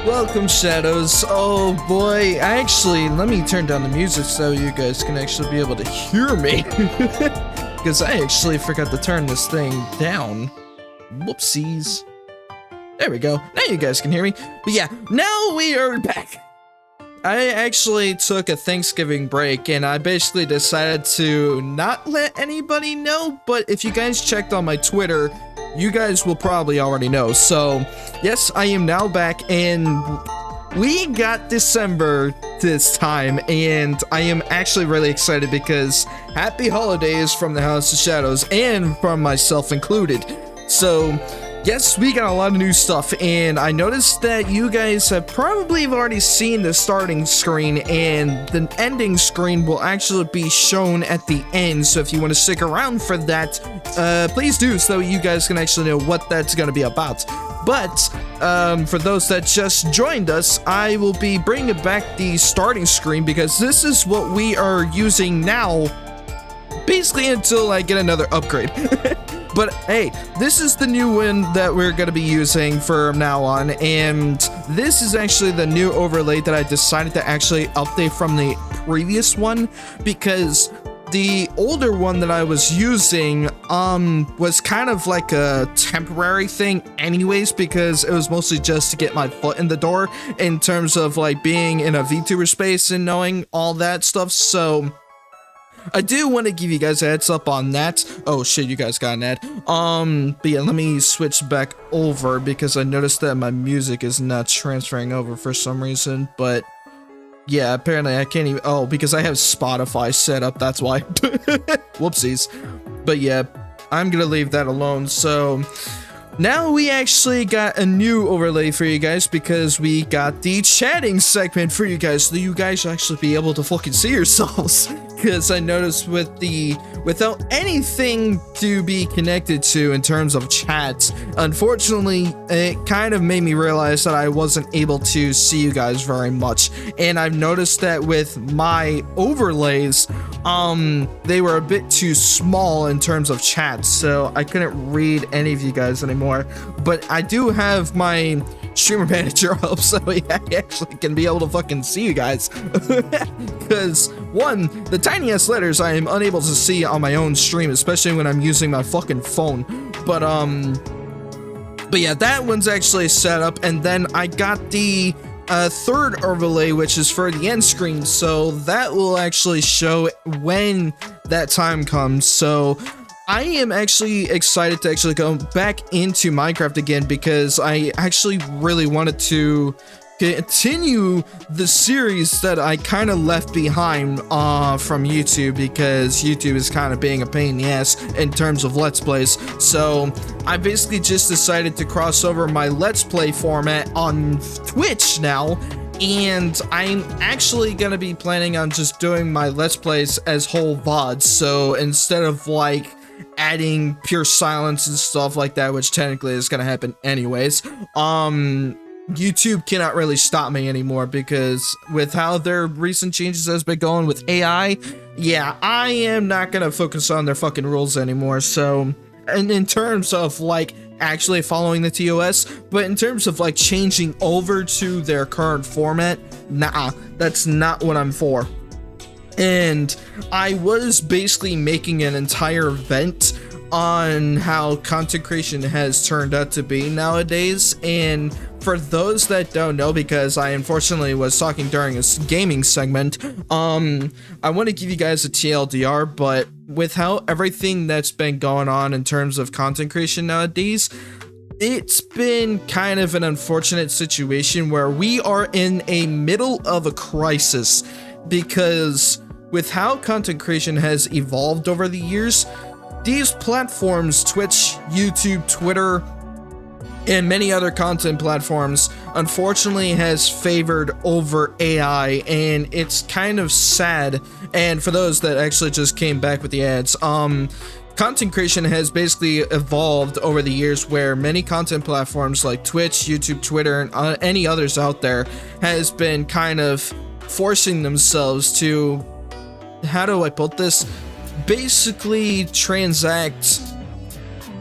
Welcome, Shadows. Oh boy, let me turn down the music so you guys can actually be able to hear me. Because I actually forgot to turn this thing down. Whoopsies. There we go. Now you guys can hear me. But yeah, now we are back. I actually took a Thanksgiving break and I basically decided to not let anybody know, but if you guys checked on my Twitter, you guys will probably already know. So, yes, I am now back and we got December this time and I am actually really excited because happy holidays from the House of Shadows and from myself included. So, yes, we got a lot of new stuff, and I noticed that you guys have probably already seen the starting screen, and the ending screen will actually be shown at the end, so if you want to stick around for that, please do, so you guys can actually know what that's going to be about. But, for those that just joined us, I will be bringing back the starting screen, because this is what we are using now, basically until I get another upgrade. But hey, this is the new one that we're going to be using from now on, and this is actually the new overlay that I decided to actually update from the previous one, because the older one that I was using was kind of like a temporary thing anyways, because it was mostly just to get my foot in the door in terms of like being in a VTuber space and knowing all that stuff. So I do want to give you guys a heads up on that. Oh shit, you guys got an ad. But yeah, let me switch back over because I noticed that my music is not transferring over for some reason. But yeah, apparently I can't even. Oh, because I have Spotify set up, that's why. Whoopsies. But yeah, I'm gonna leave that alone. So now we actually got a new overlay for you guys because we got the chatting segment for you guys, so you guys actually be able to fucking see yourselves. Because I noticed without anything to be connected to in terms of chats, unfortunately, it kind of made me realize that I wasn't able to see you guys very much. And I've noticed that with my overlays, they were a bit too small in terms of chats, so I couldn't read any of you guys anymore. But I do have my streamer manager up, so I actually can be able to fucking see you guys. Because one, the tiniest letters I am unable to see on my own stream, especially when I'm using my fucking phone. But yeah, that one's actually set up, and then I got the third overlay, which is for the end screen, so that will actually show when that time comes. So I am actually excited to actually go back into Minecraft again because I actually really wanted to continue the series that I kind of left behind from YouTube, because YouTube is kind of being a pain in the ass in terms of Let's Plays. So I basically just decided to cross over my Let's Play format on Twitch now, and I'm actually gonna be planning on just doing my Let's Plays as whole VODs. So instead of like adding pure silence and stuff like that, which technically is gonna happen anyways, YouTube cannot really stop me anymore, because with how their recent changes has been going with AI, yeah, I am not gonna focus on their fucking rules anymore. So, and in terms of like actually following the TOS, but in terms of like changing over to their current format, nah, that's not what I'm for. And I was basically making an entire event on how content creation has turned out to be nowadays, and for those that don't know, because I unfortunately was talking during a gaming segment, I want to give you guys a TLDR, but with how everything that's been going on in terms of content creation nowadays, it's been kind of an unfortunate situation where we are in a middle of a crisis, because with how content creation has evolved over the years, these platforms, Twitch, YouTube, Twitter, and many other content platforms, unfortunately has favored over AI, and it's kind of sad. And for those that actually just came back with the ads, content creation has basically evolved over the years, where many content platforms like Twitch, YouTube, Twitter, and any others out there has been kind of forcing themselves to, how do I put this, basically transact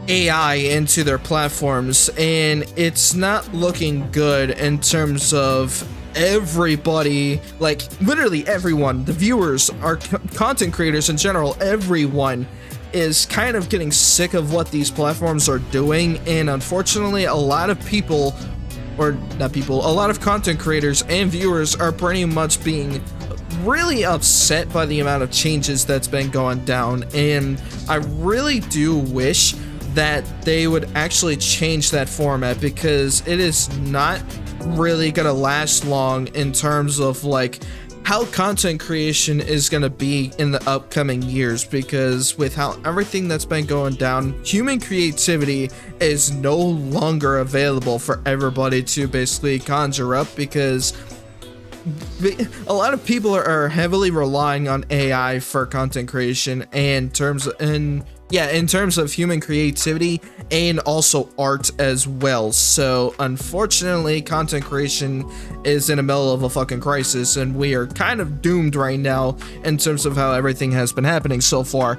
AI into their platforms, and it's not looking good in terms of everybody, like literally everyone, the viewers, our content creators in general, everyone is kind of getting sick of what these platforms are doing. And unfortunately, a lot of people, or not people, a lot of content creators and viewers are pretty much being really upset by the amount of changes that's been going down. And I really do wish that they would actually change that format, because it is not really gonna last long in terms of like how content creation is gonna be in the upcoming years, because with how everything that's been going down, human creativity is no longer available for everybody to basically conjure up, because a lot of people are heavily relying on AI for content creation and in terms of human creativity and also art as well. So unfortunately, content creation is in the middle of a fucking crisis, and we are kind of doomed right now in terms of how everything has been happening so far.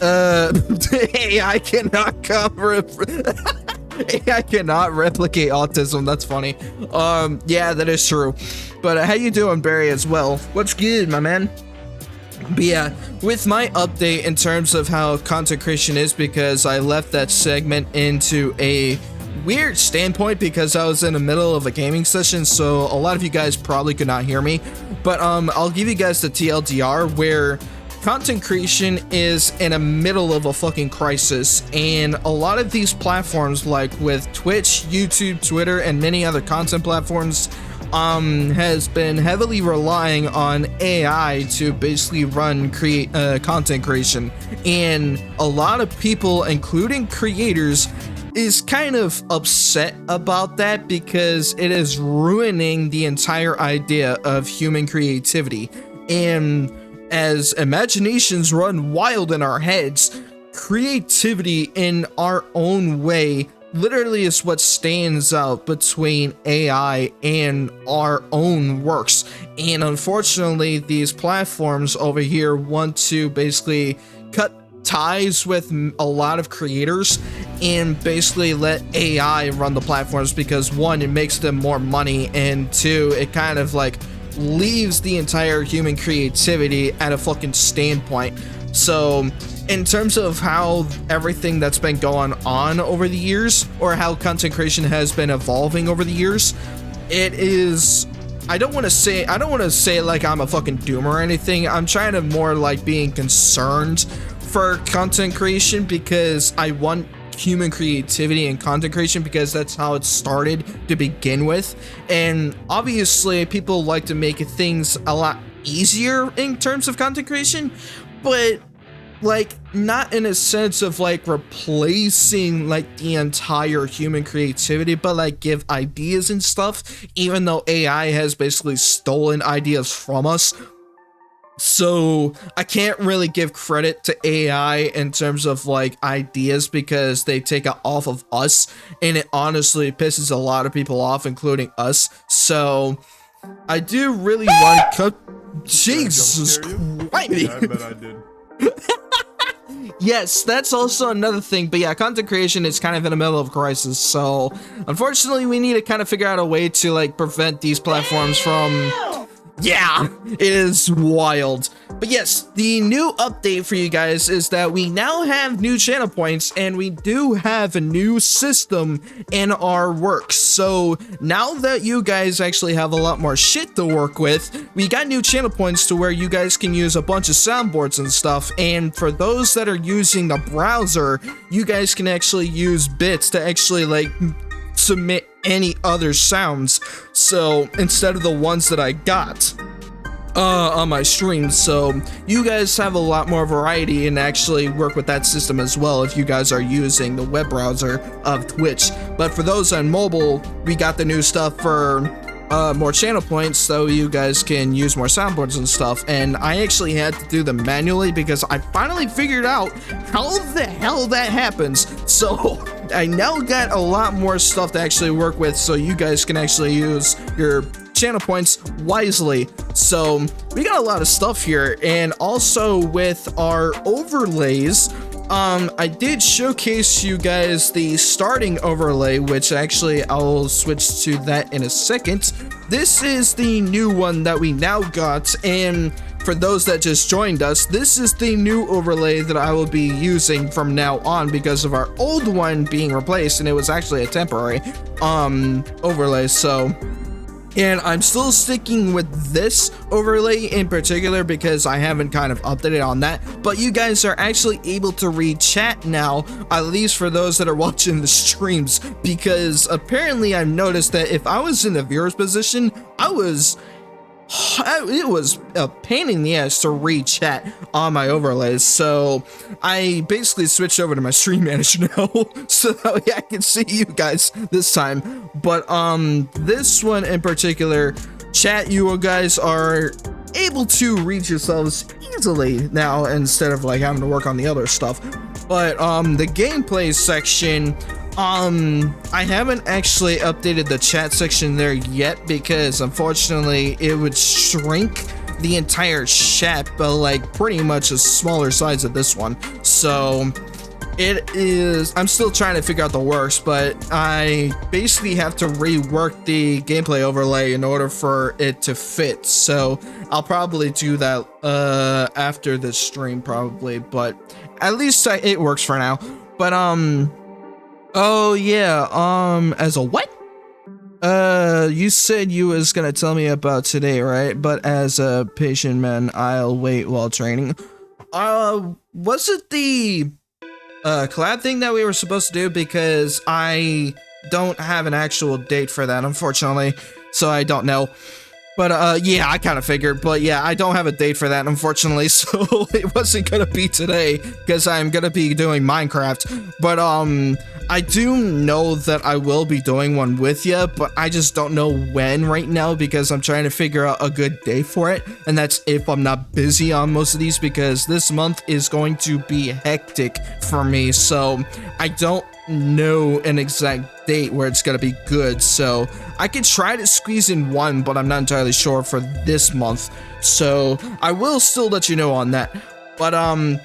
AI cannot cover AI cannot replicate autism. That's funny. Yeah, that is true. But how you doing, Barry, as well? What's good, my man? But yeah, with my update in terms of how content creation is, because I left that segment into a weird standpoint because I was in the middle of a gaming session, so a lot of you guys probably could not hear me. But I'll give you guys the TLDR, where content creation is in the middle of a fucking crisis, and a lot of these platforms, like with Twitch, YouTube, Twitter, and many other content platforms, has been heavily relying on AI to basically run content creation. And a lot of people, including creators, is kind of upset about that, because it is ruining the entire idea of human creativity. And as imaginations run wild in our heads, creativity in our own way literally is what stands out between AI and our own works. And unfortunately, these platforms over here want to basically cut ties with a lot of creators and basically let AI run the platforms, because one, it makes them more money, and two, it kind of like leaves the entire human creativity at a fucking standpoint. So in terms of how everything that's been going on over the years, or how content creation has been evolving over the years, it is, I don't want to say like I'm a fucking doomer or anything. I'm trying to more like being concerned for content creation, because I want human creativity and content creation, because that's how it started to begin with. And obviously people like to make things a lot easier in terms of content creation, but like not in a sense of like replacing like the entire human creativity, but like give ideas and stuff, even though AI has basically stolen ideas from us. So I can't really give credit to AI in terms of like ideas, because they take it off of us, and it honestly pisses a lot of people off, including us. So I do really want Jesus Christ. I bet I did. Yes, that's also another thing. But yeah, content creation is kind of in the middle of a crisis, so unfortunately we need to kind of figure out a way to like prevent these platforms from... Yeah, it is wild. But yes, the new update for you guys is that we now have new channel points, and we do have a new system in our works. So now that you guys actually have a lot more shit to work with, we got new channel points to where you guys can use a bunch of soundboards and stuff. And for those that are using the browser, you guys can actually use bits to actually like submit any other sounds, so instead of the ones that I got on my stream. So you guys have a lot more variety and actually work with that system as well if you guys are using the web browser of Twitch. But for those on mobile, we got the new stuff for more channel points, so you guys can use more soundboards and stuff. And I actually had to do them manually because I finally figured out how the hell that happens. So I now got a lot more stuff to actually work with, so you guys can actually use your channel points wisely. So we got a lot of stuff here. And also with our overlays, I did showcase you guys the starting overlay, which actually I'll switch to that in a second. This is the new one that we now got, and for those that just joined us, this is the new overlay that I will be using from now on because of our old one being replaced, and it was actually a temporary overlay. So, and I'm still sticking with this overlay in particular because I haven't kind of updated on that, but you guys are actually able to read chat now, at least for those that are watching the streams, because apparently I've noticed that if I was in the viewer's position, it was a pain in the ass to read chat on my overlays, so I basically switched over to my stream manager now so that way I can see you guys this time. But this one in particular, chat, you guys are able to read yourselves easily now instead of like having to work on the other stuff. But the gameplay section, I haven't actually updated the chat section there yet because unfortunately it would shrink the entire chat, but like pretty much a smaller size of this one. So I'm still trying to figure out the works, but I basically have to rework the gameplay overlay in order for it to fit. So I'll probably do that after this stream probably, but at least it works for now. But oh yeah, as a what? You said you was gonna tell me about today, right? But as a patient man, I'll wait while training. Was it the collab thing that we were supposed to do? Because I don't have an actual date for that, unfortunately, so I don't know. But yeah, I kind of figured, but yeah, I don't have a date for that, unfortunately, so it wasn't gonna be today because I'm gonna be doing Minecraft. But I do know that I will be doing one with you, but I just don't know when right now because I'm trying to figure out a good day for it, and that's if I'm not busy on most of these, because this month is going to be hectic for me, so I don't know an exact date where it's gonna be good. So I could try to squeeze in one, but I'm not entirely sure for this month, so I will still let you know on that. But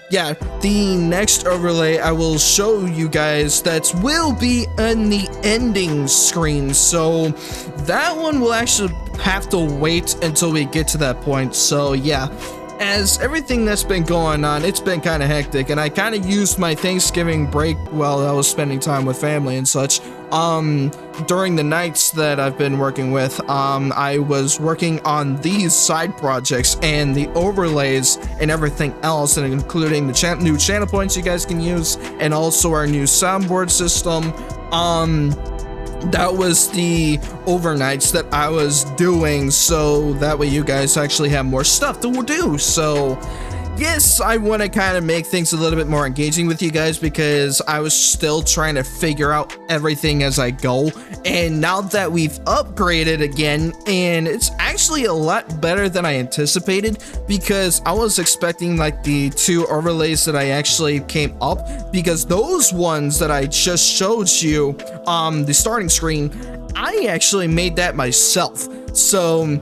yeah, the next overlay I will show you guys that will be in the ending screen, so that one will actually have to wait until we get to that point. So yeah, as everything that's been going on, it's been kind of hectic, and I kind of used my Thanksgiving break while I was spending time with family and such. During the nights that I've been working with, I was working on these side projects and the overlays and everything else, and including the new channel points you guys can use, and also our new soundboard system. That was the overnights that I was doing, so that way you guys actually have more stuff to do. So yes, I want to kind of make things a little bit more engaging with you guys because I was still trying to figure out everything as I go, and now that we've upgraded again, and it's actually a lot better than I anticipated, because I was expecting like the 2 overlays that I actually came up, because those ones that I just showed you, the starting screen, I actually made that myself. So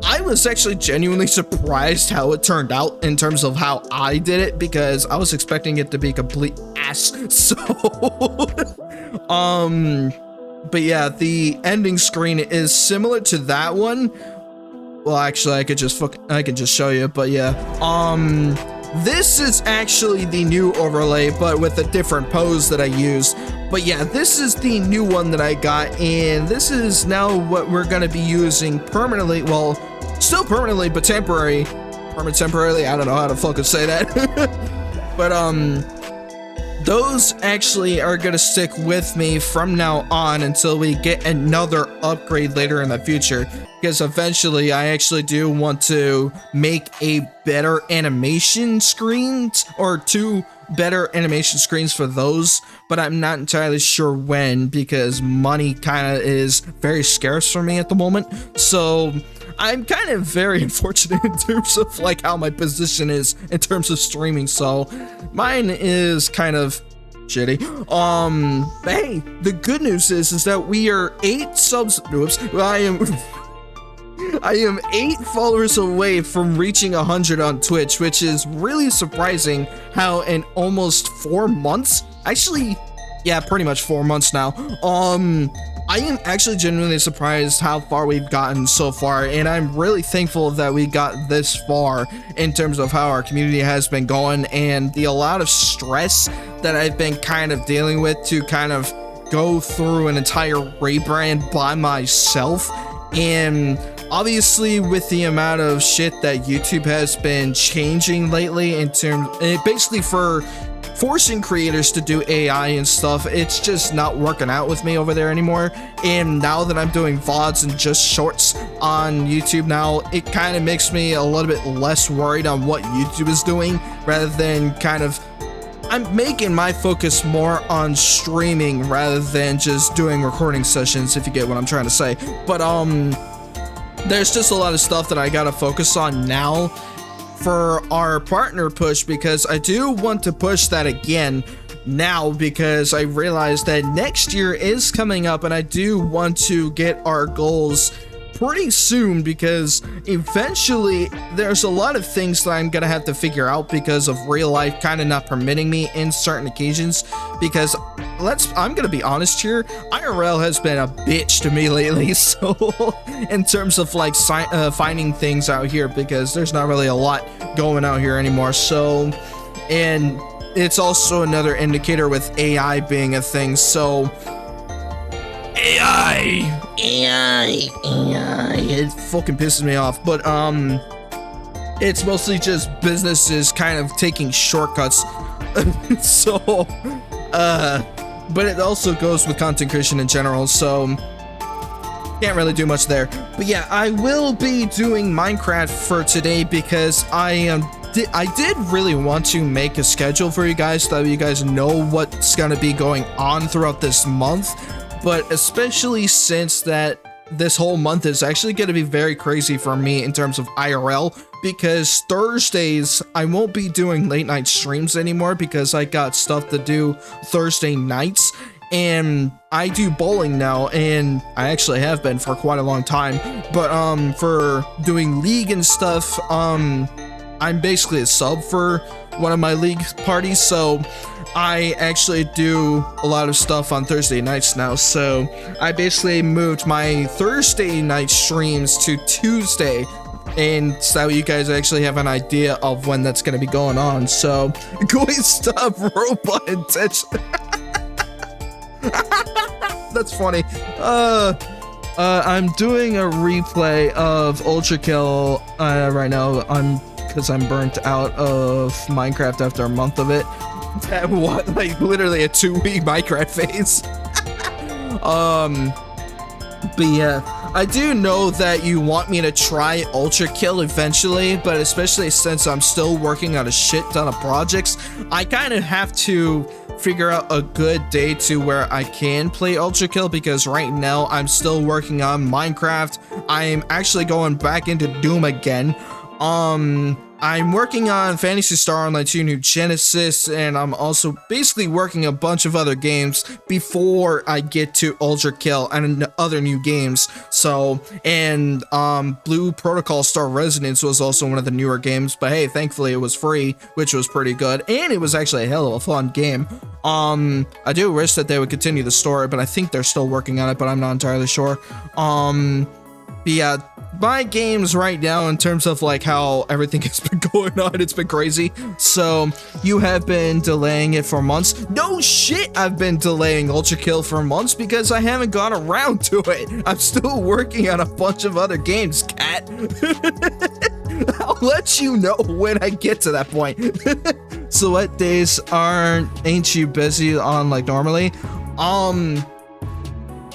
I was actually genuinely surprised how it turned out in terms of how I did it, because I was expecting it to be complete ass. So but yeah, the ending screen is similar to that one. Well, actually, I could just show you, but yeah, this is actually the new overlay, but with a different pose that I used. But yeah, this is the new one that I got, and this is now what we're gonna be using permanently. Well, still permanently, but temporarily. I don't know how to fucking say that. But those actually are gonna stick with me from now on until we get another upgrade later in the future, because eventually I actually do want to make a better animation screens, or 2 better animation screens for those, but I'm not entirely sure when, because money kind of is very scarce for me at the moment. So I'm kind of very unfortunate in terms of like how my position is in terms of streaming, so mine is kind of shitty. But hey, the good news is that we are 8 subs. Oops, I am 8 followers away from reaching 100 on Twitch, which is really surprising how in almost 4 months, actually, yeah, pretty much 4 months now, I am actually genuinely surprised how far we've gotten so far, and I'm really thankful that we got this far in terms of how our community has been going and the lot of stress that I've been kind of dealing with to kind of go through an entire rebrand by myself. And obviously with the amount of shit that YouTube has been changing lately in terms, basically for forcing creators to do AI and stuff, it's just not working out with me over there anymore. And now that I'm doing VODs and just shorts on YouTube now, it kind of makes me a little bit less worried on what YouTube is doing, rather than kind of, I'm making my focus more on streaming rather than just doing recording sessions, if you get what I'm trying to say. But there's just a lot of stuff that I gotta focus on now for our partner push, because I do want to push that again now, because I realized that next year is coming up and I do want to get our goals pretty soon, because eventually there's a lot of things that I'm gonna have to figure out because of real life kind of not permitting me in certain occasions. Because I'm gonna be honest here, IRL has been a bitch to me lately, so in terms of like finding things out here, because there's not really a lot going out here anymore. So, and it's also another indicator with AI being a thing. So AI, it fucking pisses me off. But it's mostly just businesses kind of taking shortcuts. So but it also goes with content creation in general, so can't really do much there. But yeah, I will be doing Minecraft for today, because I did really want to make a schedule for you guys so that you guys know what's gonna be going on throughout this month. But especially since that this whole month is actually going to be very crazy for me in terms of IRL, because Thursdays I won't be doing late night streams anymore, because I got stuff to do Thursday nights, and I do bowling now, and I actually have been for quite a long time. But for doing league and stuff, I'm basically a sub for one of my league parties, so I actually do a lot of stuff on Thursday nights now. So I basically moved my Thursday night streams to Tuesday, and so you guys actually have an idea of when that's going to be going on. So go and stop robot intention. That's funny. I'm doing a replay of Ultra Kill right now. Because I'm burnt out of Minecraft after a month of it. That what, like literally a 2-week Minecraft phase. But yeah, I do know that you want me to try Ultra Kill eventually, but especially since I'm still working on a shit ton of projects, I kind of have to figure out a good day to where I can play Ultra Kill, because right now I'm still working on Minecraft. I'm actually going back into Doom again. I'm working on Phantasy Star Online 2 New Genesis, and I'm also basically working a bunch of other games before I get to Ultra Kill and other new games. So, and Blue Protocol Star Resonance was also one of the newer games, but hey, thankfully it was free, which was pretty good, and it was actually a hell of a fun game. I do wish that they would continue the story, but I think they're still working on it, but I'm not entirely sure. But yeah, my games right now in terms of like how everything has been going on, it's been crazy. So you have been delaying it for months. No shit, I've been delaying Ultra Kill for months because I haven't gone around to it. I'm still working on a bunch of other games, cat. I'll let you know when I get to that point. So what days ain't you busy on like normally?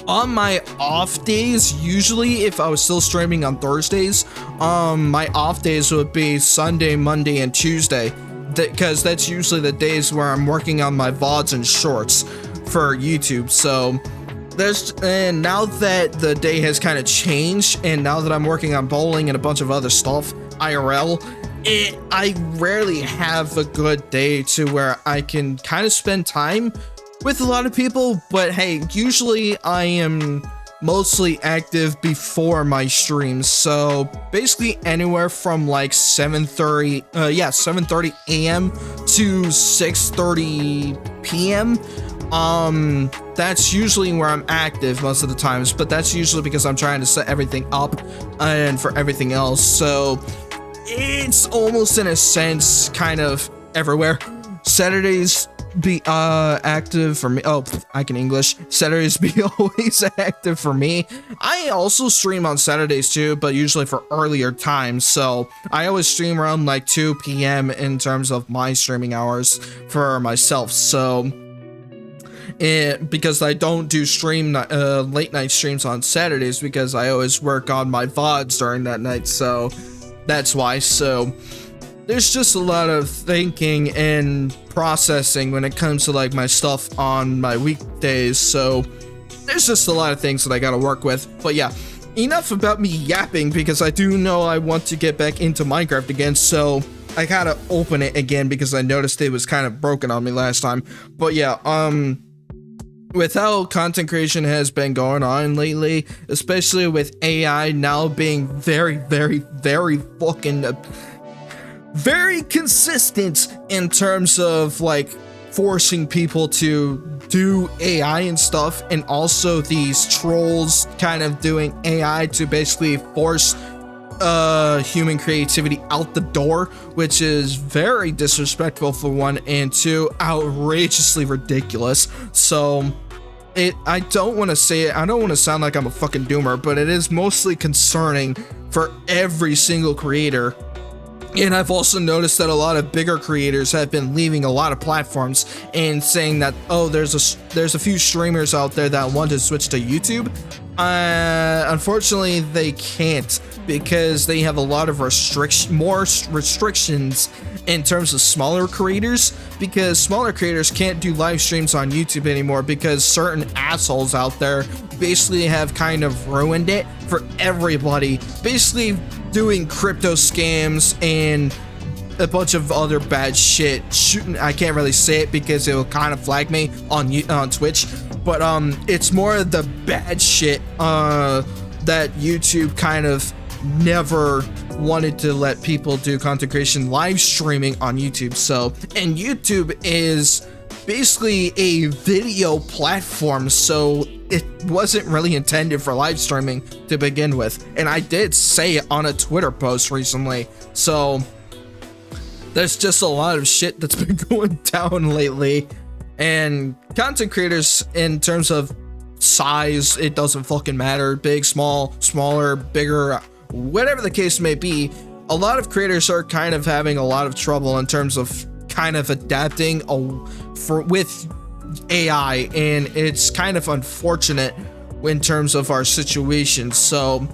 On my off days, usually if I was still streaming on Thursdays, my off days would be Sunday, Monday, and Tuesday, because that's usually the days where I'm working on my VODs and shorts for YouTube. So and now that the day has kind of changed, and now that I'm working on bowling and a bunch of other stuff, IRL, I rarely have a good day to where I can kind of spend time with a lot of people. But hey, usually I am mostly active before my streams. So basically anywhere from like 7:30 a.m. to 6:30 p.m. That's usually where I'm active most of the times, but that's usually because I'm trying to set everything up and for everything else. So it's almost in a sense kind of everywhere. Saturdays be active for me. Oh, I can English. Saturdays be always active for me. I also stream on Saturdays too, but usually for earlier times. So I always stream around like 2 p.m. in terms of my streaming hours for myself. So because I don't do late night streams on Saturdays because I always work on my VODs during that night. So that's why. So there's just a lot of thinking and processing when it comes to like my stuff on my weekdays. So there's just a lot of things that I gotta work with. But yeah, enough about me yapping, because I do know I want to get back into Minecraft again. So I gotta open it again because I noticed it was kind of broken on me last time. But yeah, with how content creation has been going on lately, especially with AI now being very fucking very consistent in terms of like forcing people to do AI and stuff, and also these trolls kind of doing AI to basically force human creativity out the door, which is very disrespectful for one, and two, outrageously ridiculous. So I don't want to say it, I don't want to sound like I'm a fucking doomer, but it is mostly concerning for every single creator. And I've also noticed that a lot of bigger creators have been leaving a lot of platforms and saying that, oh, there's a few streamers out there that want to switch to YouTube. Unfortunately, they can't, because they have a lot of more restrictions in terms of smaller creators, because smaller creators can't do live streams on YouTube anymore because certain assholes out there basically have kind of ruined it for everybody, basically doing crypto scams and a bunch of other bad shit. I can't really say it because it will kind of flag me on Twitch, but it's more of the bad shit that YouTube kind of never wanted to let people do content creation live streaming on YouTube. So, and YouTube is basically a video platform, so it wasn't really intended for live streaming to begin with. And I did say it on a Twitter post recently. So there's just a lot of shit that's been going down lately, and content creators in terms of size, it doesn't fucking matter. Big, small, smaller, bigger, whatever the case may be, a lot of creators are kind of having a lot of trouble in terms of kind of adapting with AI, and it's kind of unfortunate in terms of our situation. So,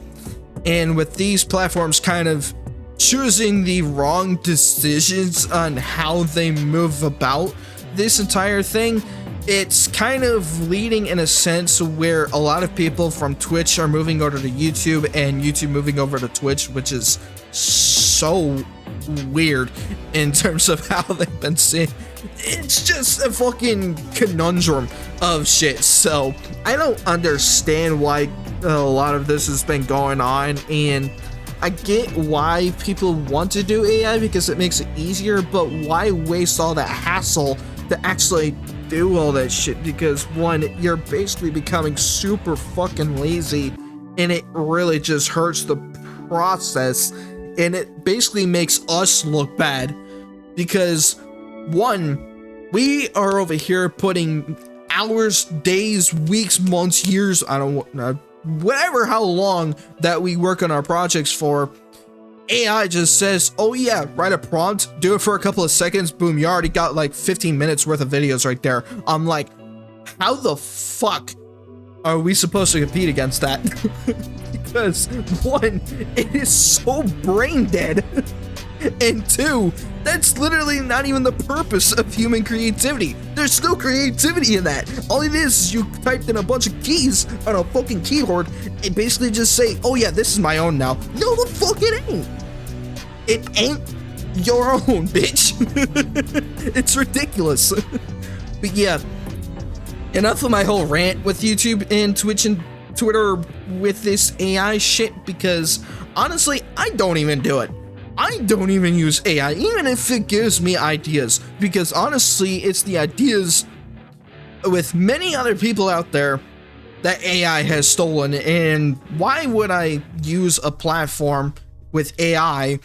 and with these platforms kind of choosing the wrong decisions on how they move about this entire thing, it's kind of leading in a sense where a lot of people from Twitch are moving over to YouTube and YouTube moving over to Twitch, which is so weird in terms of how they've been seeing. It's just a fucking conundrum of shit. So I don't understand why a lot of this has been going on, and I get why people want to do AI because it makes it easier, but why waste all that hassle to actually do all that shit? Because one, you're basically becoming super fucking lazy, and it really just hurts the process, and it basically makes us look bad, because one, we are over here putting hours, days, weeks, months, years, I don't know, whatever, how long that we work on our projects for. AI just says, oh yeah, write a prompt, do it for a couple of seconds, boom, you already got like 15 minutes worth of videos right there. I'm like, how the fuck are we supposed to compete against that? Because one, it is so brain dead, and two, that's literally not even the purpose of human creativity. There's no creativity in that. All it is you typed in a bunch of keys on a fucking keyboard and basically just say, oh yeah, this is my own now. No, the fuck it ain't. It ain't your own, bitch. It's ridiculous. But yeah, enough of my whole rant with YouTube and Twitch and Twitter with this AI shit because honestly, I don't even do it. I don't even use AI, even if it gives me ideas, because honestly, it's the ideas with many other people out there that AI has stolen. And why would I use a platform with AI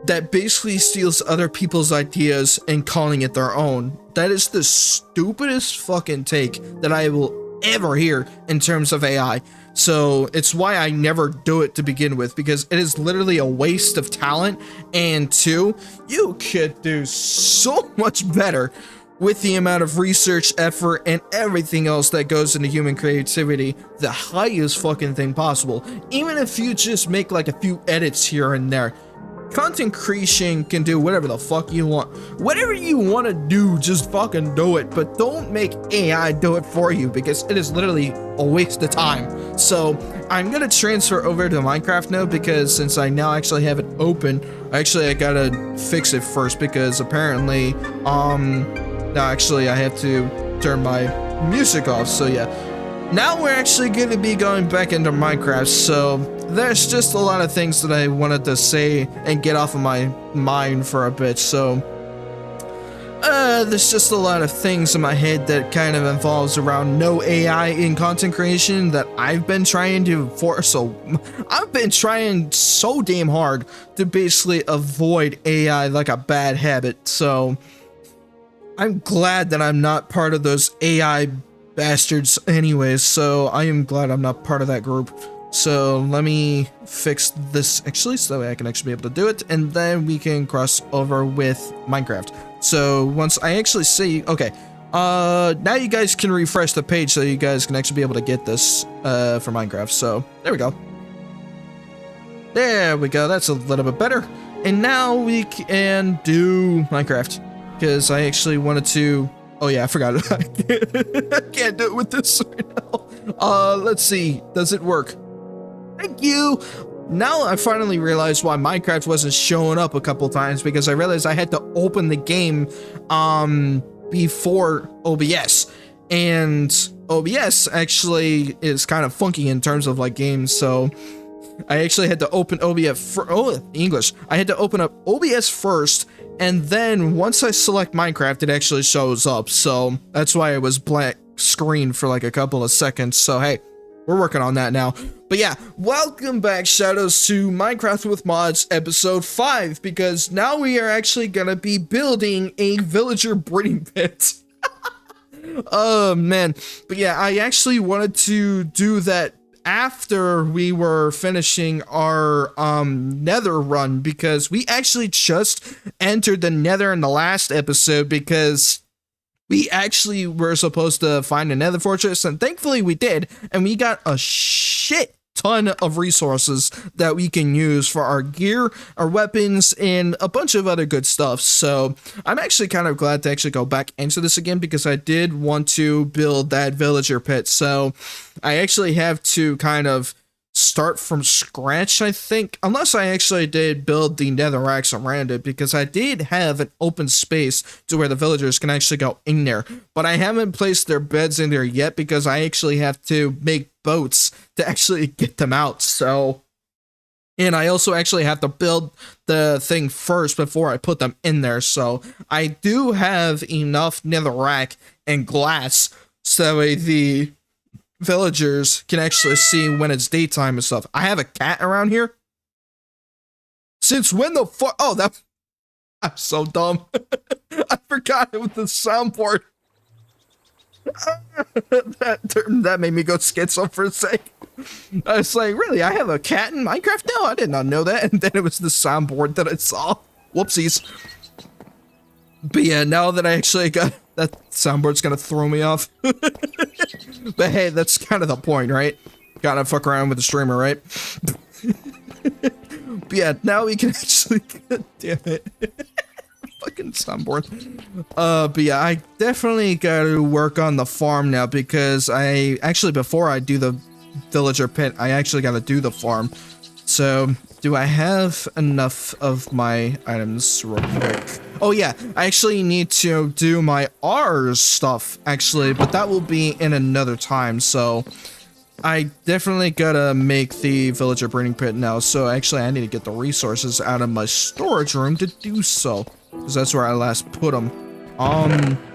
that basically steals other people's ideas and calling it their own? That is the stupidest fucking take that I will ever hear in terms of AI. So it's why I never do it to begin with, because it is literally a waste of talent. And two, you could do so much better with the amount of research, effort, and everything else that goes into human creativity, the highest fucking thing possible. Even if you just make like a few edits here and there. Content creation can do whatever the fuck you want. Whatever you want to do, just fucking do it. But don't make AI do it for you, because it is literally a waste of time. So I'm gonna transfer over to Minecraft now, because since I now actually have it open, I gotta fix it first, because apparently, no, actually I have to turn my music off. So yeah, now we're actually gonna be going back into Minecraft. So there's just a lot of things that I wanted to say and get off of my mind for a bit. So there's just a lot of things in my head that kind of involves around no AI in content creation that I've been trying to force. So I've been trying so damn hard to basically avoid AI like a bad habit. So I'm glad that I'm not part of those AI bastards anyways. So I am glad I'm not part of that group. So let me fix this actually, so that way I can actually be able to do it, and then we can cross over with Minecraft. So once I actually see, okay, now you guys can refresh the page so you guys can actually be able to get this for Minecraft. So there we go. There we go. That's a little bit better. And now we can do Minecraft, because I actually wanted to. Oh yeah, I forgot it. I can't do it with this right now. Let's see. Does it work? Thank you. Now I finally realized why Minecraft wasn't showing up a couple times, because I realized I had to open the game before OBS, and OBS actually is kind of funky in terms of like games. So I actually had to open OBS I had to open up OBS first, and then once I select Minecraft, it actually shows up. So that's why it was blank screen for like a couple of seconds. So hey, we're working on that now. But yeah, welcome back, Shadows, to Minecraft with Mods episode 5, because now we are actually gonna be building a villager breeding pit. Oh man. But yeah, I actually wanted to do that after we were finishing our nether run, because we actually just entered the nether in the last episode, because we actually were supposed to find a nether fortress, and thankfully we did, and we got a shit ton of resources that we can use for our gear, our weapons, and a bunch of other good stuff. So I'm actually kind of glad to actually go back into this again, because I did want to build that villager pit. So I actually have to kind of start from scratch, I think, unless I actually did build the netherracks around it, because I did have an open space to where the villagers can actually go in there, but I haven't placed their beds in there yet, because I actually have to make boats to actually get them out. So, and I also actually have to build the thing first before I put them in there. So I do have enough netherrack and glass so that way the villagers can actually see when it's daytime and stuff. I have a cat around here. Since when the fuck? Oh, that. I'm so dumb. I forgot it was the soundboard. that made me go schizo for a sec. I was like, really? I have a cat in Minecraft? No, I did not know that. And then it was the soundboard that I saw. Whoopsies. But yeah, now that I actually got that soundboard's gonna throw me off. But hey, that's kind of the point, right? Gotta fuck around with the streamer, right? But yeah, now we can actually. Damn it. Fucking soundboard. But yeah, I definitely gotta work on the farm now, because I actually, before I do the villager pit, I actually gotta do the farm. So, do I have enough of my items real quick? Oh yeah, I actually need to do my R's stuff, actually, but that will be in another time. So, I definitely gotta make the villager breeding pit now, so actually I need to get the resources out of my storage room to do so, because that's where I last put them.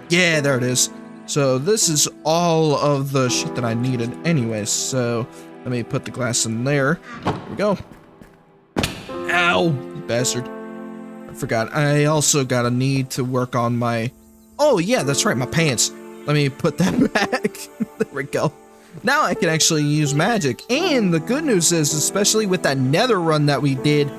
Yeah, there it is. So this is all of the shit that I needed anyway, so let me put the glass in there. There we go. Ow, you bastard. I forgot. I also gotta need to work on my... Oh yeah, that's right, my pants. Let me put that back. There we go. Now I can actually use magic. And the good news is, especially with that nether run that we did,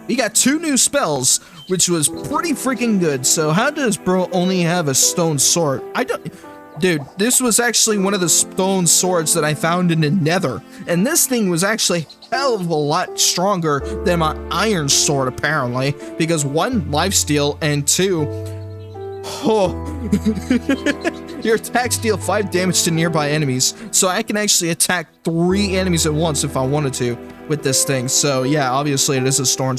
we got 2 new spells, which was pretty freaking good. So how does bro only have a stone sword? I don't... Dude, this was actually one of the stone swords that I found in the nether. And this thing was actually a hell of a lot stronger than my iron sword, apparently. Because 1, lifesteal, and 2... Oh... Your attacks deal 5 damage to nearby enemies, so I can actually attack 3 enemies at once if I wanted to with this thing. So yeah, obviously it is a stone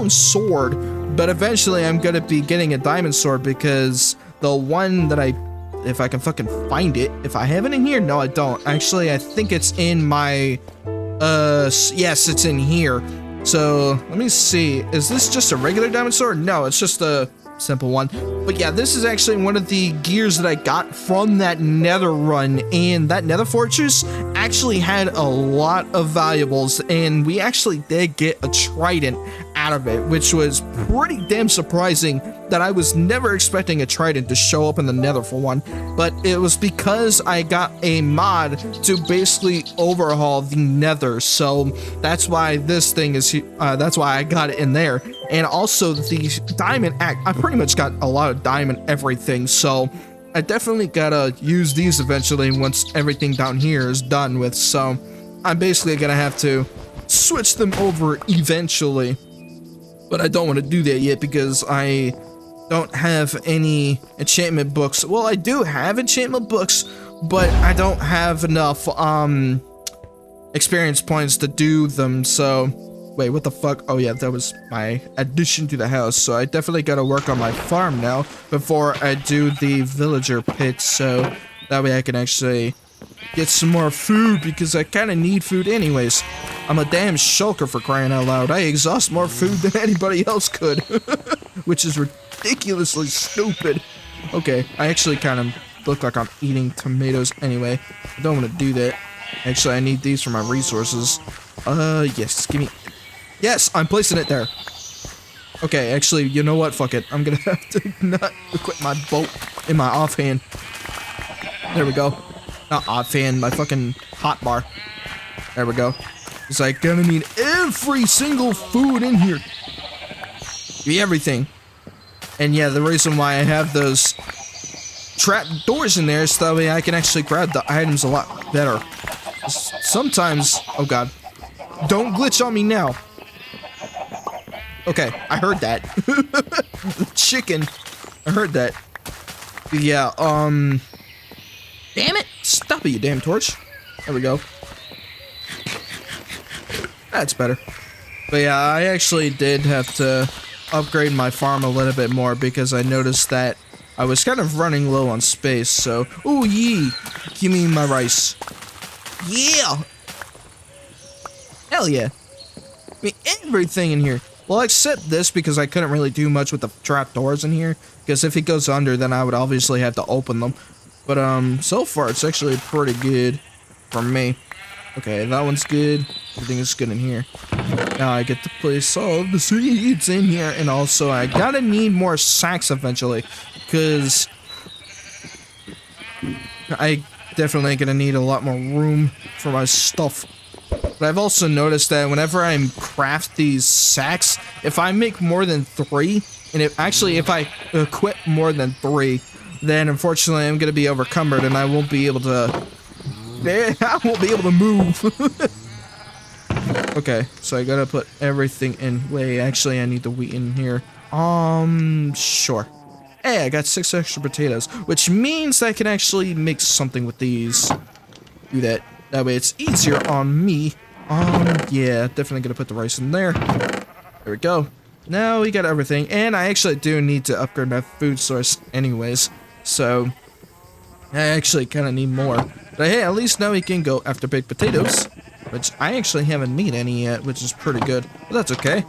sword, but eventually I'm gonna be getting a diamond sword because the one that if I can fucking find it, if I have it in here, no I don't. Actually, I think it's in my, yes, it's in here. So let me see, is this just a regular diamond sword? No, it's just a simple one. But yeah, this is actually one of the gears that I got from that nether run, and that nether fortress actually had a lot of valuables, and we actually did get a trident out of it, which was pretty damn surprising that I was never expecting a trident to show up in the nether for one. But it was because I got a mod to basically overhaul the nether, so that's why this thing is that's why I got it in there. And also the diamond axe, I pretty much got a lot of diamond everything, so I definitely gotta use these eventually once everything down here is done with. So I'm basically gonna have to switch them over eventually, but I don't want to do that yet because I don't have any enchantment books. Well, I do have enchantment books, but I don't have enough experience points to do them. So wait, what the fuck? Oh yeah, that was my addition to the house. So I definitely gotta work on my farm now before I do the villager pit, so that way I can actually get some more food, because I kind of need food anyways. I'm a damn shulker, for crying out loud. I exhaust more food than anybody else could, which is ridiculously stupid. Okay, I actually kind of look like I'm eating tomatoes anyway. I don't want to do that. Actually, I need these for my resources. Yes, give me... Yes, I'm placing it there. Okay, actually, you know what? Fuck it. I'm gonna have to not equip my boat in my offhand. There we go. Not offhand, my fucking hotbar. There we go. It's like, gonna need every single food in here. Give me everything. And yeah, the reason why I have those trap doors in there is that way I can actually grab the items a lot better. Sometimes... Oh god. Don't glitch on me now. Okay, I heard that. The chicken. I heard that. But yeah, damn it! Stop it, you damn torch. There we go. That's better. But yeah, I actually did have to upgrade my farm a little bit more because I noticed that I was kind of running low on space, so... Ooh, yee! Give me my rice. Yeah! Hell yeah. I mean, everything in here. Well, except this, because I couldn't really do much with the trap doors in here. Because if it goes under, then I would obviously have to open them. But, so far, it's actually pretty good for me. Okay, that one's good. Everything is good in here. Now I get to place all the seeds in here. And also, I gotta need more sacks eventually. Because I definitely gonna need a lot more room for my stuff. But I've also noticed that whenever I craft these sacks, if I make more than 3, and if I equip more than 3, then unfortunately I'm gonna be overcumbered and I won't be able to... I won't be able to move. Okay, so I gotta put everything in. Wait, actually I need the wheat in here. Sure. Hey, I got 6 extra potatoes, which means I can actually make something with these. Do that. That way it's easier on me. Yeah, definitely gonna put the rice in there. There we go. Now we got everything, and I actually do need to upgrade my food source anyways, so I actually kind of need more. But hey, at least now we can go after baked potatoes, which I actually haven't made any yet, which is pretty good. But that's okay.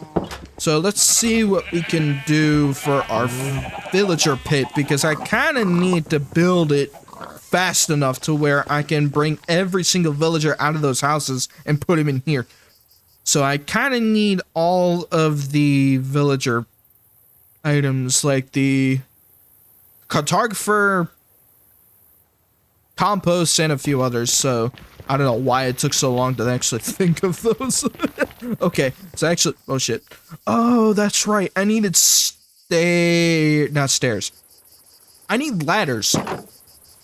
So let's see what we can do for our villager pit, because I kind of need to build it fast enough to where I can bring every single villager out of those houses and put him in here. So I kind of need all of the villager items, like the cartographer, compost, and a few others. So I don't know why it took so long to actually think of those. Okay, so actually, oh shit. Oh, that's right. I needed not stairs. I need ladders.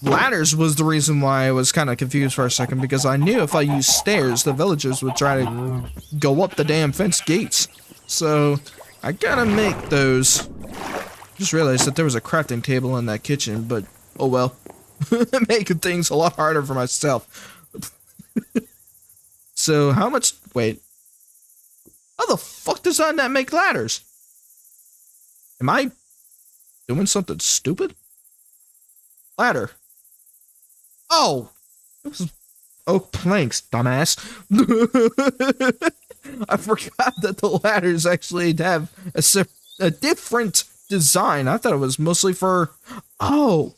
Ladders was the reason why I was kind of confused for a second, because I knew if I used stairs, the villagers would try to go up the damn fence gates. So I gotta make those. Just realized that there was a crafting table in that kitchen, but oh well. Making things a lot harder for myself. So how much? Wait. How the fuck does that make ladders? Am I doing something stupid? Ladder. Oh! It was oak planks, dumbass. I forgot that the ladders actually have a different design. I thought it was mostly for... Oh!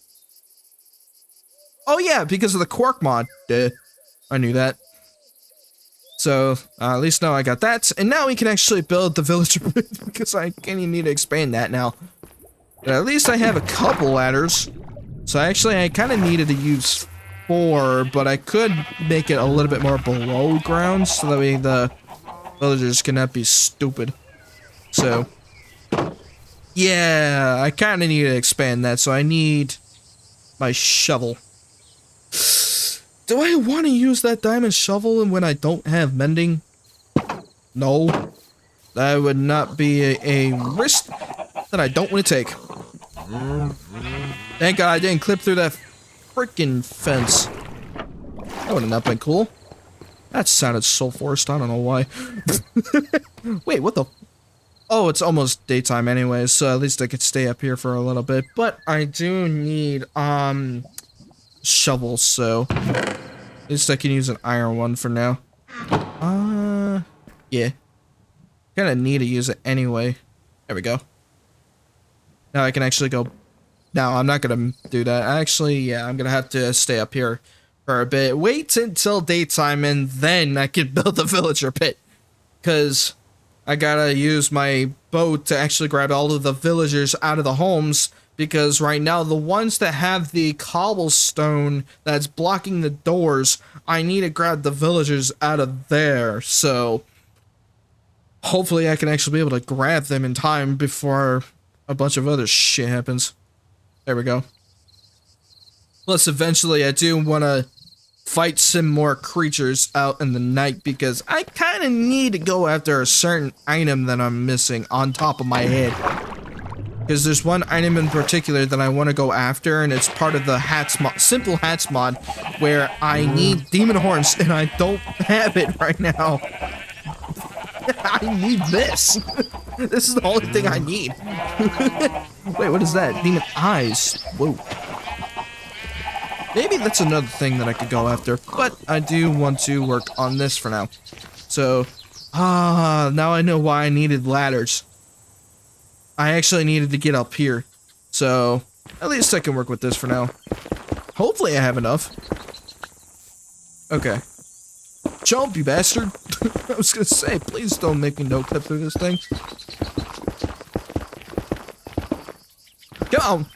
Oh yeah, because of the quark mod. I knew that. So, at least now I got that. And now we can actually build the villager pit, because I can't even need to expand that now. But at least I have a couple ladders. So actually, I kind of needed to use 4, but I could make it a little bit more below ground, so that way the villagers cannot be stupid. So, yeah, I kind of need to expand that, so I need my shovel. Do I want to use that diamond shovel when I don't have mending? No. That would not be a risk that I don't want to take. Thank God I didn't clip through that freaking fence. That would have not been cool. That sounded so forced, I don't know why. Wait, what the? Oh, it's almost daytime anyways, so at least I could stay up here for a little bit. But I do need, shovels, so at least I can use an iron one for now. Yeah. Kinda need to use it anyway. There we go. Now I can actually go... No, I'm not gonna do that. Actually, yeah, I'm gonna have to stay up here for a bit. Wait until daytime, and then I can build the villager pit. Because I gotta use my boat to actually grab all of the villagers out of the homes. Because right now, the ones that have the cobblestone that's blocking the doors, I need to grab the villagers out of there. So, hopefully I can actually be able to grab them in time before a bunch of other shit happens. There we go. Plus, eventually, I do want to fight some more creatures out in the night, because I kind of need to go after a certain item that I'm missing on top of my head. Because there's one item in particular that I want to go after, and it's part of the hats mod, simple hats mod, where I need demon horns, and I don't have it right now. I need this. This is the only thing I need. Wait, what is that? Demon eyes. Whoa. Maybe that's another thing that I could go after, but I do want to work on this for now. So, now I know why I needed ladders. I actually needed to get up here. So, at least I can work with this for now. Hopefully I have enough. Okay. Jump, you bastard. I was gonna say, please don't make me no clip through this thing. Come on.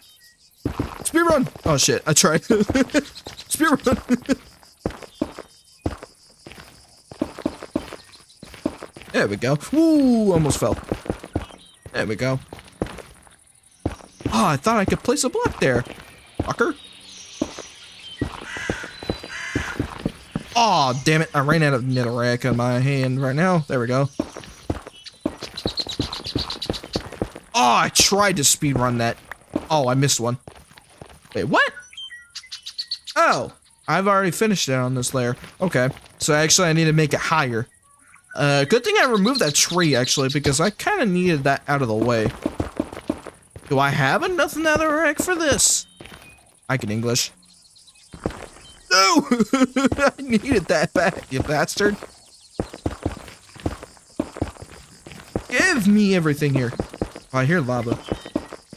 Speed run. Oh shit, I tried. Speed run. There we go. Ooh, almost fell. There we go. Oh, I thought I could place a block there. Fucker. Oh, damn it. I ran out of netherrack on my hand right now. There we go. Oh, I tried to speedrun that. Oh, I missed one. Wait, what? Oh, I've already finished it on this layer. Okay, so actually I need to make it higher. Good thing I removed that tree, actually, because I kind of needed that out of the way. Do I have enough netherrack for this? I can English. I needed that back, you bastard. Give me everything here. Oh, I hear lava.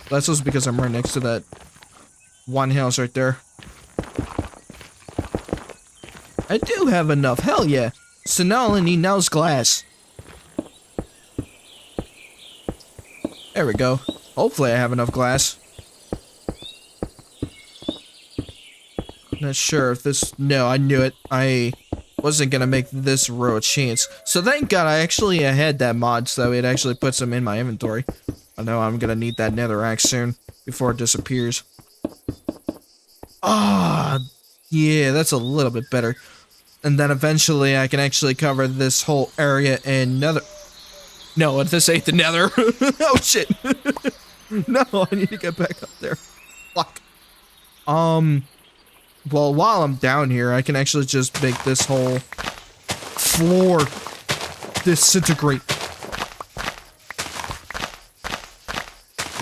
That's just because I'm right next to that one house right there. I do have enough. Hell yeah. So now all I need now is glass. There we go. Hopefully I have enough glass. Not sure if this... No, I knew it. I wasn't gonna make this row a chance. So thank God I actually had that mod, so it actually puts them in my inventory. I know I'm gonna need that netherrack soon, before it disappears. Ah, yeah, that's a little bit better. And then eventually I can actually cover this whole area in nether... No, this ain't the nether. Oh shit. No, I need to get back up there. Fuck. Well, while I'm down here, I can actually just make this whole floor disintegrate.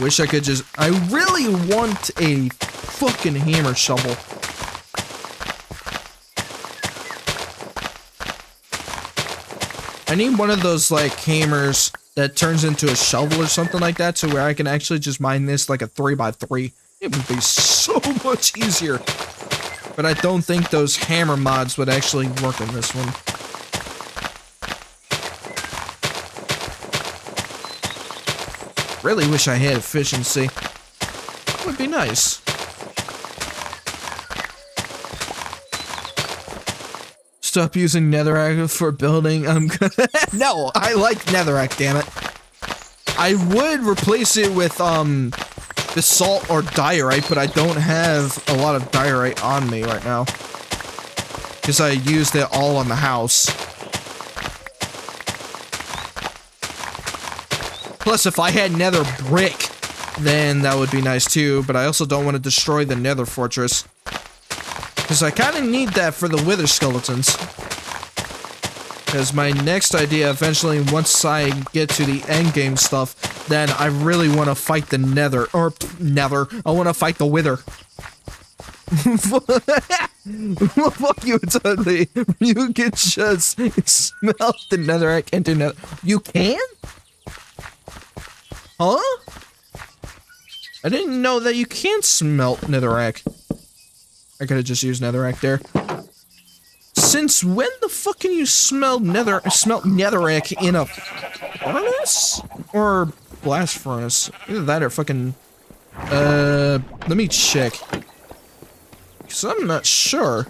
Wish I could just... I really want a fucking hammer shovel. I need one of those, like, hammers that turns into a shovel or something like that, so where I can actually just mine this like a 3x3. It would be so much easier. But I don't think those hammer mods would actually work in this one. Really wish I had efficiency. That would be nice. Stop using netherrack for building. I'm gonna... No, I like netherrack, damn it. I would replace it with, basalt or diorite, but I don't have a lot of diorite on me right now. Because I used it all on the house. Plus, if I had nether brick, then that would be nice too, but I also don't want to destroy the nether fortress. Because I kind of need that for the wither skeletons. Because my next idea, eventually, once I get to the endgame stuff, then I really want to fight the nether. Or, nether. I want to fight the wither. Fuck you, Dudley. You can just smell the netherrack into nether. You can? Huh? I didn't know that you can smelt netherrack. I could have just used netherrack there. Since when the fuck can you smelt netherrack in a furnace? Or blast furnace? Either that or fucking... let me check. Cause I'm not sure.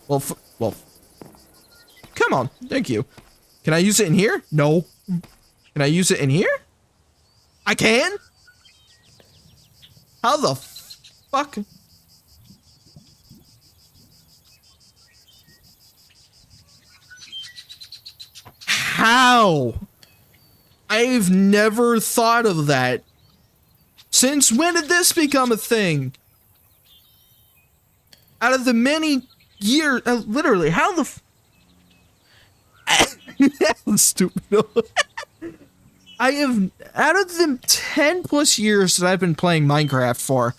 Well, come on, thank you. Can I use it in here? No. Can I use it in here? I can? How the fuck? How? I've never thought of that. Since when did this become a thing? Out of the many years, literally, how the that was stupid. I have, out of the 10 plus years that I've been playing Minecraft for,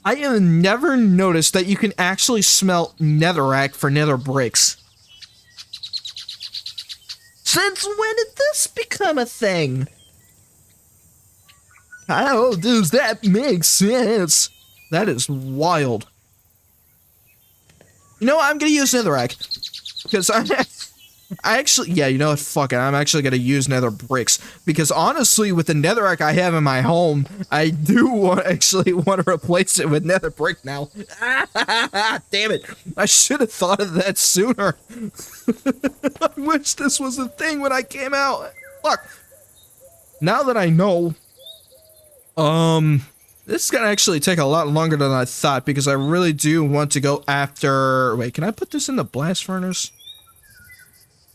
I have never noticed that you can actually smelt netherrack for nether bricks. Since when did this become a thing? How does that make sense? That is wild. You know what? I'm gonna use netherrack. Because I actually, yeah, you know what? Fuck it. I'm actually gonna use nether bricks. Because honestly, with the netherrack I have in my home, I do actually want to replace it with nether brick now. Damn it. I should have thought of that sooner. I wish this was a thing when I came out. Fuck. Now that I know, this is gonna actually take a lot longer than I thought because I really do want to go after... Wait, can I put this in the blast furnace?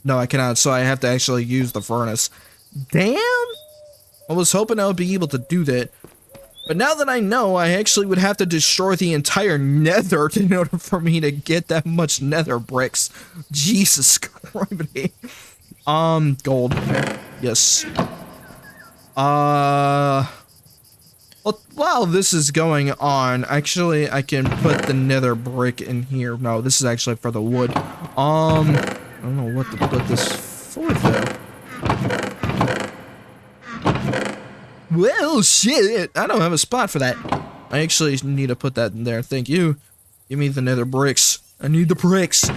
No, I cannot, so I have to actually use the furnace. Damn! I was hoping I would be able to do that. But now that I know, I actually would have to destroy the entire nether in order for me to get that much nether bricks. Jesus Christ. Gold. Yes. Well, while this is going on, actually, I can put the nether brick in here. No, this is actually for the wood. I don't know what to put this for, though. Well, shit, I don't have a spot for that. I actually need to put that in there. Thank you. Give me the nether bricks. I need the bricks.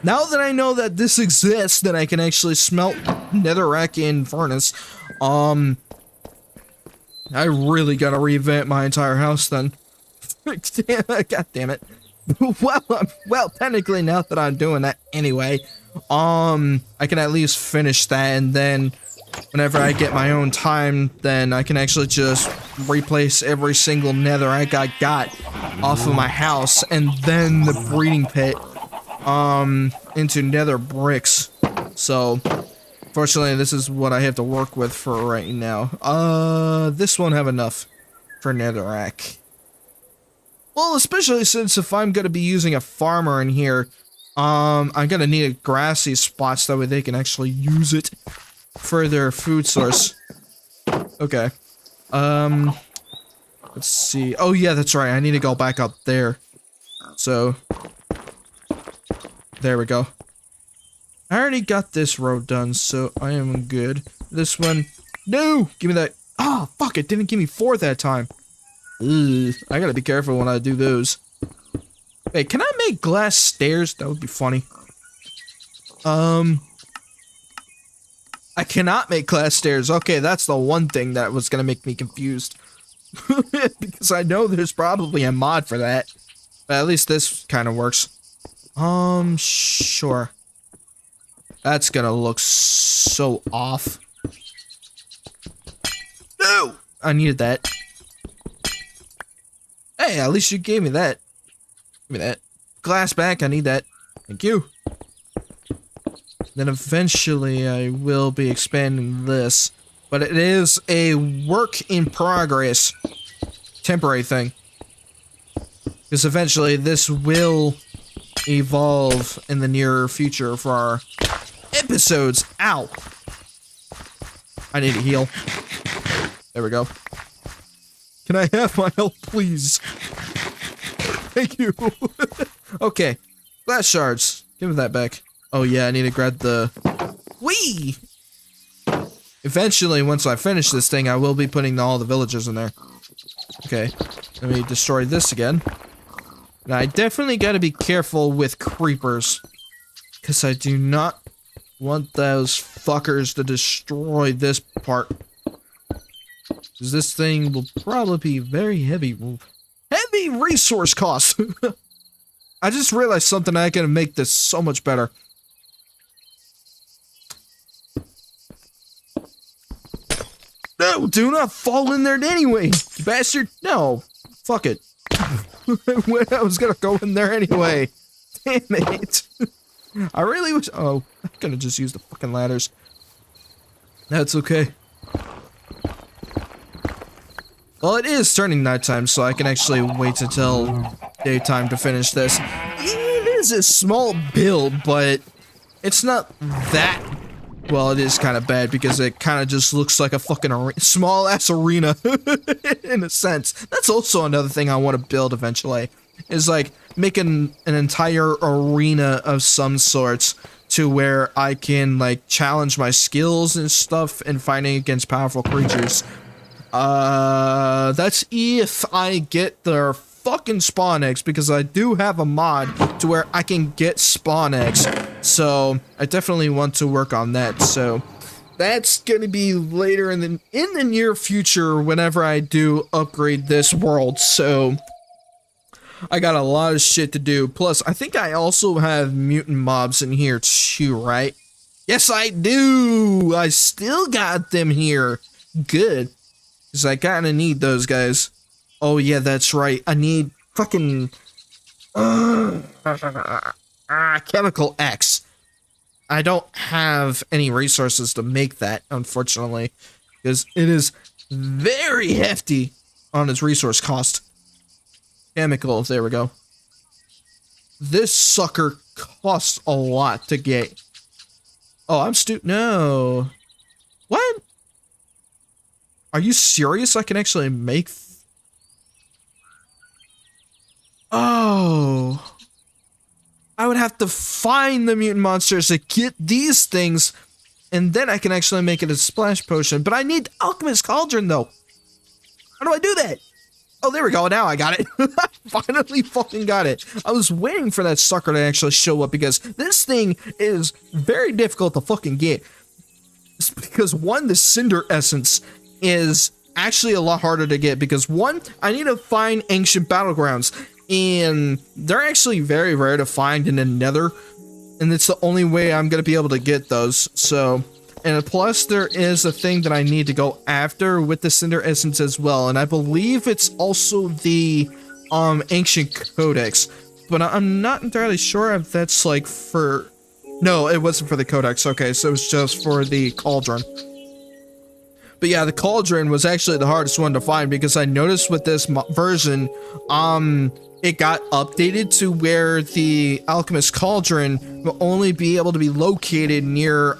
Now that I know that this exists, that I can actually smelt netherrack in furnace, I really gotta revamp my entire house then. God damn it. Well, technically now that I'm doing that anyway, I can at least finish that, and then whenever I get my own time, then I can actually just replace every single netherrack I got off of my house, and then the breeding pit, into nether bricks. So, fortunately, this is what I have to work with for right now. This won't have enough for netherrack. Well, especially since if I'm gonna be using a farmer in here, I'm gonna need a grassy spot so that way they can actually use it for their food source. Okay. Let's see. Oh yeah, that's right. I need to go back up there. So, there we go. I already got this road done, so I am good. This one, no! Give me that. Oh, fuck, it didn't give me 4 that time. Ugh, I gotta be careful when I do those. Hey, can I make glass stairs? That would be funny. I cannot make glass stairs. Okay, that's the one thing that was gonna make me confused. Because I know there's probably a mod for that. But at least this kind of works. Sure. That's gonna look so off. No! I needed that. Hey, at least you gave me that. Give me that. Glass back, I need that. Thank you. Then eventually I will be expanding this. But it is a work in progress. Temporary thing. Because eventually this will evolve in the near future for our episodes. Ow! I need to heal. There we go. Can I have my health, please? Thank you. Okay. Glass shards. Give me that back. Oh yeah, I need to grab the... Whee! Eventually, once I finish this thing, I will be putting all the villagers in there. Okay. Let me destroy this again. Now, I definitely gotta be careful with creepers. Because I do not want those fuckers to destroy this part. Because this thing will probably be very heavy. Heavy resource cost! I just realized something. I can make this so much better. No, do not fall in there anyway, you bastard. No, fuck it. I was gonna go in there anyway. Damn it. I really wish. Oh, I could have just used the fucking ladders. That's okay. Well, it is turning nighttime, so I can actually wait until daytime to finish this. It is a small build, but it's not that. Well, it is kind of bad because it kind of just looks like a fucking small-ass arena, in a sense. That's also another thing I want to build eventually, is like making an entire arena of some sorts to where I can like challenge my skills and stuff in fighting against powerful creatures. That's if I get their fucking spawn eggs, because I do have a mod to where I can get spawn eggs. So I definitely want to work on that. So that's gonna be later in the near future whenever I do upgrade this world. So I got a lot of shit to do. Plus, I think I also have mutant mobs in here too, right? Yes, I do. I still got them here. Good. Because I kinda need those guys. Oh yeah, that's right. I need fucking chemical X. I don't have any resources to make that, unfortunately, because it is very hefty on its resource cost. Chemicals, there we go. This sucker costs a lot to get. Oh, I'm no. What? Are you serious? I can actually make Oh. I would have to find the mutant monsters to get these things, and then I can actually make it a splash potion. But I need Alchemist Cauldron, though. How do I do that? Oh, there we go. Now I got it. I finally fucking got it. I was waiting for that sucker to actually show up because this thing is very difficult to fucking get. It's because, one, the Cinder Essence is actually a lot harder to get because, one, I need to find ancient battlegrounds. And they're actually very rare to find in the Nether, and it's the only way I'm gonna be able to get those. So, and plus there is a thing that I need to go after with the Cinder Essence as well, and I believe it's also the Ancient Codex, but I'm not entirely sure if that's like for. No, it wasn't for the Codex. Okay, so it was just for the Cauldron. But yeah, the Cauldron was actually the hardest one to find because I noticed with this version, it got updated to where the Alchemist Cauldron will only be able to be located near,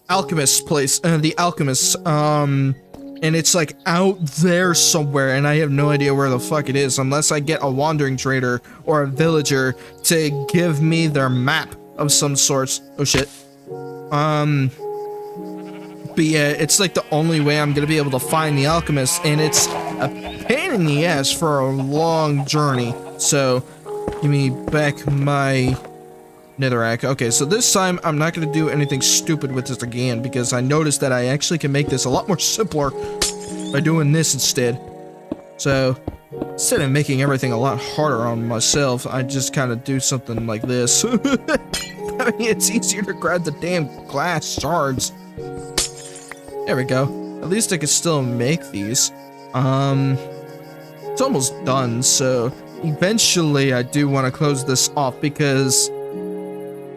Alchemist's place, the Alchemist, and it's like out there somewhere, and I have no idea where the fuck it is unless I get a wandering trader or a villager to give me their map of some sorts. Oh shit. But yeah, it's like the only way I'm gonna be able to find the Alchemist, and it's a pain in the ass for a long journey. So, give me back my netherrack. Okay, so this time I'm not gonna do anything stupid with this again because I noticed that I actually can make this a lot more simpler by doing this instead. So, instead of making everything a lot harder on myself, I just kind of do something like this. I mean, it's easier to grab the damn glass shards. There we go. At least I can still make these. It's almost done, so eventually I do want to close this off because...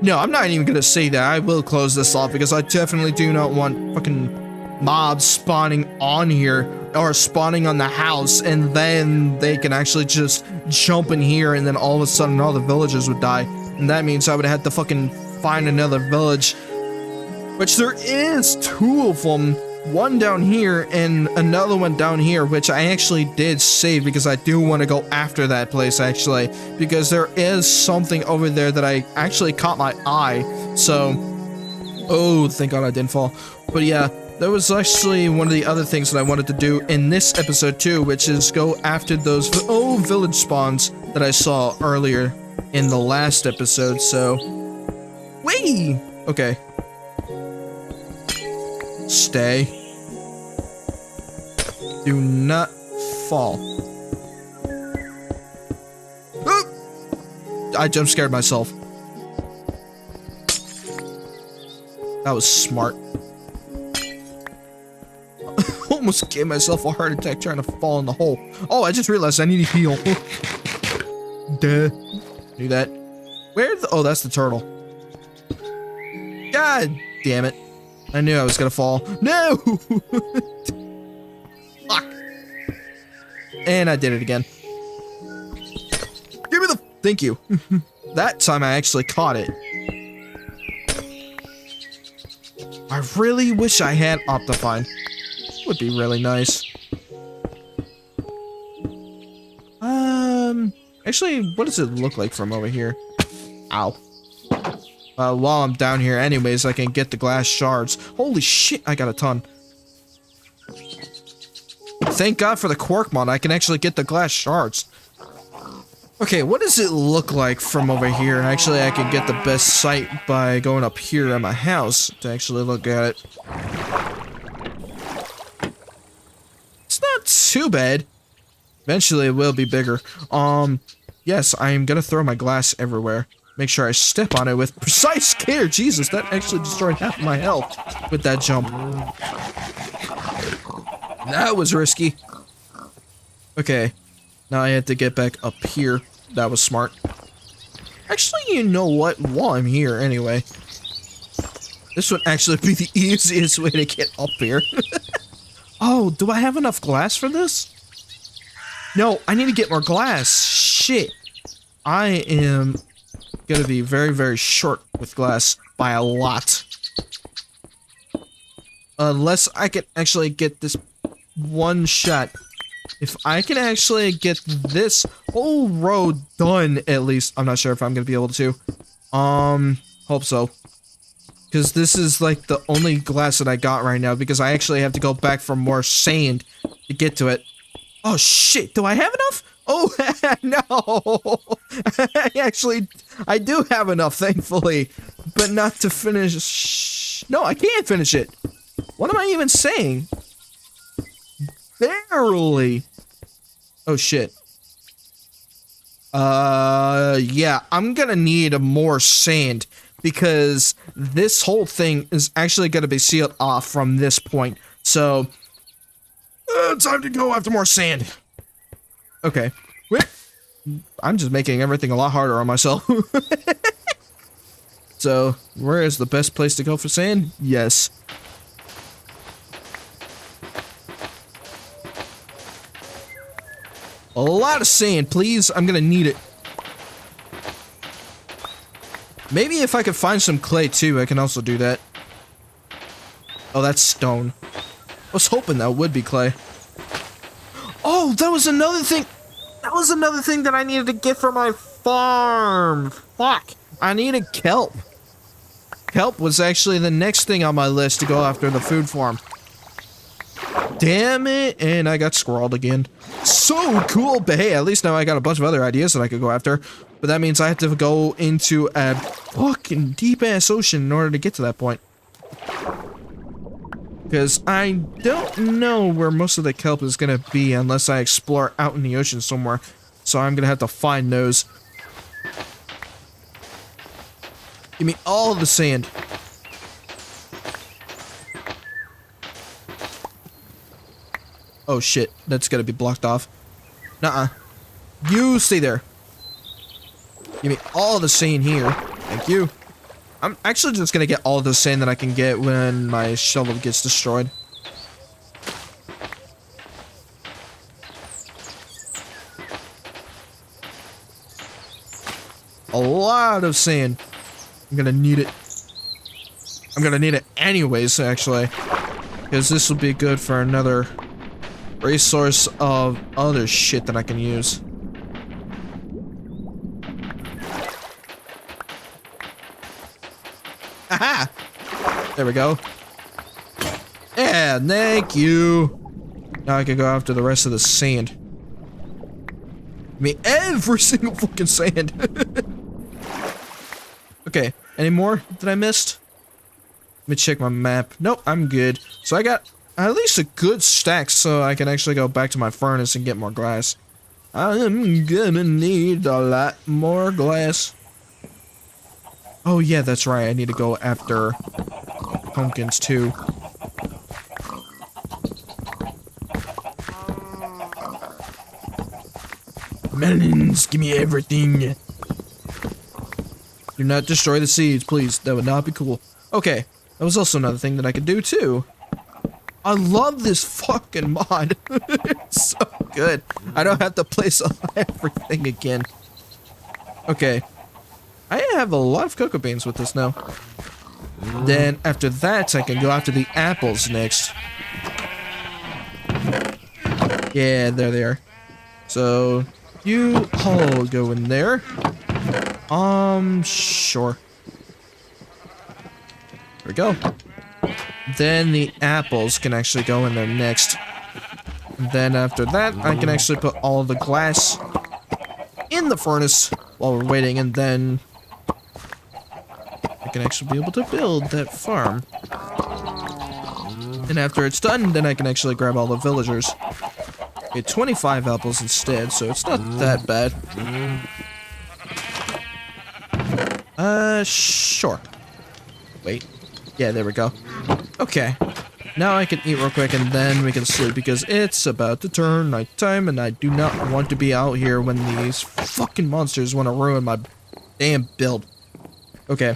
No, I'm not even going to say that. I will close this off because I definitely do not want fucking mobs spawning on here or spawning on the house and then they can actually just jump in here and then all of a sudden all the villagers would die. And that means I would have to fucking find another village. Which there is 2 of them, one down here and another one down here, which I actually did save because I do want to go after that place actually, because there is something over there that I actually caught my eye. So, oh, thank God I didn't fall. But yeah, there was actually one of the other things that I wanted to do in this episode too, which is go after those village spawns that I saw earlier in the last episode. So, whee! Okay. Stay. Do not fall. Oop! I jump scared myself. That was smart. Almost gave myself a heart attack trying to fall in the hole. Oh, I just realized I need to heal. Duh. Do that. Where the... Oh, that's the turtle. God damn it. I knew I was gonna fall. No! Fuck. And I did it again. Give me the... Thank you. That time I actually caught it. I really wish I had Optifine. Would be really nice. Actually, what does it look like from over here? Ow. While I'm down here anyways, I can get the glass shards. Holy shit, I got a ton. Thank God for the quark mod, I can actually get the glass shards. Okay, what does it look like from over here? Actually, I can get the best sight by going up here at my house to actually look at it. It's not too bad. Eventually, it will be bigger. Yes, I am gonna throw my glass everywhere. Make sure I step on it with precise care. Jesus, that actually destroyed half of my health with that jump. That was risky. Okay, now I have to get back up here. That was smart. Actually, you know what? While I'm here, anyway. This would actually be the easiest way to get up here. Oh, do I have enough glass for this? No, I need to get more glass. Shit. I am gonna be very, very short with glass by a lot. Unless I can actually get this one shot if I can actually get this whole road done, at least, I'm not sure if I'm gonna be able to. Hope so. Because this is like the only glass that I got right now, because I actually have to go back for more sand to get to it. Oh shit, do I have enough? Oh, no. I do have enough, thankfully, but not to finish. No, I can't finish it. What am I even saying? Barely. Oh shit. Yeah, I'm gonna need more sand because this whole thing is actually gonna be sealed off from this point. So, time to go after more sand. Okay. Wait. I'm just making everything a lot harder on myself. So, where is the best place to go for sand? Yes. A lot of sand, please. I'm gonna need it. Maybe if I could find some clay too, I can also do that. Oh, that's stone. I was hoping that would be clay. Oh, that was another thing. That was another thing that I needed to get for my farm. Fuck. I needed kelp. Kelp was actually the next thing on my list to go after the food farm. Damn it, and I got squirreled again. So cool, but hey, at least now I got a bunch of other ideas that I could go after. But that means I have to go into a fucking deep-ass ocean in order to get to that point. Because I don't know where most of the kelp is going to be unless I explore out in the ocean somewhere. So I'm going to have to find those. Give me all the sand. Oh shit, that's gotta be blocked off. Nuh-uh. You stay there. Give me all the sand here. Thank you. I'm actually just gonna get all the sand that I can get when my shovel gets destroyed. A lot of sand. I'm gonna need it. I'm gonna need it anyways, actually. Because this will be good for another resource of other shit that I can use. Aha! There we go. Yeah, thank you. Now I can go after the rest of the sand. I mean, every single fucking sand. Okay, any more that I missed? Let me check my map. Nope, I'm good. So I got at least a good stack so I can actually go back to my furnace and get more glass. I'm gonna need a lot more glass. Oh yeah, that's right. I need to go after pumpkins too. Melons, give me everything. Do not destroy the seeds, please. That would not be cool. Okay, that was also another thing that I could do too. I love this fucking mod. It's so good. I don't have to place everything again. Okay. I have a lot of cocoa beans with this now. Then after that, I can go after the apples next. Yeah, there they are. So, you all go in there. Sure. There we go. Then the apples can actually go in there next. Then after that, I can actually put all the glass in the furnace while we're waiting, and then I can actually be able to build that farm. And after it's done, then I can actually grab all the villagers. Get 25 apples instead, so it's not that bad. Sure. Wait. Yeah, there we go. Okay. Now I can eat real quick and then we can sleep because it's about to turn nighttime and I do not want to be out here when these fucking monsters want to ruin my damn build. Okay.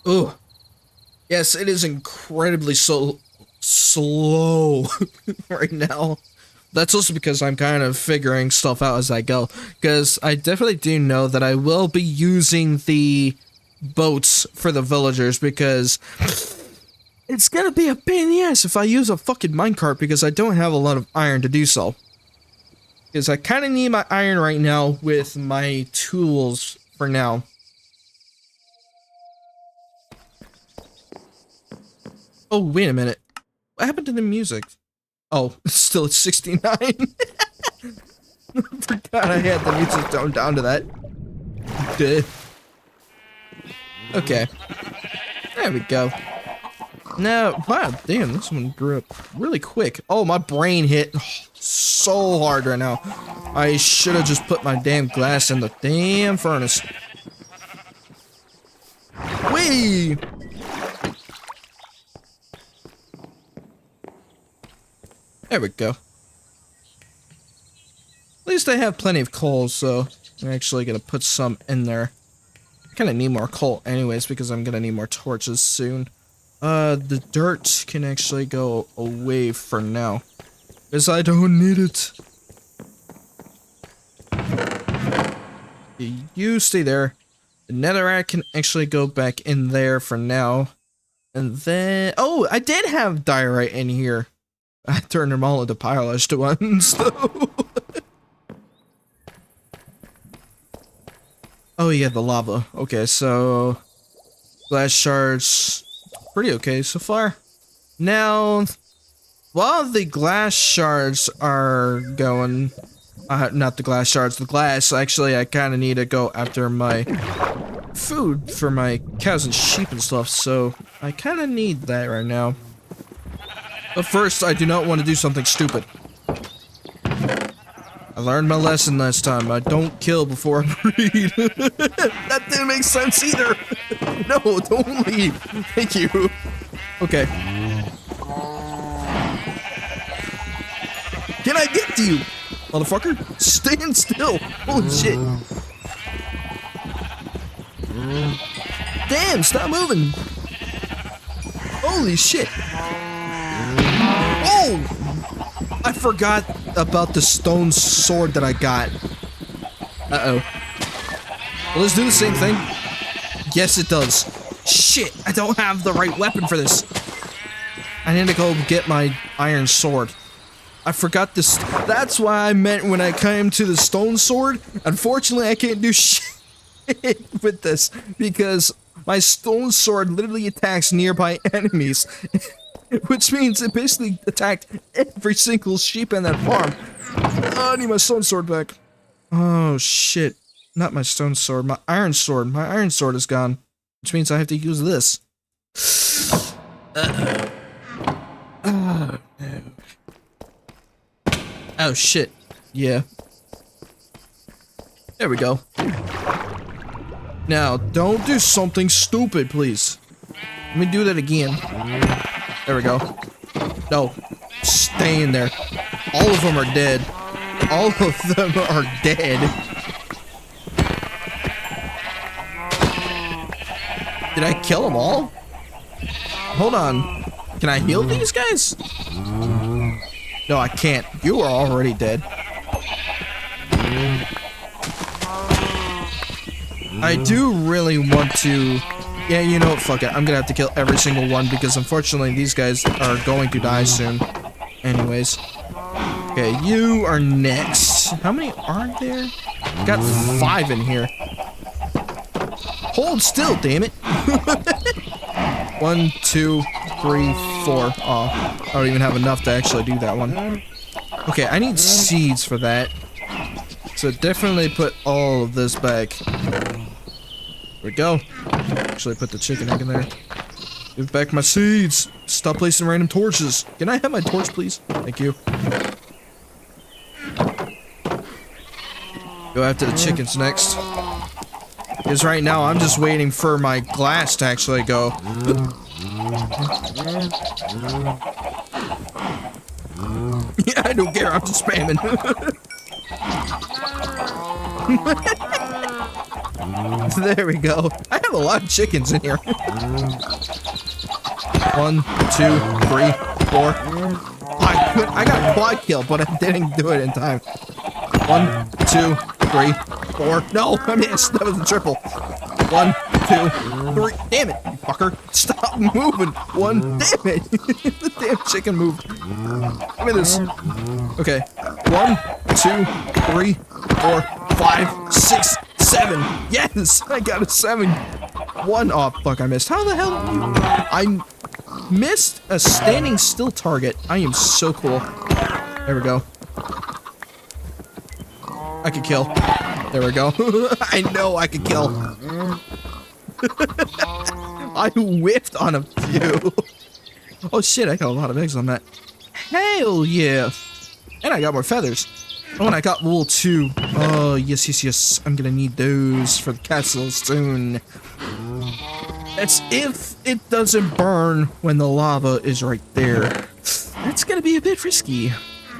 Ooh. Yes, it is incredibly slow right now. That's also because I'm kind of figuring stuff out as I go. Because I definitely do know that I will be using the boats for the villagers because it's gonna be a pain in the ass if I use a fucking minecart because I don't have a lot of iron to do so. Because I kind of need my iron right now with my tools for now. Oh, wait a minute. What happened to the music? Oh, it's still at 69. I forgot I had the music toned down to that. Duh. Okay. There we go. Now, wow, damn, this one grew up really quick. Oh, my brain hit so hard right now. I should have just put my damn glass in the damn furnace. Whee! There we go. At least I have plenty of coal, so I'm actually gonna put some in there. I kinda need more coal anyways, because I'm gonna need more torches soon. The dirt can actually go away for now. Because I don't need it. You stay there. The netherrack can actually go back in there for now. And then... oh, I did have diorite in here. I turned them all into polished ones, though. Oh, yeah, the lava. Okay, so... glass shards... pretty okay so far. Now, while the glass shards are going... not the glass shards, the glass, actually, I kind of need to go after my food for my cows and sheep and stuff, so I kind of need that right now. But first, I do not want to do something stupid. I learned my lesson last time. I don't kill before I breed. That didn't make sense either. No, don't leave. Thank you. Okay. Can I get to you, motherfucker? Stand still. Holy shit. Damn, stop moving. Holy shit. Oh! I forgot about the stone sword that I got. Uh-oh. Will this do the same thing? Yes, it does. Shit, I don't have the right weapon for this. I need to go get my iron sword. I forgot this. That's why I meant when I came to the stone sword. Unfortunately, I can't do shit with this because my stone sword literally attacks nearby enemies. Which means it basically attacked every single sheep in that farm. Oh, I need my stone sword back. Oh, shit. Not my stone sword, my iron sword. My iron sword is gone. Which means I have to use this. Uh-oh. Oh, no. Oh, shit. Yeah. There we go. Now, don't do something stupid, please. Let me do that again. There we go. No. Stay in there. All of them are dead. All of them are dead. Did I kill them all? Hold on. Can I heal these guys? No, I can't. You are already dead. I do really want to... yeah, you know what? Fuck it. I'm gonna have to kill every single one because unfortunately these guys are going to die soon. Anyways. Okay, you are next. How many are there? Got 5 in here. Hold still, damn it. 1, 2, 3, 4. Oh, I don't even have enough to actually do that one. Okay, I need seeds for that. So definitely put all of this back. There we go. Actually put the chicken egg in there. Give back my seeds. Stop placing random torches. Can I have my torch, please? Thank you. Go after the chickens next. Because right now I'm just waiting for my glass to actually go. Yeah, I don't care. I'm just spamming. There we go. I have a lot of chickens in here. 1, 2, 3, 4. I got a quad kill, but I didn't do it in time. 1, 2, 3, 4. No, I missed. That was a triple. 1, 2, 3. Damn it. fucker. Stop moving. One. Damn it. The damn chicken moved. Give me this. Okay. 1, 2, 3, 4, 5, 6, 7. Yes, I got a 7. 1. Oh, fuck, I missed. How the hell? I missed a standing still target. I am so cool. There we go. I could kill. There we go. I know I could kill. I whiffed on a few. Oh shit, I got a lot of eggs on that. Hell yeah. And I got more feathers. Oh, and I got wool too. Oh, yes, yes, yes. I'm gonna need those for the castle soon. That's if it doesn't burn when the lava is right there. That's gonna be a bit risky.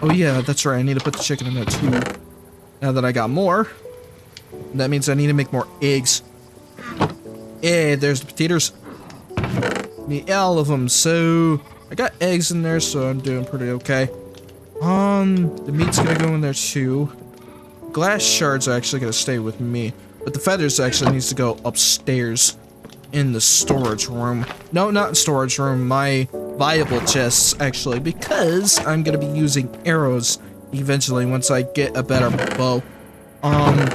Oh yeah, that's right. I need to put the chicken in there too. Now that I got more, that means I need to make more eggs. Yeah, there's the potatoes. Need all of them. So I got eggs in there, so I'm doing pretty okay. The meat's gonna go in there too. Glass shards are actually gonna stay with me, but the feathers actually needs to go upstairs in the storage room. No, not in storage room. My viable chests actually, because I'm gonna be using arrows eventually once I get a better bow.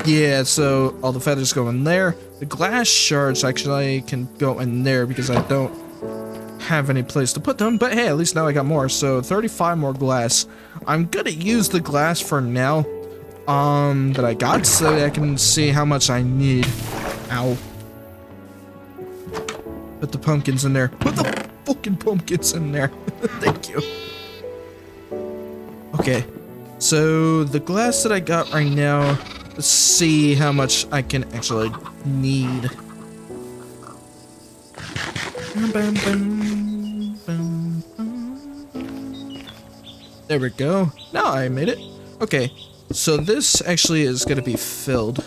Yeah, so all the feathers go in there. The glass shards actually can go in there because I don't have any place to put them, but hey, at least now I got more. So 35 more glass. I'm gonna use the glass for now that I got so that I can see how much I need. Ow. Put the pumpkins in there. Put the fucking pumpkins in there. Thank you. Okay, so the glass that I got right now, let's see how much I can actually need. There we go. Now I made it. Okay, so this actually is going to be filled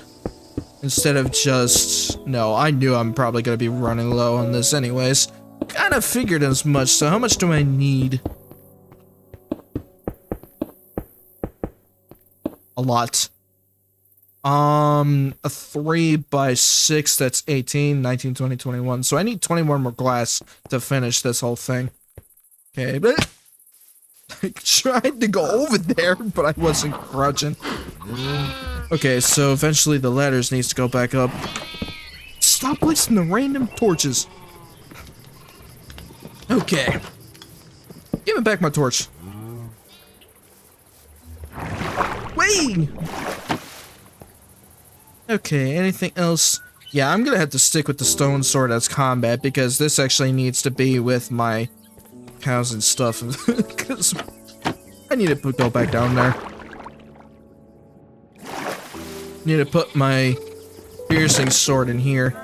instead of just... No, I knew I'm probably going to be running low on this anyways. Kind of figured as much. So how much do I need? A lot. A 3 by 6, that's 18, 19, 20, 21. So I need 21 more glass to finish this whole thing. Okay, but I tried to go over there, but I wasn't crouching. Okay, so eventually the ladders needs to go back up. Stop wasting the random torches. Okay. Give me back my torch. Wait! Okay, anything else? Yeah, I'm gonna have to stick with the stone sword as combat because this actually needs to be with my cows and stuff. Because I need to go back down there. Need to put my piercing sword in here.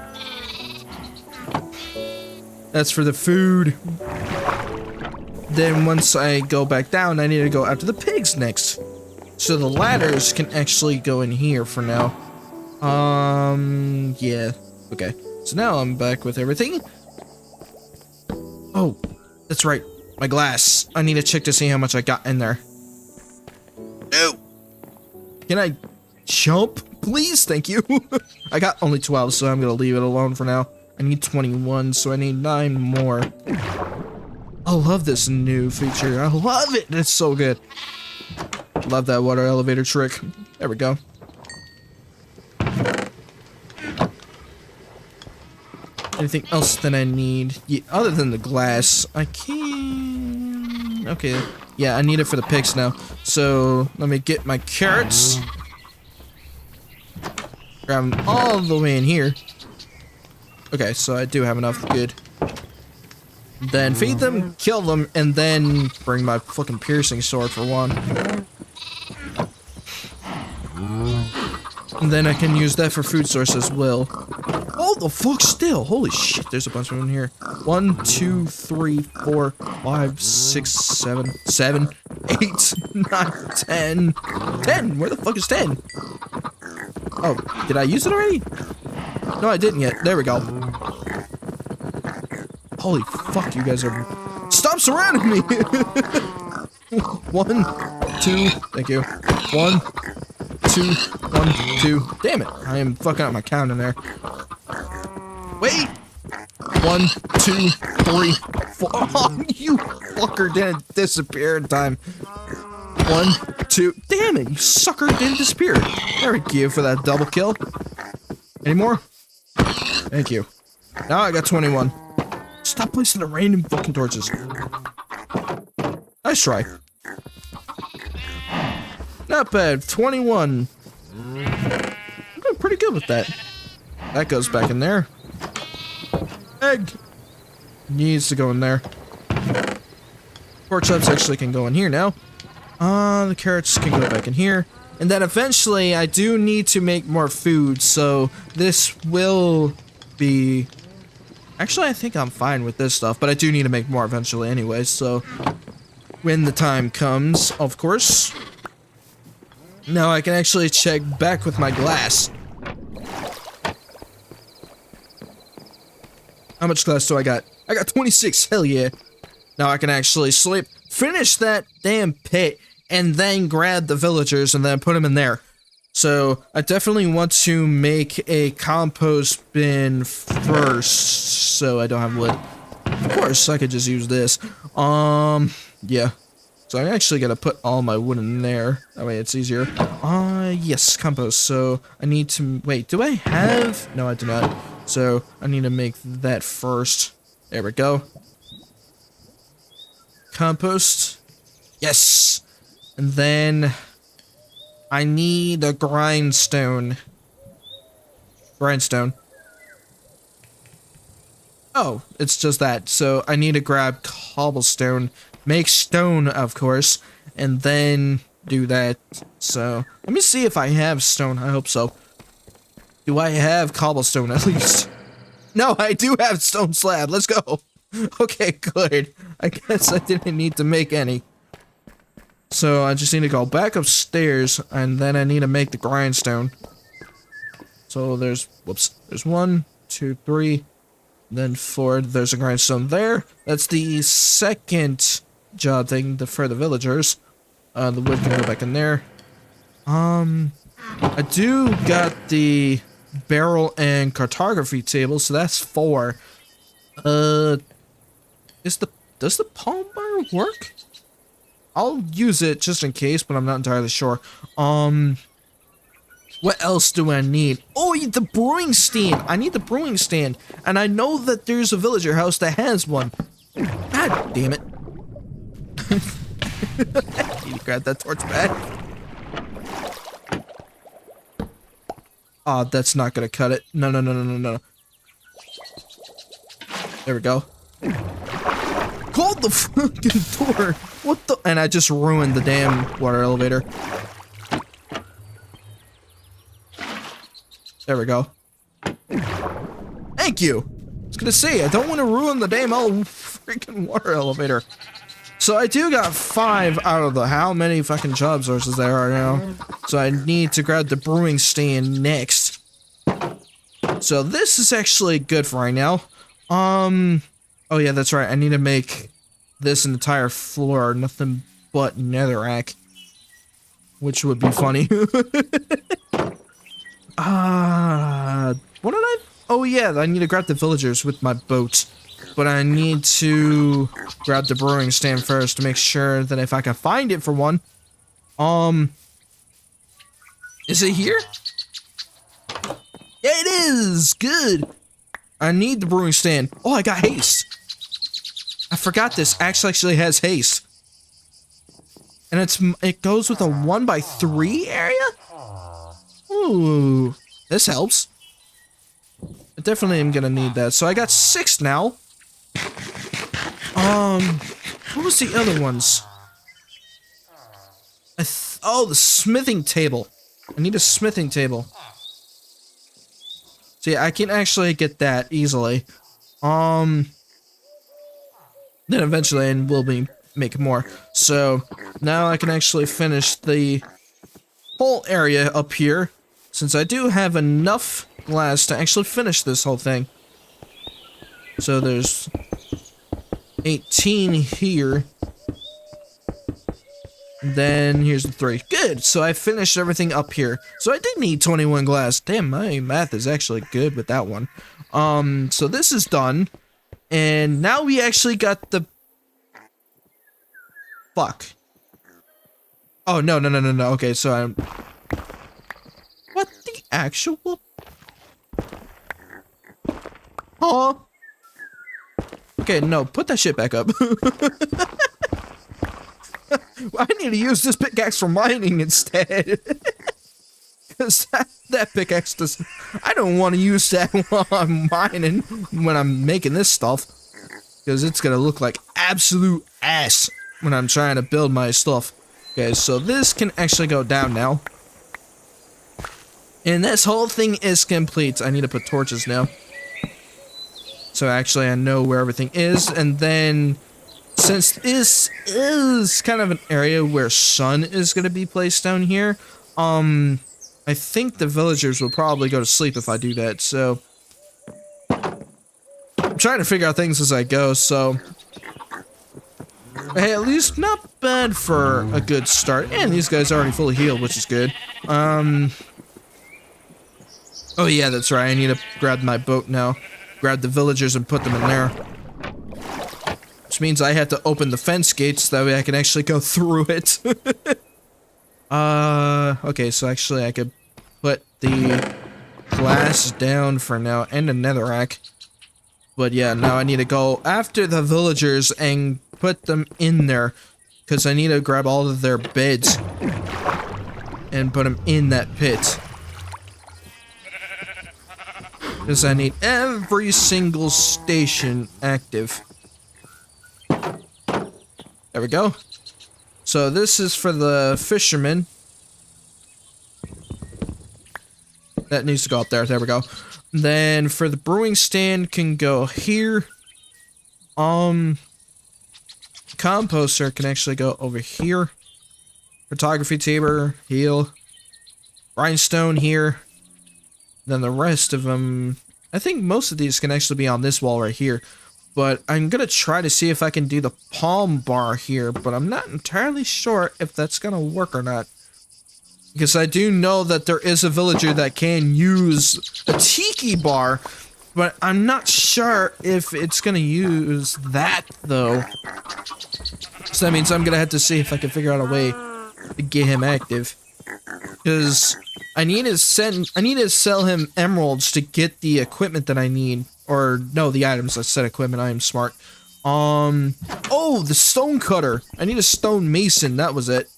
That's for the food. Then once I go back down, I need to go after the pigs next. So the ladders can actually go in here for now. Yeah. Okay. So now I'm back with everything. Oh, that's right. My glass. I need to check to see how much I got in there. No. Can I jump? Please? Thank you. I got only 12, so I'm gonna leave it alone for now. I need 21, so I need 9 more. I love this new feature. I love it. It's so good. Love that water elevator trick. There we go. Anything else that I need? Yeah, other than the glass, I can... Okay. Yeah, I need it for the pigs now. So, let me get my carrots. Grab them all the way in here. Okay, so I do have enough. Good. Then feed them, kill them, and then bring my fucking piercing sword for one. And then I can use that for food source as well. Oh, the fuck still. Holy shit, there's a bunch of them here. 1, 2, 3, 4, 5, 6, 7, 8, 9, 10. 10? Where the fuck is 10? Oh, did I use it already? No, I didn't yet. There we go. Holy fuck, you guys are... Stop surrounding me! 1, 2, thank you. 1, 2, 1, 2. Damn it, I am fucking up my count in there. Wait! 1, 2, 3, 4. Oh, you fucker didn't disappear in time. 1, 2. Damn it, you sucker didn't disappear. Thank you for that double kill. Any more? Thank you. Now I got 21. Stop placing the random fucking torches. Nice try. Not bad. 21. I'm doing pretty good with that. That goes back in there. Egg needs to go in there. Pork chops actually can go in here now. The carrots can go back in here. And then eventually I do need to make more food, so this will be... Actually, I think I'm fine with this stuff, but I do need to make more eventually anyway, so... When the time comes, of course. Now I can actually check back with my glass. How much glass do I got? I got 26, hell yeah. Now I can actually sleep, finish that damn pit, and then grab the villagers and then put them in there. So I definitely want to make a compost bin first, so I don't have wood. Of course, I could just use this. Yeah. So I'm actually gonna put all my wood in there. That way it's easier. Yes, compost. So I need to, wait, do I have? No, I do not. So I need to make that first. There we go. Compost. Yes. And then I need a grindstone. Grindstone. Oh, it's just that. So I need to grab cobblestone, make stone, of course, and then do that. So let me see if I have stone. I hope so. Do I have cobblestone at least? No, I do have stone slab. Let's go. Okay, good. I guess I didn't need to make any. So I just need to go back upstairs, and then I need to make the grindstone. So there's, whoops, there's 1, 2, 3, then 4. There's a grindstone there. That's the second job thing for the villagers. The wood can go back in there. I do got the barrel and cartography table, so that's 4. Does the palm bar work? I'll use it just in case, but I'm not entirely sure. What else do I need? Oh, the brewing stand. I need the brewing stand, and I know that there's a villager house that has one. God damn it. I need to grab that torch back. Oh, that's not gonna cut it. No, no, no, no, no, no. There we go. Hold the fucking door. What the? And I just ruined the damn water elevator. There we go. Thank you. I was gonna say, I don't want to ruin the damn freaking water elevator. So I do got 5 out of the how many fucking job sources there are now. So I need to grab the brewing stand next. So this is actually good for right now. Oh yeah, that's right. I need to make this entire floor nothing but netherrack, which would be funny. What did I? Oh yeah, I need to grab the villagers with my boat, but I need to grab the brewing stand first to make sure that if I can find it for one. Is it here? Yeah, it is. Good. I need the brewing stand. Oh, I got haste. I forgot this actually has haste. And it goes with a 1x3 area? Ooh, this helps. I definitely am gonna need that. So I got 6 now. What was the other ones? Oh, the smithing table. I need a smithing table. So yeah, I can actually get that easily. Then eventually, and we'll be making more. So now I can actually finish the whole area up here, since I do have enough glass to actually finish this whole thing. So there's 18 here. And then here's the 3. Good. So I finished everything up here. So I did need 21 glass. Damn, my math is actually good with that one. So this is done. And now we actually got the... Fuck. Oh, no. Okay, so I'm... What the actual... Huh? Okay, no, put that shit back up. I need to use this pickaxe for mining instead. Because that pickaxe does... I don't want to use that while I'm mining, when I'm making this stuff. Because it's going to look like absolute ass when I'm trying to build my stuff. Okay, so this can actually go down now. And this whole thing is complete. I need to put torches now. So actually I know where everything is. And then, since this is kind of an area where sun is going to be placed down here, I think the villagers will probably go to sleep if I do that. So I'm trying to figure out things as I go, so... Hey, at least not bad for a good start. And these guys are already fully healed, which is good. Oh yeah, that's right. I need to grab my boat now. Grab the villagers and put them in there. Which means I have to open the fence gates, that way I can actually go through it. Okay, so actually I could put the glass down for now, and a netherrack. But yeah, now I need to go after the villagers and put them in there, because I need to grab all of their beds and put them in that pit. Because I need every single station active. There we go. So this is for the fishermen. That needs to go up there. There we go. Then for the brewing stand can go here. Composter can actually go over here. Photography table, heal. Rhinestone here. Then the rest of them, I think most of these can actually be on this wall right here. But I'm gonna try to see if I can do the palm bar here, but I'm not entirely sure if that's gonna work or not. Because I do know that there is a villager that can use a tiki bar, but I'm not sure if it's gonna use that though. So that means I'm gonna have to see if I can figure out a way to get him active. Because I need to sell him emeralds to get the equipment that I need. Or no, the items. I said equipment. I am smart. Oh, the stone cutter. I need a stone mason. That was it.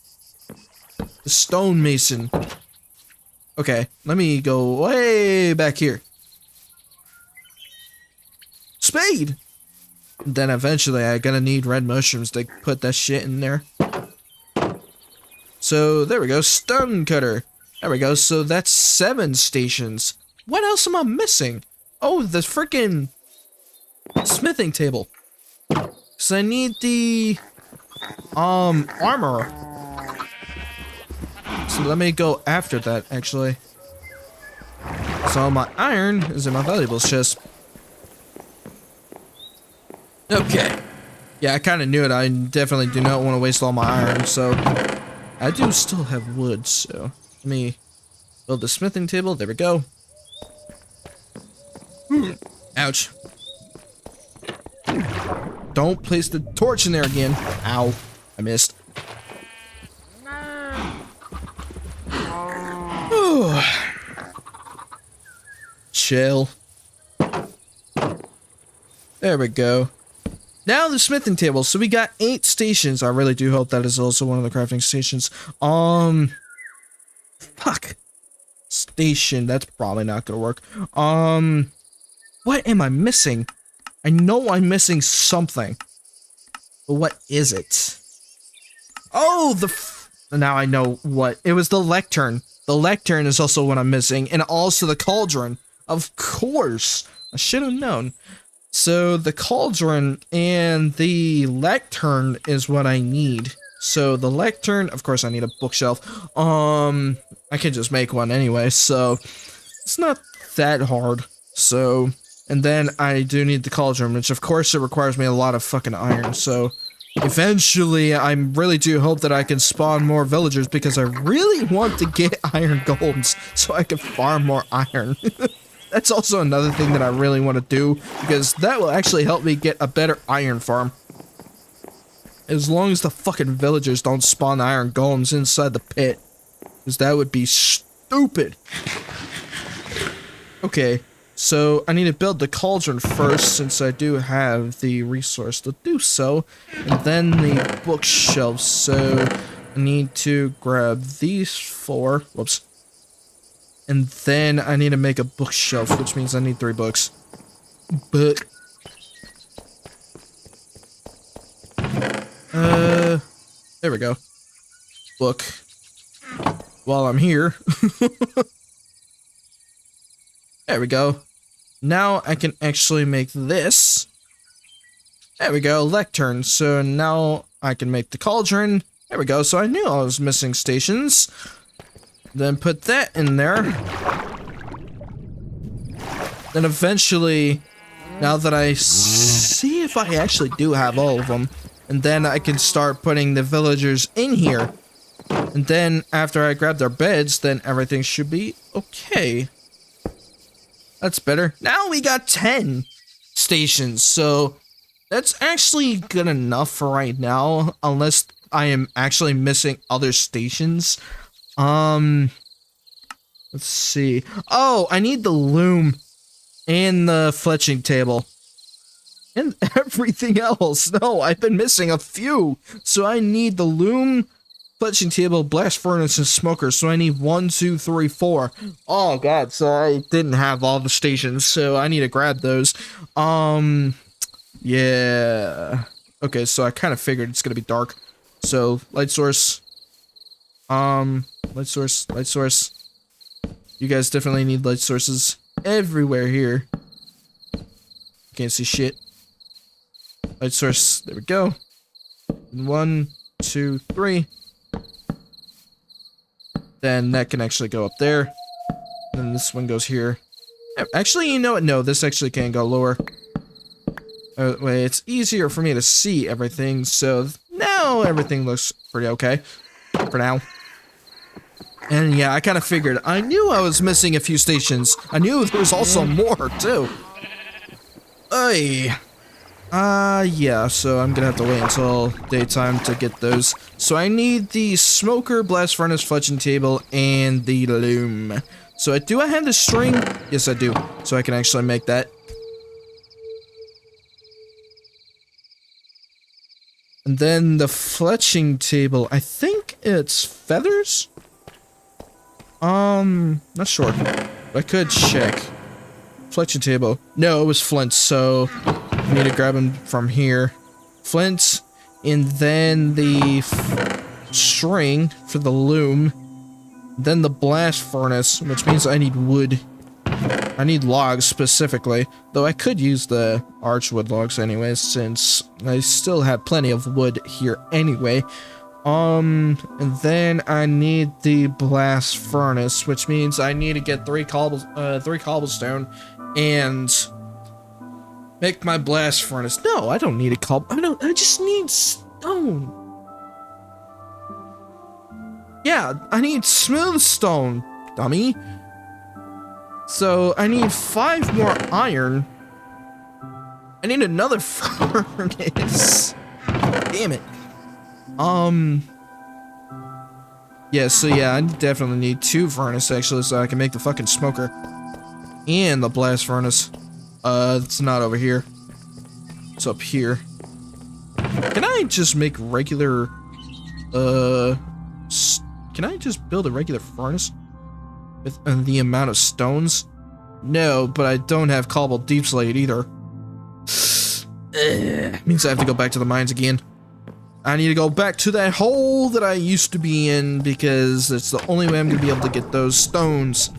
The stone mason. Okay, let me go way back here. Spade. Then eventually I'm gonna need red mushrooms to put that shit in there. So there we go, stone cutter. There we go, so that's 7 stations. What else am I missing? Oh, the freaking smithing table. So I need the armor. So let me go after that actually. So my iron is in my valuables chest. Okay. Yeah, I kind of knew it. I definitely do not want to waste all my iron, so I do still have wood, so let me build the smithing table. There we go. Ouch. Don't place the torch in there again. Ow. I missed. Chill. There we go. Now the smithing table. So we got 8 stations. I really do hope that is also one of the crafting stations. Fuck. Station. That's probably not gonna work. What am I missing? I know I'm missing something. But what is it? Oh, now I know what. It was the lectern. The lectern is also what I'm missing. And also the cauldron. Of course. I should have known. So the cauldron and the lectern is what I need. So the lectern, of course I need a bookshelf. I can just make one anyway, so it's not that hard. So, and then I do need the cauldron, which of course it requires me a lot of fucking iron. So eventually I really do hope that I can spawn more villagers because I really want to get iron golds so I can farm more iron. That's also another thing that I really want to do, because that will actually help me get a better iron farm. As long as the fucking villagers don't spawn iron golems inside the pit. Because that would be stupid. Okay, so I need to build the cauldron first, since I do have the resource to do so. And then the bookshelves, so I need to grab these 4. Whoops. And then I need to make a bookshelf, which means I need 3 books. But there we go. Book. While I'm here. There we go. Now I can actually make this. There we go, lectern. So now I can make the cauldron. There we go. So I knew I was missing stations. Then put that in there. Then eventually, now that I see if I actually do have all of them, and then I can start putting the villagers in here. And then after I grab their beds, then everything should be okay. That's better. Now we got 10 stations, so that's actually good enough for right now, unless I am actually missing other stations. Let's see. Oh, I need the loom and the fletching table. And everything else. No, I've been missing a few. So I need the loom, fletching table, blast furnace, and smoker. So I need 1, 2, 3, 4. Oh god, so I didn't have all the stations, so I need to grab those. Yeah. Okay, so I kind of figured it's gonna be dark. So light source. Light source. You guys definitely need light sources everywhere here. Can't see shit. Light source, there we go. 1, 2, 3. Then that can actually go up there. Then this one goes here. Actually, you know what? No, this actually can go lower. Wait, it's easier for me to see everything, so now everything looks pretty okay. For now. And yeah, I kind of figured. I knew I was missing a few stations. I knew there was also more, too. Ay. Yeah, so I'm gonna have to wait until daytime to get those. So I need the smoker, blast furnace, fletching table, and the loom. So do I have the string? Yes, I do. So I can actually make that. And then the fletching table, I think it's feathers? Not sure. I could check. Fletching table. No, it was flint, so I need to grab them from here. Flint, and then the string for the loom. Then the blast furnace, which means I need wood. I need logs specifically, though I could use the archwood logs anyways, since I still have plenty of wood here anyway. And then I need the blast furnace, which means I need to get 3 cobblestone and make my blast furnace. No, I don't need a I just need stone. Yeah, I need smooth stone, dummy. So I need 5 more iron. I need another furnace. Damn it. Yeah, so yeah, I definitely need 2 furnace actually, so I can make the fucking smoker and the blast furnace. It's not over here. It's up here. Can I just make regular, can I just build a regular furnace with the amount of stones? No, but I don't have cobbled deep slate either. Means I have to go back to the mines again. I need to go back to that hole that I used to be in, because it's the only way I'm gonna be able to get those stones.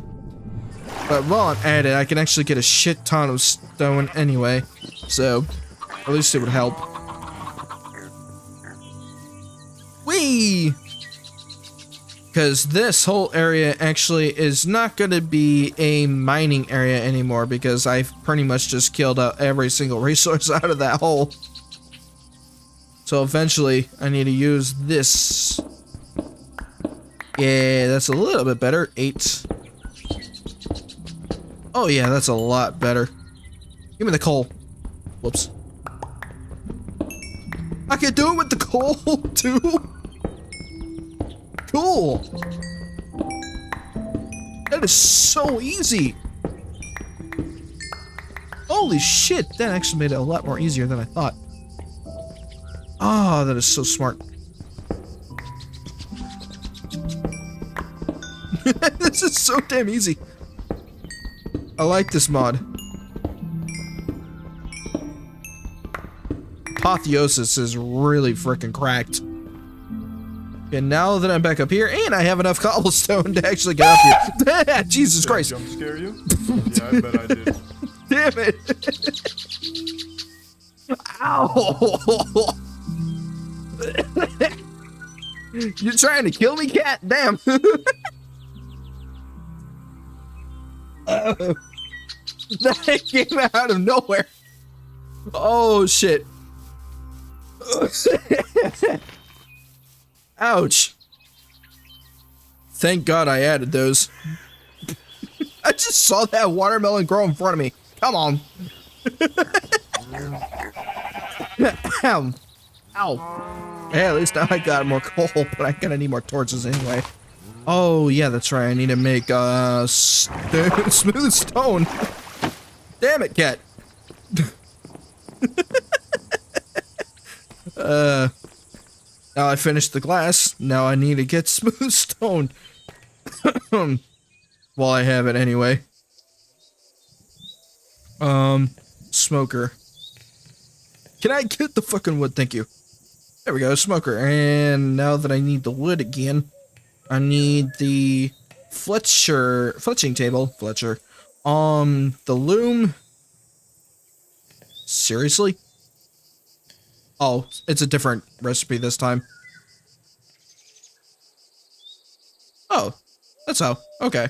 But while I'm at it, I can actually get a shit ton of stone anyway, so at least it would help. Whee! Because this whole area actually is not going to be a mining area anymore, because I've pretty much just killed out every single resource out of that hole. So eventually, I need to use this. Yeah, that's a little bit better. 8. Oh yeah, that's a lot better. Give me the coal. Whoops. I can do it with the coal too. Cool. That is so easy. Holy shit, that actually made it a lot more easier than I thought. Ah, oh, that is so smart. This is so damn easy. I like this mod. Apotheosis is really freaking cracked. And now that I'm back up here, and I have enough cobblestone to actually get up here. Jesus Christ. Did I jump scare you? Yeah, I bet I did. Damn it. Ow. You're trying to kill me, cat? Damn. That came out of nowhere. Oh, shit. Ouch. Thank God I added those. I just saw that watermelon grow in front of me. Come on. Ow. Ow. Hey, at least now I got more coal, but I'm gonna need more torches anyway. Oh, yeah, that's right. I need to make smooth stone. Damn it, cat. Now I finished the glass. Now I need to get smooth stone. While I have it anyway. Smoker. Can I get the fucking wood? Thank you. There we go, smoker. And now that I need the wood again, I need the fletching table. Fletcher. The loom. Seriously? Oh, it's a different recipe this time. Oh, that's how. Okay.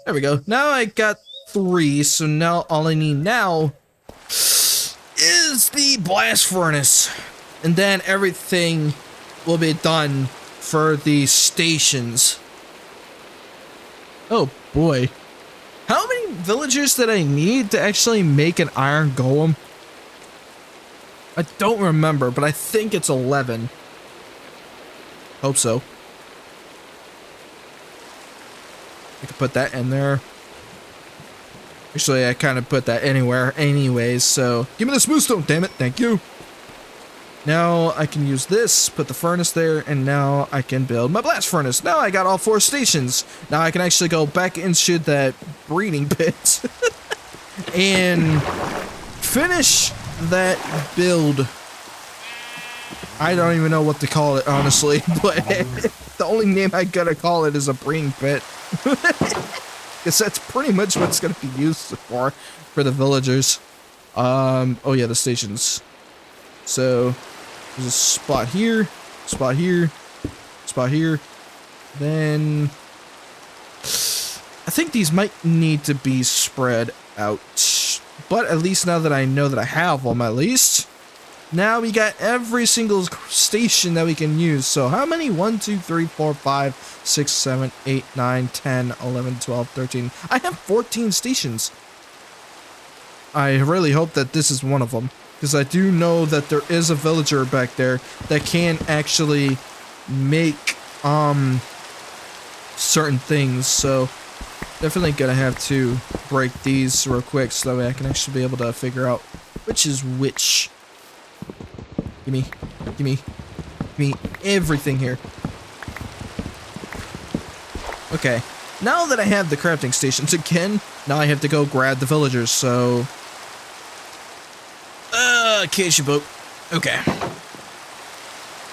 There we go. Now I got 3, so now all I need now is the blast furnace. And then everything will be done for the stations. Oh boy. How many villagers did I need to actually make an iron golem? I don't remember, but I think it's 11. Hope so. I can put that in there. Actually, I kind of put that anywhere anyways, so... Give me the smooth stone, damn it, thank you! Now I can use this, put the furnace there, and now I can build my blast furnace. Now I got all 4 stations. Now I can actually go back into that breeding pit. And... finish that build. I don't even know what to call it, honestly, but the only name I gotta call it is a breeding pit. Because that's pretty much what it's gonna be used for the villagers. Oh yeah, the stations. So there's a spot here, spot here, spot here. Then I think these might need to be spread out. But at least now that I know that I have them, at least, now we got every single station that we can use. So how many? 1, 2, 3, 4, 5, 6, 7, 8, 9, 10, 11, 12, 13. I have 14 stations. I really hope that this is one of them, because I do know that there is a villager back there that can actually make certain things. So definitely gonna have to break these real quick so that way I can actually be able to figure out which is which. Gimme everything here. Okay, now that I have the crafting stations again, now I have to go grab the villagers, so... Acacia boat. Okay.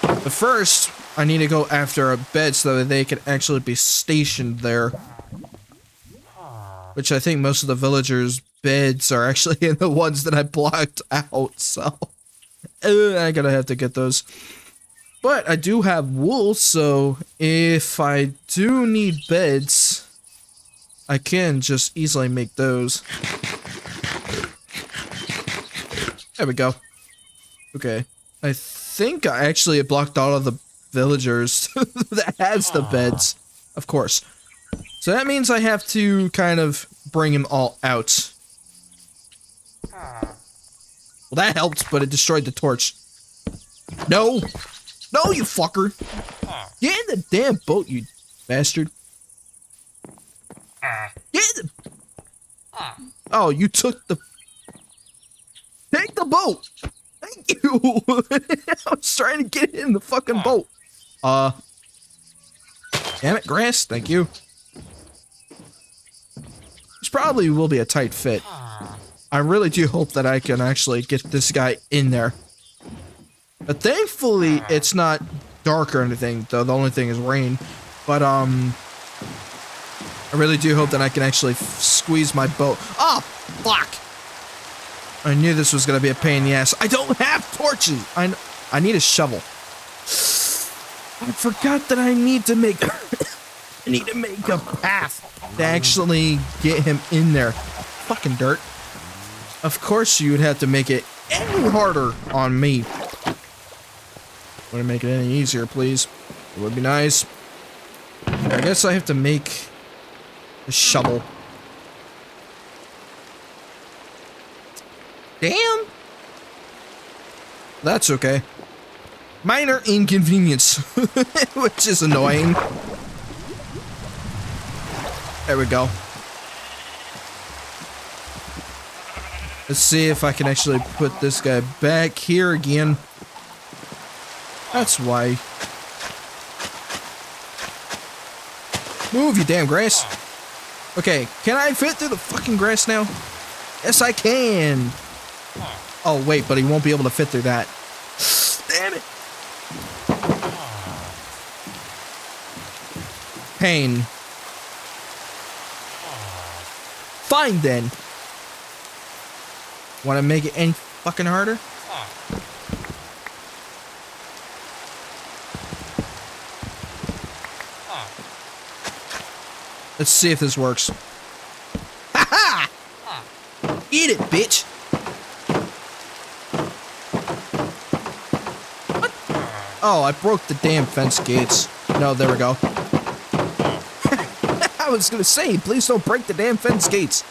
But first, I need to go after a bed so that they can actually be stationed there. Which I think most of the villagers' beds are actually in the ones that I blocked out, so... I gotta have to get those. But I do have wool, so if I do need beds, I can just easily make those. There we go. Okay. I think I actually blocked all of the villagers that has the beds. Of course. So that means I have to kind of bring him all out. Well, that helped, but it destroyed the torch. No! No, you fucker! Get in the damn boat, you bastard. Get in the... Oh, you took the... Take the boat! Thank you! I was trying to get in the fucking boat. Damn it, grass. Thank you. This probably will be a tight fit. I really do hope that I can actually get this guy in there. But thankfully, it's not dark or anything, though the only thing is rain. But, I really do hope that I can actually squeeze my boat. Oh, fuck! I knew this was gonna be a pain in the ass. I don't have torches! I need a shovel. I forgot that I need to make... I need to make a path to actually get him in there. Fucking dirt. Of course you would have to make it any harder on me. Want to make it any easier, please? It would be nice. I guess I have to make a shovel. Damn! That's okay. Minor inconvenience, which is annoying. There we go. Let's see if I can actually put this guy back here again. That's why. Move, you damn grass. Okay, can I fit through the fucking grass now? Yes, I can. Oh, wait, but he won't be able to fit through that. Damn it. Pain. Fine, then. Want to make it any fucking harder? Let's see if this works. Ha ha! Eat it, bitch! What? Oh, I broke the damn fence gates. No, there we go. I was gonna say, please don't break the damn fence gates.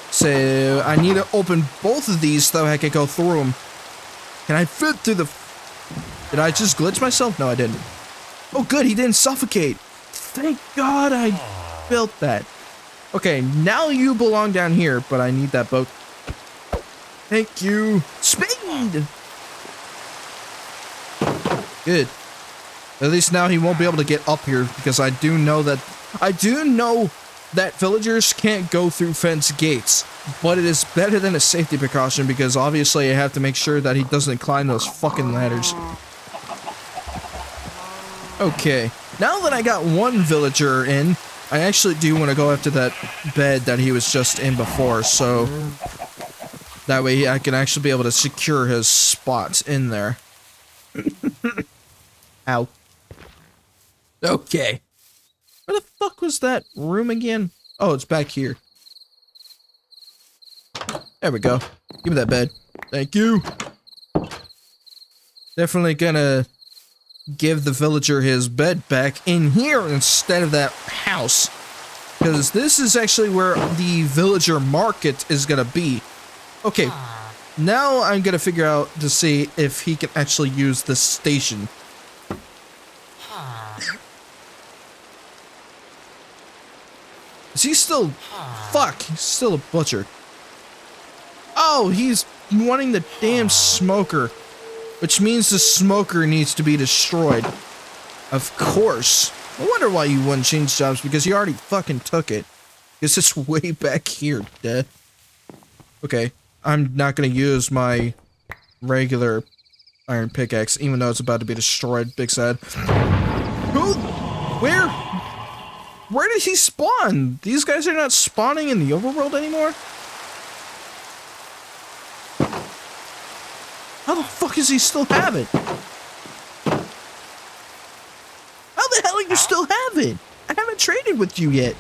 So, I need to open both of these so I can go through them. Can I fit through the... Did I just glitch myself? No, I didn't. Oh, good, he didn't suffocate. Thank God I built that. Okay, now you belong down here, but I need that boat. Thank you. Speed! Good. At least now he won't be able to get up here, because I do know that villagers can't go through fence gates, but it is better than a safety precaution because obviously I have to make sure that he doesn't climb those fucking ladders. Okay, now that I got one villager in, I actually do want to go after that bed that he was just in before, so that way I can actually be able to secure his spots in there. Ow. Okay. Where the fuck was that room again? Oh, it's back here. There we go. Give me that bed. Thank you. Definitely gonna give the villager his bed back in here instead of that house. Because this is actually where the villager market is gonna be. Okay. Now I'm gonna figure out to see if he can actually use the station. Is he still... Fuck, he's still a butcher. Oh, he's wanting the damn smoker. Which means the smoker needs to be destroyed. Of course. I wonder why you wouldn't change jobs, because you already fucking took it. Because it's way back here, Dad. Okay, I'm not gonna use my regular iron pickaxe, even though it's about to be destroyed, big sad. Who? Where? Where did he spawn? These guys are not spawning in the overworld anymore? How the fuck does he still have it? How the hell do you still have it? I haven't traded with you yet.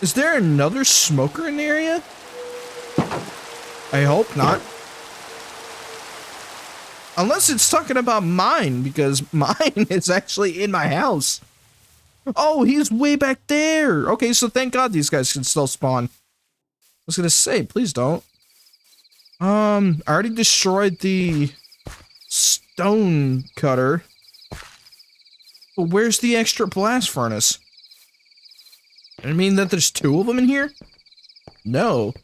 Is there another smoker in the area? I hope not. Unless it's talking about mine, because mine is actually in my house. Oh, he's way back there. Okay, so thank God these guys can still spawn. I was gonna say, please don't. I already destroyed the stone cutter. But where's the extra blast furnace? I mean that there's 2 of them in here? No.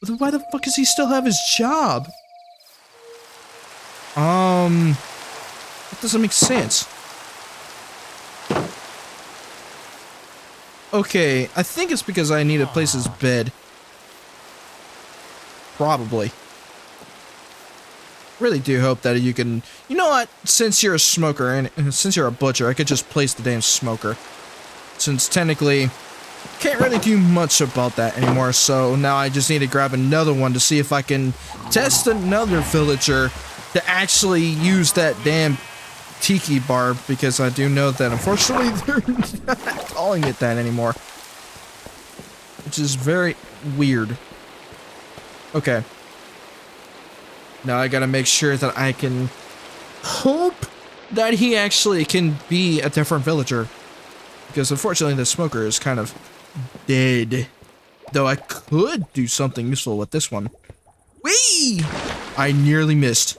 But then why the fuck does he still have his job? That doesn't make sense. Okay, I think it's because I need to place his bed. Probably. Really do hope that you can... You know what? Since you're a smoker, and since you're a butcher, I could just place the damn smoker. Since technically, can't really do much about that anymore, so now I just need to grab another one to see if I can test another villager to actually use that damn tiki barb, because I do know that unfortunately they're not calling it that anymore. Which is very weird. Okay. Now I gotta make sure that I can hope that he actually can be a different villager. Because unfortunately the smoker is kind of dead. Though I could do something useful with this one. Whee! I nearly missed.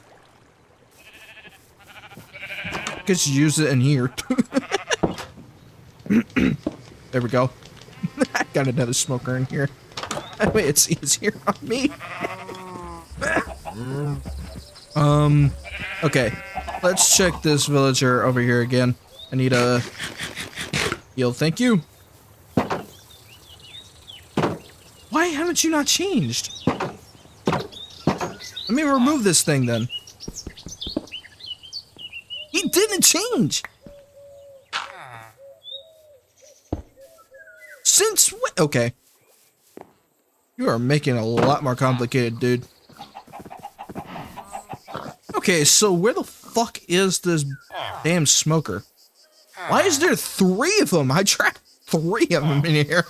Just use it in here. There we go. I got another smoker in here. Wait, it's easier on me. Okay. Let's check this villager over here again. I need a heal, thank you. Why haven't you not changed? Let me remove this thing then. He didn't change. Since when? Okay. You are making it a lot more complicated, dude. Okay, so where the fuck is this damn smoker? Why is there 3 of them? I tracked 3 of them in here.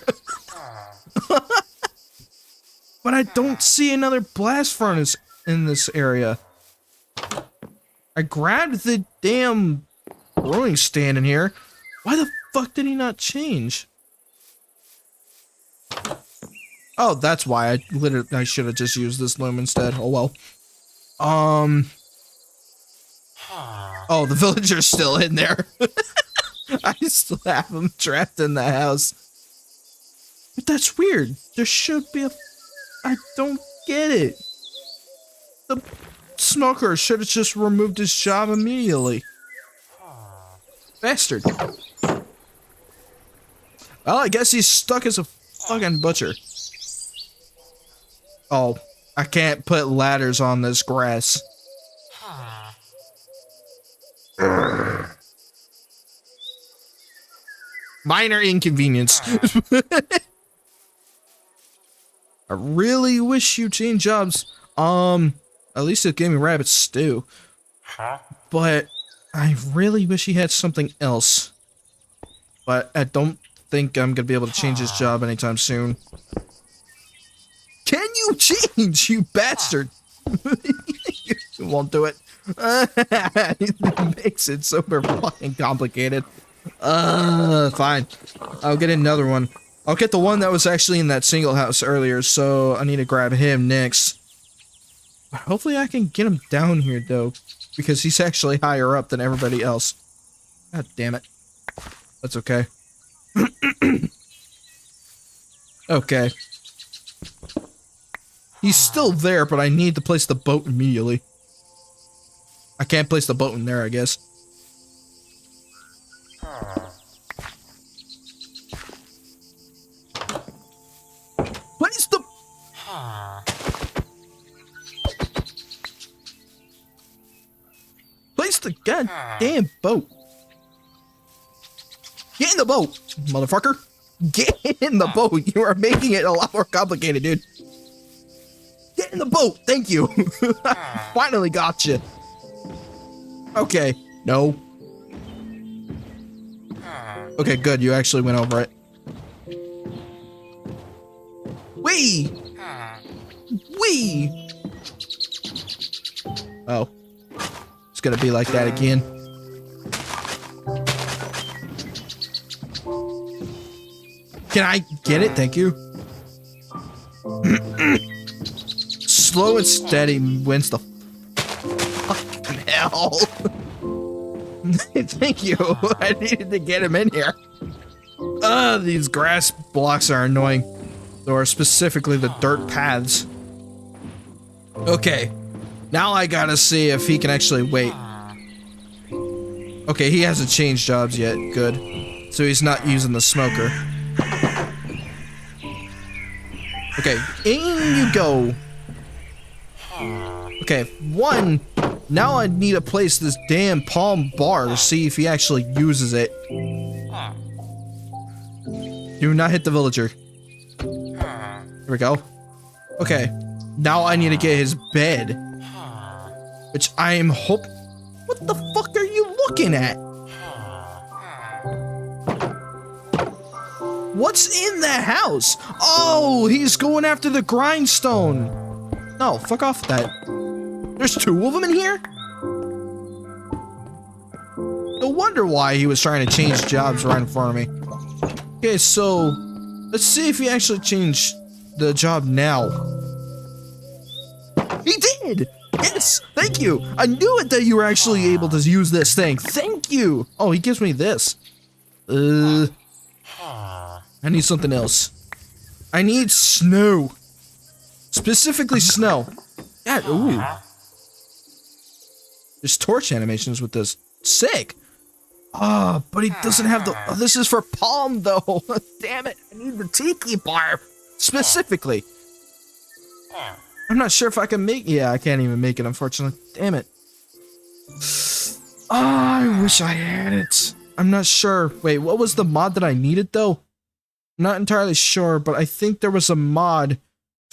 But I don't see another blast furnace in this area. I grabbed the damn brewing stand in here. Why the fuck did he not change? Oh, that's why I should have just used this loom instead. Oh well. Oh, the villager's still in there. I still have him trapped in the house. But that's weird. There should be a... I don't get it. The smoker should have just removed his job immediately. Bastard. Well, I guess he's stuck as a fucking butcher. Oh, I can't put ladders on this grass. Minor inconvenience. I really wish you changed jobs. At least it gave me rabbit stew. But I really wish he had something else. But I don't think I'm gonna be able to change his job anytime soon. Can you change, you bastard? You won't do it. It makes it super fucking complicated. Fine. I'll get another one. I'll get the one that was actually in that single house earlier, so I need to grab him next. Hopefully I can get him down here, though, because he's actually higher up than everybody else. God damn it. That's okay. Okay. He's still there, but I need to place the boat immediately. I can't place the boat in there, I guess. Place the... Place the goddamn boat. Get in the boat, motherfucker. Get in the boat. You are making it a lot more complicated, dude. Get in the boat. Thank you. Finally got you. Okay. No. Okay, good. You actually went over it. Wee! Wee! Oh. It's gonna be like that again. Can I get it? Thank you. Slow and steady wins the fucking hell. Thank you. I needed to get him in here. These grass blocks are annoying. Or specifically the dirt paths. Okay. Now I gotta see if he can actually wait. Okay, he hasn't changed jobs yet. Good. So he's not using the smoker. Okay, in you go. Okay, one. Now I need to place this damn palm bar to see if he actually uses it. Do not hit the villager. Here we go. Okay, now I need to get his bed. Which I am What the fuck are you looking at? What's in the house? Oh, he's going after the grindstone. No, fuck off with that. There's two of them in here? No wonder why he was trying to change jobs right in front of me. Okay, so let's see if he actually changed the job now. He did! Yes, thank you. I knew it that you were actually able to use this thing. Thank you. Oh, he gives me this. I need something else. I need snow. Specifically snow. Yeah, ooh. There's torch animations with this. Sick. Ah, but he doesn't have the... Oh, this is for palm, though. Damn it. I need the tiki bar. Specifically. I'm not sure if I can make... Yeah, I can't even make it, unfortunately. Damn it. Ah, I wish I had it. I'm not sure. Wait, what was the mod that I needed, though? I'm not entirely sure, but I think there was a mod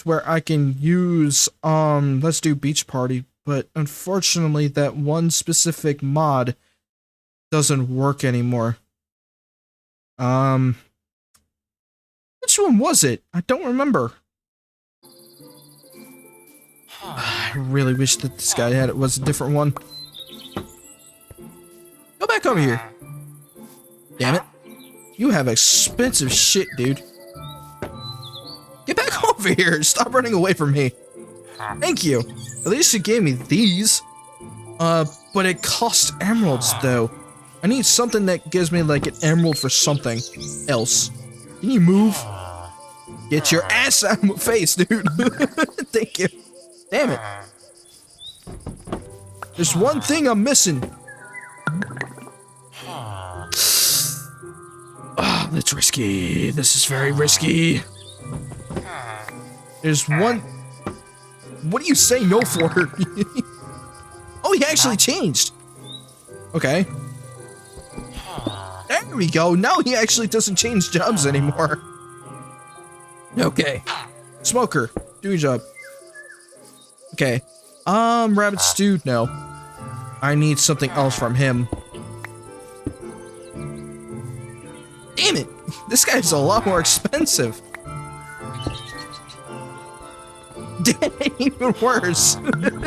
where I can use... Let's do beach party. But unfortunately, that one specific mod doesn't work anymore. Which one was it? I don't remember. I really wish that this guy had it was a different one. Go back over here. Damn it. You have expensive shit, dude. Get back over here. Stop running away from me. Thank you. At least you gave me these. But it costs emeralds, though. I need something that gives me, like, an emerald for something else. Can you move? Get your ass out of my face, dude. Thank you. Damn it. There's one thing I'm missing. Ah, that's risky. This is very risky. There's one... What do you say no for? Oh, he actually changed. Okay. There we go. Now he actually doesn't change jobs anymore. Okay. Smoker, do your job. Okay. Rabbit stew, no. I need something else from him. Damn it! This guy's a lot more expensive. Damn, even worse. Damn,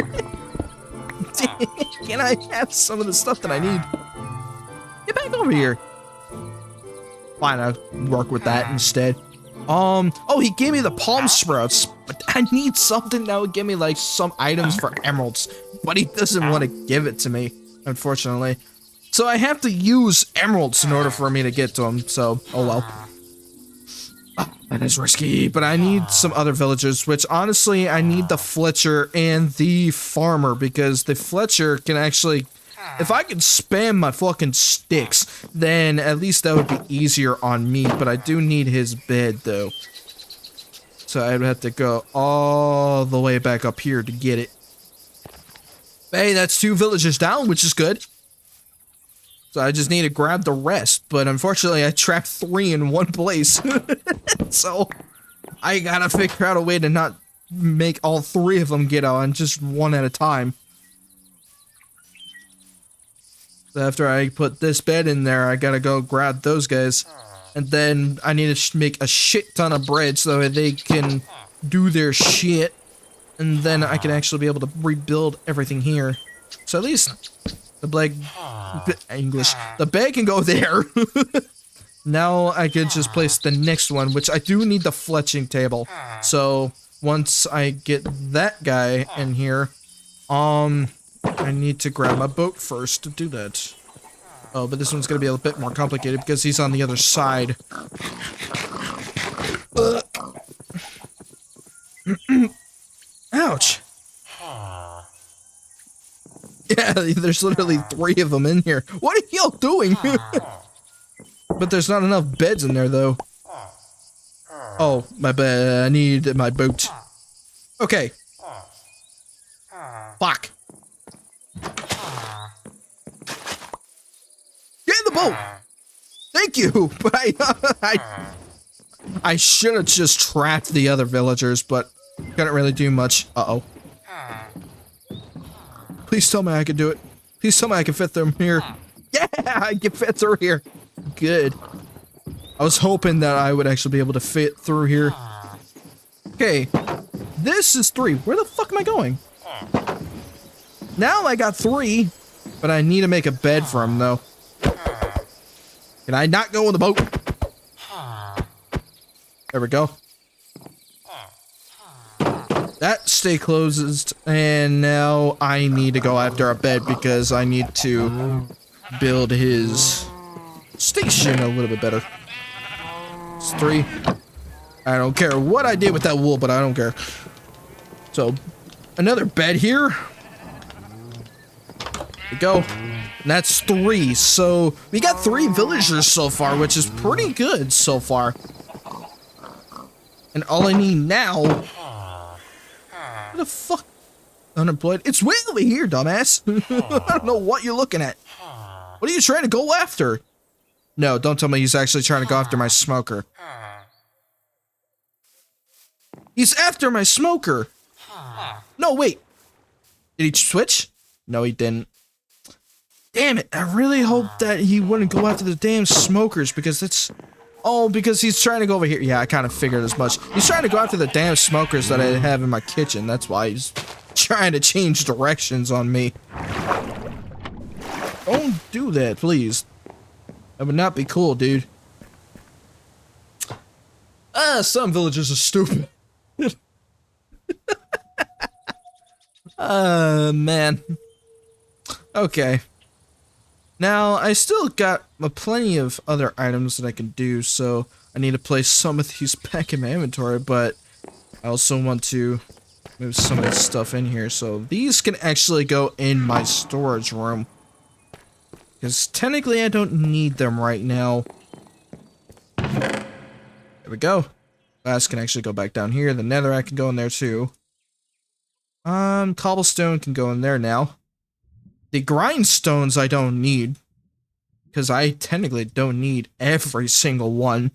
can I have some of the stuff that I need? Get back over here. Fine, I'll work with that instead. Oh, he gave me the palm sprouts, but I need something that would give me, like, some items for emeralds, but he doesn't want to give it to me, unfortunately. So I have to use emeralds in order for me to get to him, so, oh well. Oh, that is risky, but I need some other villagers, which, honestly, I need the Fletcher and the farmer, because the Fletcher can actually... If I could spam my fucking sticks, then at least that would be easier on me, but I do need his bed, though. So I'd have to go all the way back up here to get it. Hey, that's 2 villagers down, which is good. So I just need to grab the rest, but unfortunately I trapped 3 in one place. So I gotta figure out a way to not make all 3 of them get on, just one at a time. So after I put this bed in there, I gotta go grab those guys. And then I need to make a shit ton of bread so that they can do their shit. And then I can actually be able to rebuild everything here. So at least the bed can go there. Now I can just place the next one, which I do need the fletching table. So once I get that guy in here, I need to grab my boat first to do that. Oh, but this one's gonna be a bit more complicated because he's on the other side. Ouch. Yeah, there's literally 3 of them in here. What are y'all doing? But there's not enough beds in there, though. Oh, my bed. I need my boat. Okay. Fuck. Get in the boat! Thank you! But I should have just trapped the other villagers, but couldn't really do much. Uh-oh. Please tell me I can do it. Please tell me I can fit through here. Yeah, I can fit through here. Good. I was hoping that I would actually be able to fit through here. Okay. This is 3. Where the fuck am I going? Now I got 3, but I need to make a bed for him, though. Can I not go in the boat? There we go. That stay closed, and now I need to go after a bed because I need to build his station a little bit better. It's 3. I don't care what I did with that wool, but I don't care. So, another bed here. There we go. And that's 3. So, we got 3 villagers so far, which is pretty good so far. And all I need now... What the fuck? Unemployed? It's way over here, dumbass. I don't know what you're looking at. What are you trying to go after? No, don't tell me he's actually trying to go after my smoker. He's after my smoker. No, wait. Did he switch? No, he didn't. Damn it. I really hope that he wouldn't go after the damn smokers because it's... Oh, because he's trying to go over here. Yeah, I kind of figured as much. He's trying to go after the damn smokers that I have in my kitchen. That's why he's trying to change directions on me. Don't do that, please. That would not be cool, dude. Some villagers are stupid. Man. Okay. Now, I still got plenty of other items that I can do, so I need to place some of these back in my inventory, but I also want to move some of this stuff in here, so these can actually go in my storage room. Because technically I don't need them right now. There we go. Glass can actually go back down here. The netherrack can go in there too. Cobblestone can go in there now. The grindstones I don't need. Because I technically don't need every single one.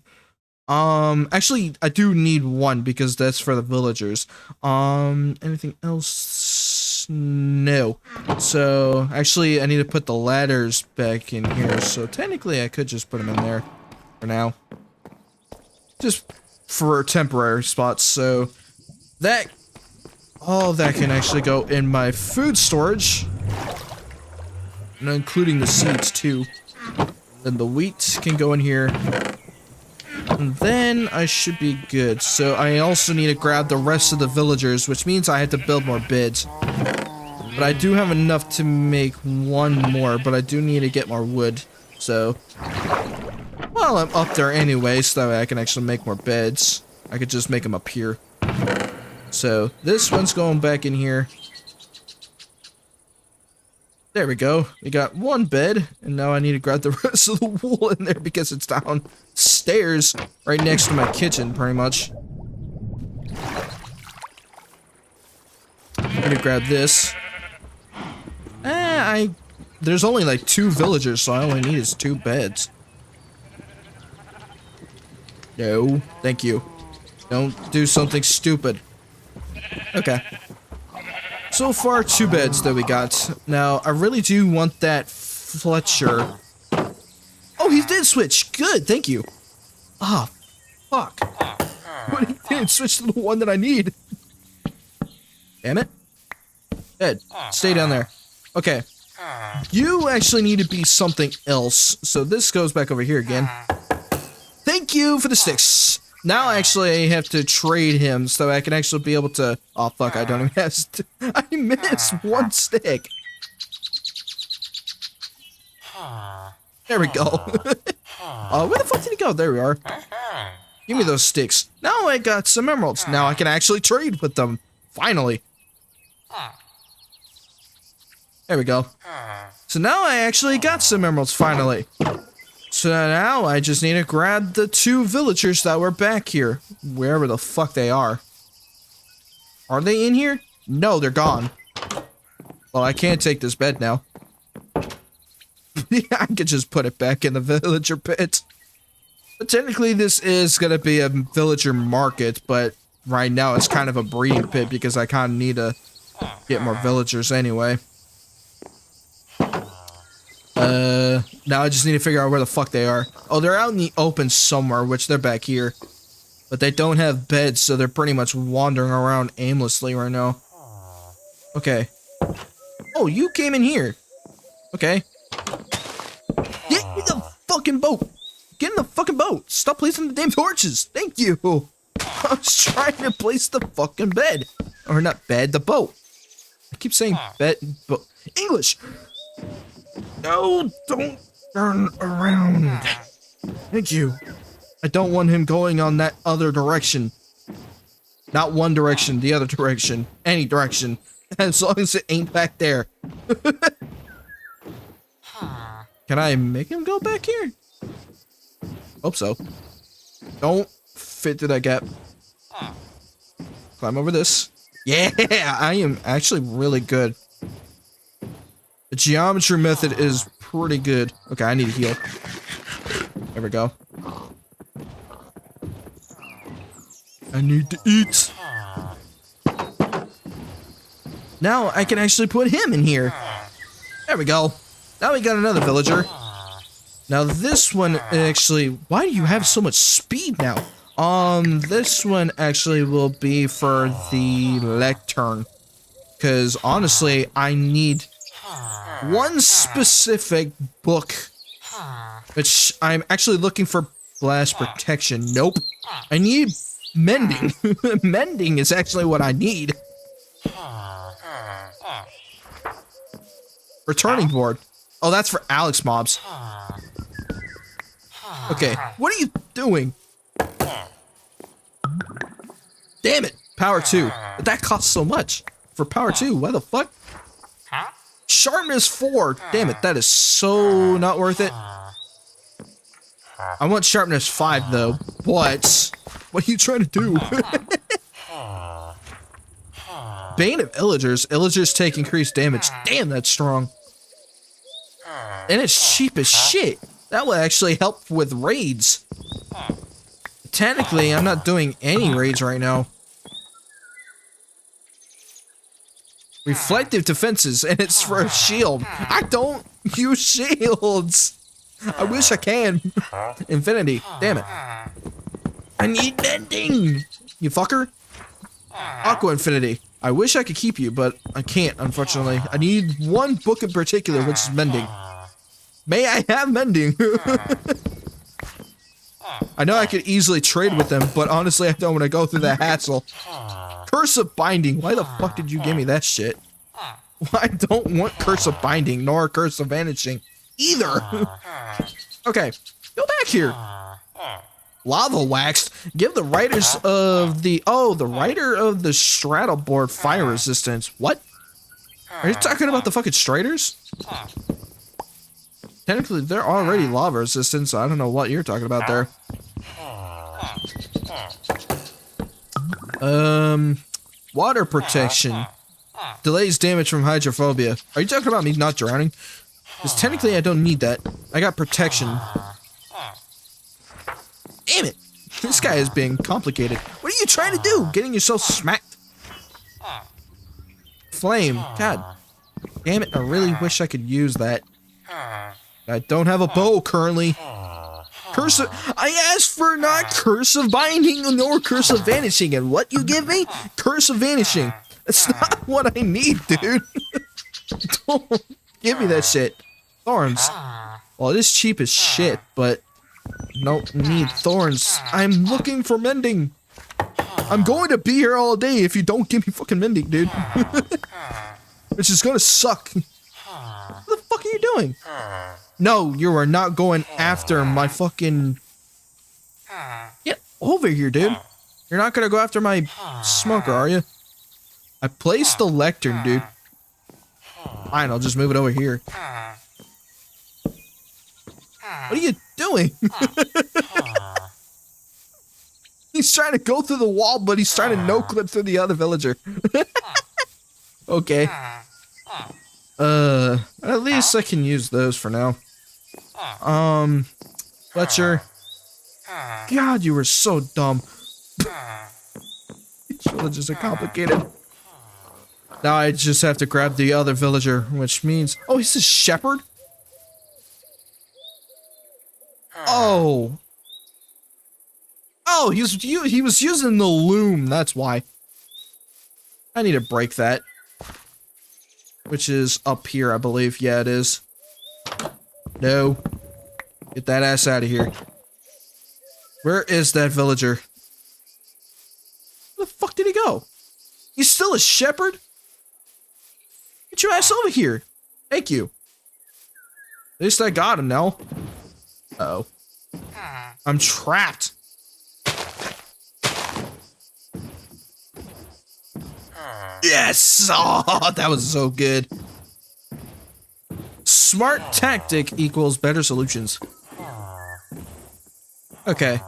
Actually, I do need 1 because that's for the villagers. Anything else? No. So, actually, I need to put the ladders back in here. So, technically, I could just put them in there for now. Just for temporary spots. So, that... all that can actually go in my food storage. And including the seeds, too. Then the wheat can go in here. And then I should be good. So I also need to grab the rest of the villagers, which means I have to build more beds. But I do have enough to make 1 more, but I do need to get more wood. So, well, I'm up there anyway, so that way I can actually make more beds. I could just make them up here. So, this one's going back in here. There we go. We got 1 bed, and now I need to grab the rest of the wool in there because it's downstairs, right next to my kitchen, pretty much. I need to grab this. There's only like 2 villagers, so I only need is 2 beds. No, thank you. Don't do something stupid. Okay. So far, 2 beds that we got. Now, I really do want that Fletcher. Oh, he did switch. Good, thank you. Ah, fuck. But he didn't switch to the one that I need. Damn it. Ed, stay down there. Okay. You actually need to be something else. So this goes back over here again. you for the sticks. Now I actually have to trade him so I can actually be able to... Oh, fuck, I don't even have... I missed one stick. There we go. Where the fuck did he go? There we are. Give me those sticks. Now I got some emeralds. Now I can actually trade with them. Finally. There we go. So now I actually got some emeralds, finally. So now I just need to grab the 2 villagers that were back here. Wherever the fuck they are. Are they in here? No, they're gone. Well, I can't take this bed now. I could just put it back in the villager pit. But technically this is gonna be a villager market, but right now it's kind of a breeding pit because I kind of need to get more villagers anyway. Now I just need to figure out where the fuck they are. Oh, they're out in the open somewhere, which they're back here. But they don't have beds, so they're pretty much wandering around aimlessly right now. Okay. Oh, you came in here. Okay. Get in the fucking boat. Get in the fucking boat. Stop placing the damn torches. Thank you. I was trying to place the fucking bed. Or not bed, the boat. I keep saying bed, but English. No, don't turn around. Thank you. I don't want him going on that other direction. Not one direction, the other direction. Any direction. As long as it ain't back there. Can I make him go back here? Hope so. Don't fit through that gap. Climb over this. Yeah, I am actually really good. The geometry method is pretty good. Okay, I need to heal. There we go. I need to eat. Now I can actually put him in here. There we go. Now we got another villager. Now this one actually... Why do you have so much speed now? This one actually will be for the lectern. Because honestly, I need one specific book. Which I'm actually looking for blast protection. Nope. I need mending. Mending is actually what I need. Returning board. Oh, that's for Alex mobs. Okay, what are you doing? Damn it, power 2. But that costs so much. For power 2, why the fuck? Sharpness 4. Damn it, that is so not worth it. I want sharpness 5 though. What? What are you trying to do? Bane of Illagers. Illagers take increased damage. Damn, that's strong. And it's cheap as shit. That will actually help with raids. Technically, I'm not doing any raids right now. Reflective defenses, and it's for a shield. I don't use shields. I wish I can. Infinity. Damn it. I need mending. You fucker. Aqua Infinity. I wish I could keep you, but I can't, unfortunately. I need one book in particular, which is mending. May I have mending? I know I could easily trade with them, but honestly, I don't want to go through that hassle. Curse of Binding. Why the fuck did you give me that shit? Well, I don't want Curse of Binding, nor Curse of Vanishing. Either. Okay, go back here. Lava Waxed. Give the writers of the... Oh, the writer of the straddle board fire resistance. What? Are you talking about the fucking striders? Technically, they're already lava resistant, so I don't know what you're talking about there. Water protection. Delays damage from hydrophobia. Are you talking about me not drowning? Because technically, I don't need that. I got protection. Damn it! This guy is being complicated. What are you trying to do? Getting yourself smacked? Flame. God. Damn it, I really wish I could use that. I don't have a bow currently. Curse of... I asked for not Curse of Binding nor Curse of Vanishing, and what you give me? Curse of Vanishing. That's not what I need, dude. Don't give me that shit. Thorns. Well, it is cheap as shit, but Nope, need thorns. I'm looking for mending. I'm going to be here all day if you don't give me fucking mending, dude. Which is gonna suck. What the fuck are you doing? No, you are not going after my fucking... Get over here, dude. You're not gonna go after my smoker, are you? I placed the lectern, dude. Fine, I'll just move it over here. What are you doing? He's trying to go through the wall, but he's trying to no-clip through the other villager. Okay. At least I can use those for now. Fletcher. God, you were so dumb. These villagers are complicated. Now I just have to grab the other villager, which means... Oh, he's a shepherd? Oh. Oh, he was using the loom, that's why. I need to break that. Which is up here, I believe. Yeah, it is. No. Get that ass out of here. Where is that villager? Where the fuck did he go? He's still a shepherd? Get your ass over here. Thank you. At least I got him now. Uh-oh. I'm trapped. Yes! Oh, that was so good. Smart tactic equals better solutions. Okay.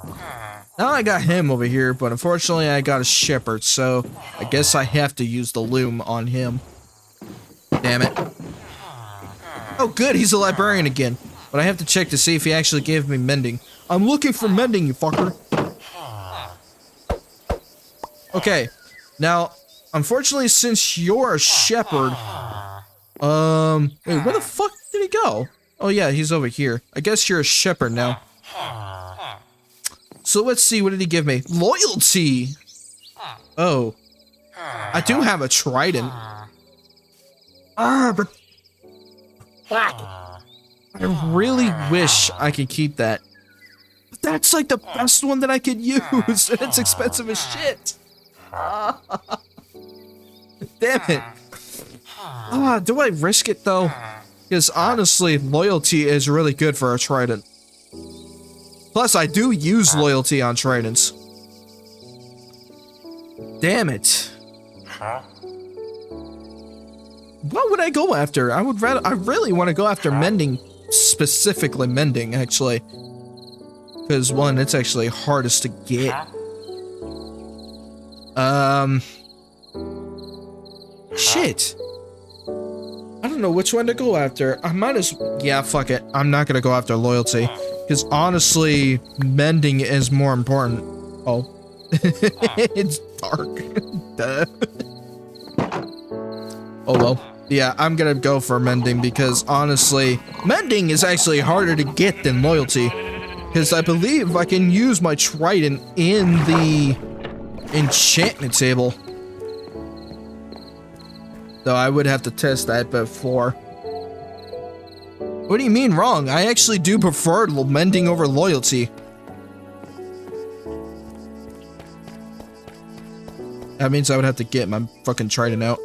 Now I got him over here, but unfortunately I got a shepherd, so I guess I have to use the loom on him. Damn it. Oh good, he's a librarian again. But I have to check to see if he actually gave me mending. I'm looking for mending, you fucker. Okay. Now, unfortunately, since you're a shepherd... Wait, where the fuck did he go? Oh yeah, he's over here. I guess you're a shepherd now. So let's see, what did he give me? Loyalty! Oh. I do have a trident. But... I really wish I could keep that. But that's like the best one that I could use, and it's expensive as shit. Damn it. Do I risk it though? Because honestly, loyalty is really good for a trident. Plus, I do use loyalty on tridents. Damn it. What would I go after? I really want to go after mending. Specifically mending, actually. Because one, it's actually hardest to get. Shit. I don't know which one to go after. I might as... Yeah, fuck it. I'm not gonna go after loyalty. Because honestly, mending is more important. Oh. It's dark. Duh. Oh well. Yeah, I'm gonna go for mending because honestly, mending is actually harder to get than loyalty. Because I believe I can use my trident in the enchantment table. Though I would have to test that before. What do you mean wrong? I actually do prefer mending over loyalty. That means I would have to get my fucking trident out.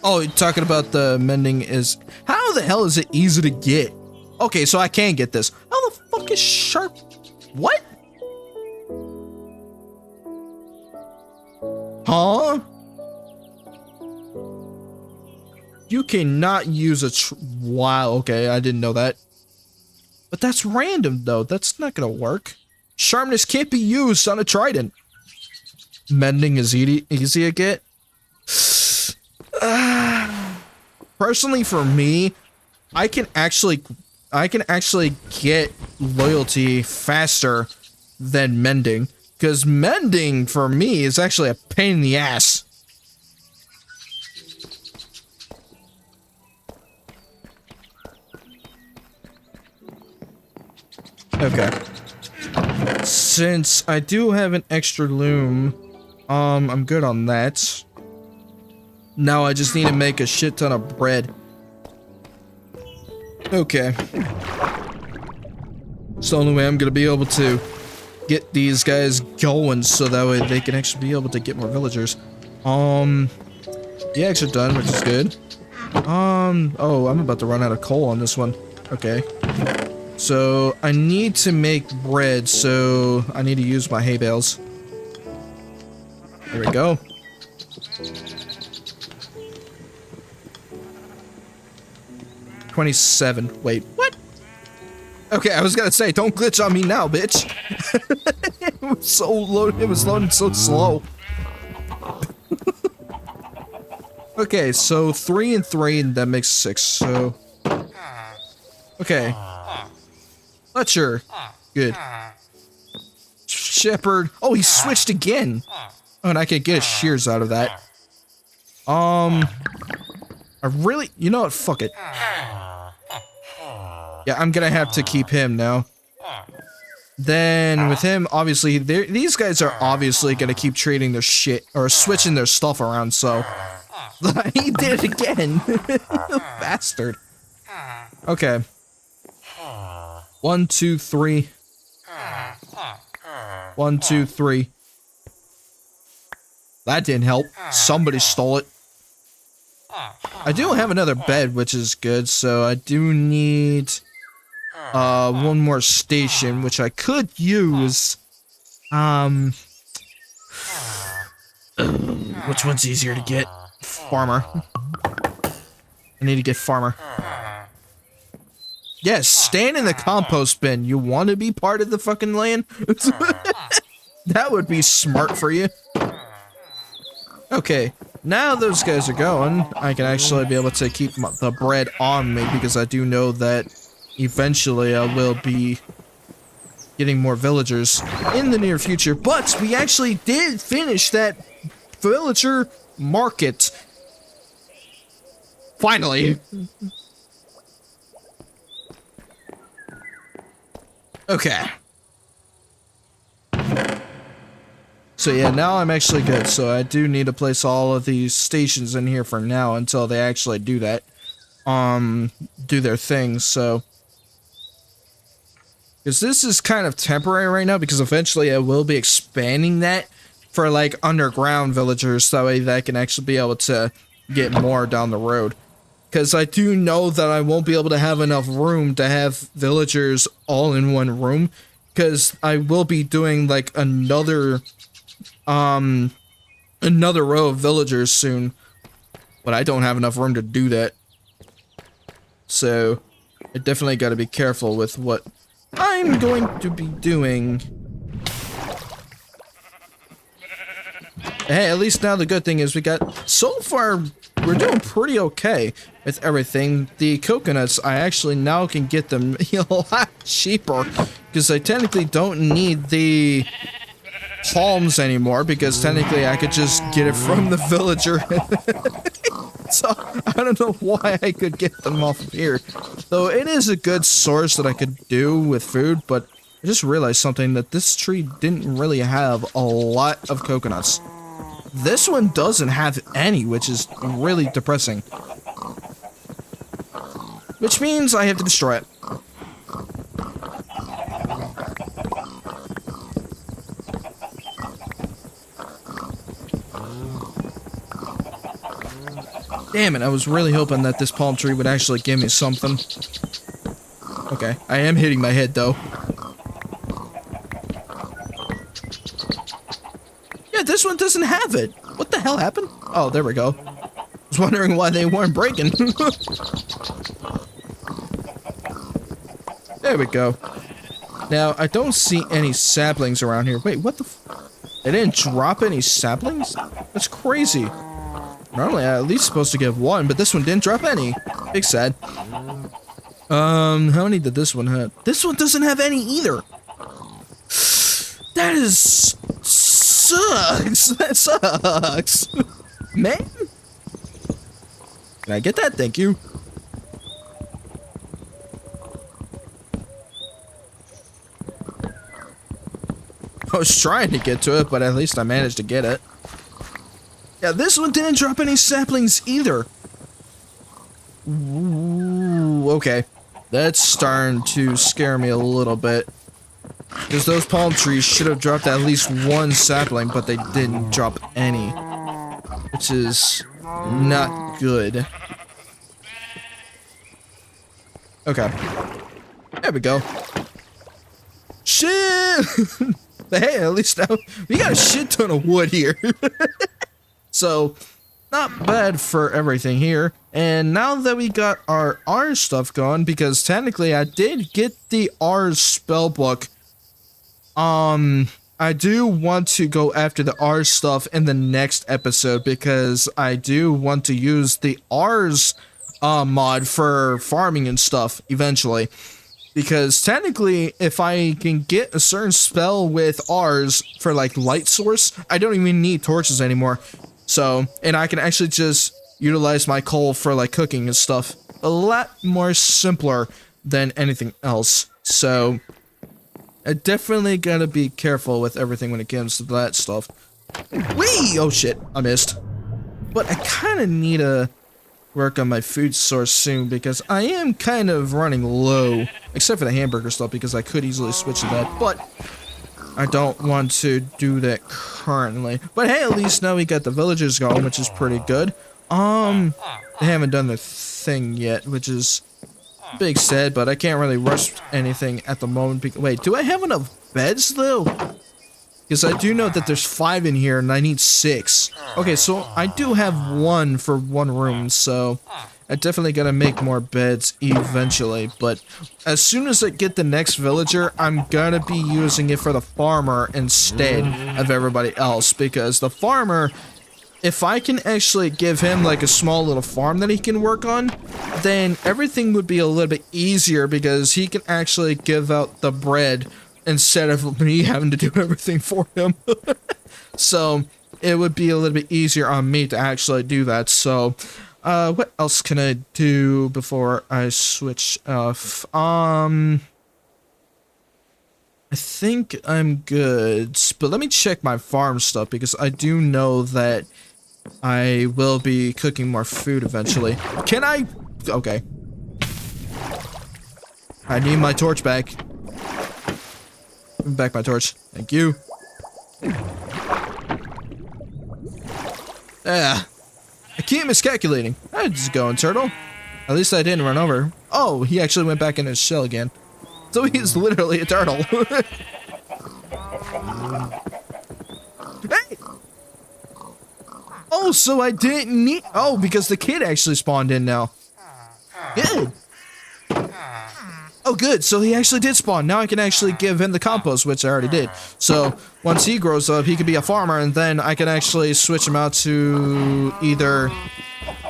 Oh, you're talking about the mending is... How the hell is it easy to get? Okay, so I can get this. How the fuck is sharp... What? Huh? You cannot use a wow, okay, I didn't know that. But that's random, though. That's not gonna work. Sharpness can't be used on a trident. Mending is easy to get. Personally, for me, I can actually get loyalty faster than mending. Because mending, for me, is actually a pain in the ass. Okay. Since I do have an extra loom, I'm good on that. Now I just need to make a shit ton of bread. Okay. It's the only way I'm gonna be able to get these guys going, so that way they can actually be able to get more villagers. The eggs are done, which is good. Oh, I'm about to run out of coal on this one. Okay. So, I need to make bread, so I need to use my hay bales. There we go. $27. Wait, what? Okay, I was gonna say, don't glitch on me now, bitch. It was so loaded. It was loading so slow. Okay, so 3 and 3, and that makes 6. So, okay. Fletcher, good. Shepherd. Oh, he switched again. Oh, and I can get his shears out of that. I really, you know what? Fuck it. Yeah, I'm gonna have to keep him now. Then with him, obviously, these guys are obviously gonna keep trading their shit or switching their stuff around. So he did it again, bastard. Okay. 1, 2, 3. 1, 2, 3. That didn't help. Somebody stole it. I do have another bed, which is good. So I do need one more station, which I could use. Which one's easier to get? Farmer. I need to get farmer. Yes, stand in the compost bin. You want to be part of the fucking land? That would be smart for you. Okay, now those guys are going, I can actually be able to keep the bread on me, because I do know that eventually I will be getting more villagers in the near future. But we actually did finish that villager market. Finally. Okay. So yeah, now I'm actually good. So I do need to place all of these stations in here for now until they actually do that. Do their thing, so. Because this is kind of temporary right now, because eventually I will be expanding that for like underground villagers, so that way that I can actually be able to get more down the road. Because I do know that I won't be able to have enough room to have villagers all in one room. Because I will be doing like another row of villagers soon. But I don't have enough room to do that. So I definitely got to be careful with what I'm going to be doing. Hey, at least now the good thing is we got, so far, we're doing pretty okay with everything. The coconuts, I actually now can get them a lot cheaper, because I technically don't need the palms anymore, because technically I could just get it from the villager. So, I don't know why I could get them off of here. Though it is a good source that I could do with food, but I just realized something, that this tree didn't really have a lot of coconuts. This one doesn't have any, which is really depressing. Which means I have to destroy it. Damn it, I was really hoping that this palm tree would actually give me something. Okay, I am hitting my head though. Yeah, this one doesn't have it. What the hell happened? Oh, there we go. I was wondering why they weren't breaking. There we go. Now, I don't see any saplings around here. Wait, what the f- They didn't drop any saplings? That's crazy. Normally, I'm at least supposed to get one, but this one didn't drop any. Big sad. How many did this one have? This one doesn't have any either. That is... sucks. That sucks. Man. Can I get that? Thank you. I was trying to get to it, but at least I managed to get it. Yeah, this one didn't drop any saplings either. Ooh, okay. That's starting to scare me a little bit. Because those palm trees should have dropped at least one sapling, but they didn't drop any. Which is not good. Okay. There we go. Shit! But hey, at least now we got a shit ton of wood here. So, not bad for everything here. And now that we got our R stuff going, because technically I did get the R spell book. I do want to go after the R stuff in the next episode because I do want to use the R's mod for farming and stuff eventually. Because technically, if I can get a certain spell with R's for like light source, I don't even need torches anymore. So, and I can actually just utilize my coal for like cooking and stuff. A lot more simpler than anything else. So, I definitely gotta be careful with everything when it comes to that stuff. Whee! Oh shit, I missed. But I kinda need to work on my food source soon because I am kind of running low. Except for the hamburger stuff because I could easily switch to that, but I don't want to do that currently. But hey, at least now we got the villagers going, which is pretty good. They haven't done their thing yet, which is big sad, but I can't really rush anything at the moment. Wait, do I have enough beds though? Because I do know that there's 5 in here and I need 6. Okay, so I do have 1 for 1 room, so I definitely gotta make more beds eventually. But as soon as I get the next villager, I'm gonna be using it for the farmer instead of everybody else. Because the farmer, if I can actually give him like a small little farm that he can work on, then everything would be a little bit easier because he can actually give out the bread instead of me having to do everything for him. So it would be a little bit easier on me to actually do that. So what else can I do before I switch off? I think I'm good, but let me check my farm stuff because I do know that I will be cooking more food eventually. Can I? Okay. I need my torch back. Give me back my torch. Thank you. Ah. I keep miscalculating. I'm just going, turtle. At least I didn't run over. Oh, he actually went back in his shell again. So he's literally a turtle. Hey! Oh, so I didn't need... Oh, because the kid actually spawned in now. Good. Oh, good. So he actually did spawn. Now I can actually give him the compost, which I already did. So once he grows up, he can be a farmer, and then I can actually switch him out to either...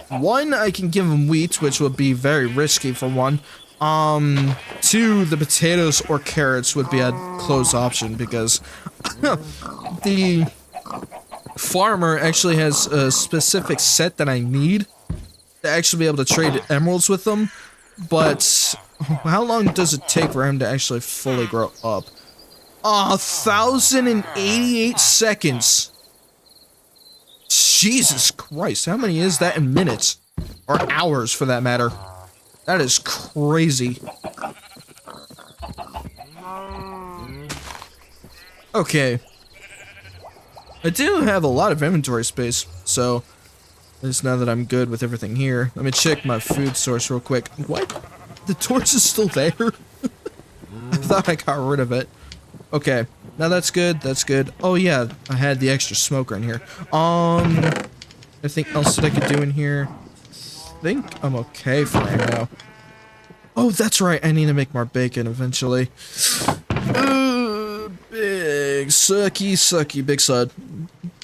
One, I can give him wheat, which would be very risky for one. 2, the potatoes or carrots would be a close option because the farmer actually has a specific set that I need to actually be able to trade emeralds with them. But how long does it take for him to actually fully grow up? 1,088 seconds. Jesus Christ, how many is that in minutes? Or hours, for that matter. That is crazy. Okay. I do have a lot of inventory space, so... At least now that I'm good with everything here. Let me check my food source real quick. What? The torch is still there? I thought I got rid of it. Okay. Now that's good, that's good. Oh yeah, I had the extra smoker in here. Anything else that I could do in here? I think I'm okay for right now. Oh, that's right, I need to make more bacon eventually. Big sucky, big sud.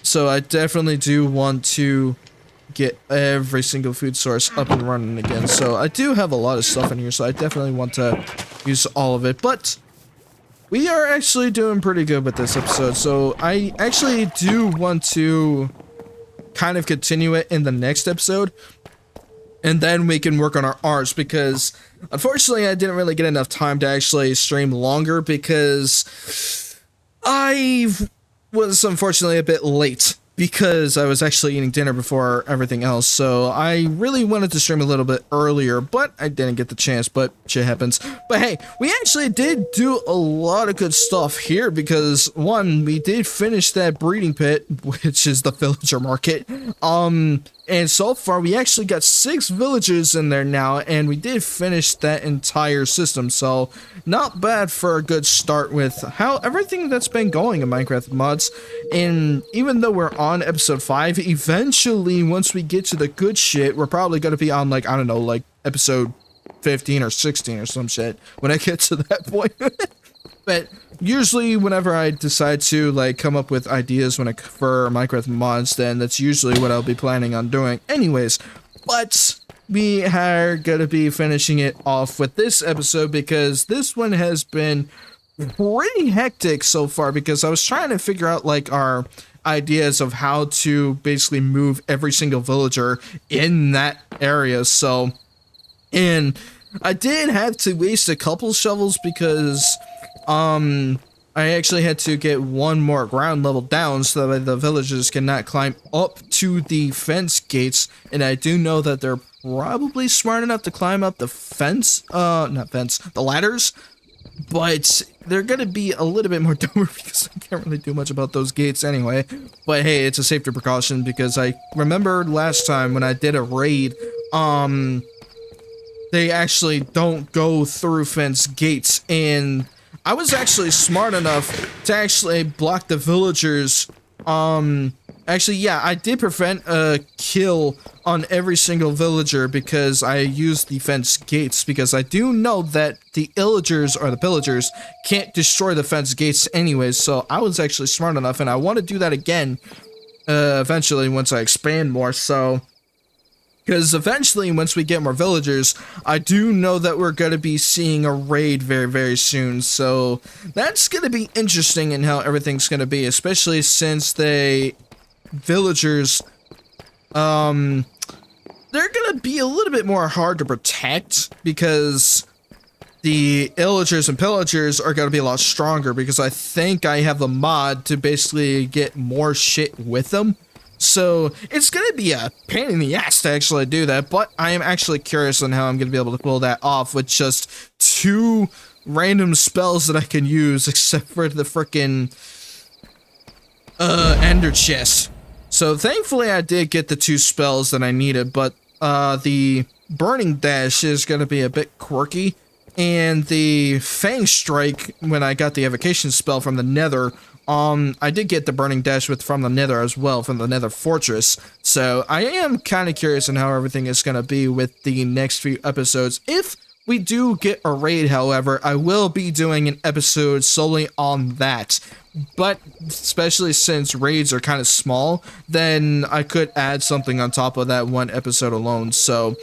So I definitely do want to get every single food source up and running again. So I do have a lot of stuff in here, so I definitely want to use all of it. But we are actually doing pretty good with this episode, so I actually do want to kind of continue it in the next episode. And then we can work on our arts, because unfortunately I didn't really get enough time to actually stream longer because I was unfortunately a bit late because I was actually eating dinner before everything else, so I really wanted to stream a little bit earlier, but I didn't get the chance, but shit happens. But hey, we actually did do a lot of good stuff here because, one, we did finish that breeding pit, which is the villager market, and so far we actually got 6 villagers in there now, and we did finish that entire system, so not bad for a good start with how everything that's been going in Minecraft mods. And even though we're on episode 5, eventually once we get to the good shit, we're probably going to be on, like, I don't know, like episode 15 or 16 or some shit when I get to that point. But usually whenever I decide to like come up with ideas for Minecraft mods, then that's usually what I'll be planning on doing anyways. But we are gonna be finishing it off with this episode because this one has been pretty hectic so far, because I was trying to figure out like our ideas of how to basically move every single villager in that area. So, and I did have to waste a couple shovels because I actually had to get one more ground level down so that the villagers cannot climb up to the fence gates, and I do know that they're probably smart enough to climb up the fence, the ladders, but they're gonna be a little bit more dumber because I can't really do much about those gates anyway. But hey, it's a safety precaution because I remember last time when I did a raid, they actually don't go through fence gates, and I was actually smart enough to actually block the villagers. Actually, yeah, I did prevent a kill on every single villager because I used the fence gates, because I do know that the illagers or the pillagers can't destroy the fence gates anyways, so I was actually smart enough, and I want to do that again eventually once I expand more, so... Because eventually, once we get more villagers, I do know that we're going to be seeing a raid very, very soon. So that's going to be interesting in how everything's going to be, especially since the villagers, they're going to be a little bit more hard to protect because the illagers and pillagers are going to be a lot stronger, because I think I have the mod to basically get more shit with them. So it's going to be a pain in the ass to actually do that, but I am actually curious on how I'm going to be able to pull that off with just 2 random spells that I can use, except for the frickin' ender chest. So thankfully I did get the 2 spells that I needed, but the burning dash is going to be a bit quirky, and the fang strike, when I got the evocation spell from the nether, I did get the burning dash from the nether as well, from the nether fortress, so I am kind of curious on how everything is going to be with the next few episodes. If we do get a raid, however, I will be doing an episode solely on that, but especially since raids are kind of small, then I could add something on top of that one episode alone, so...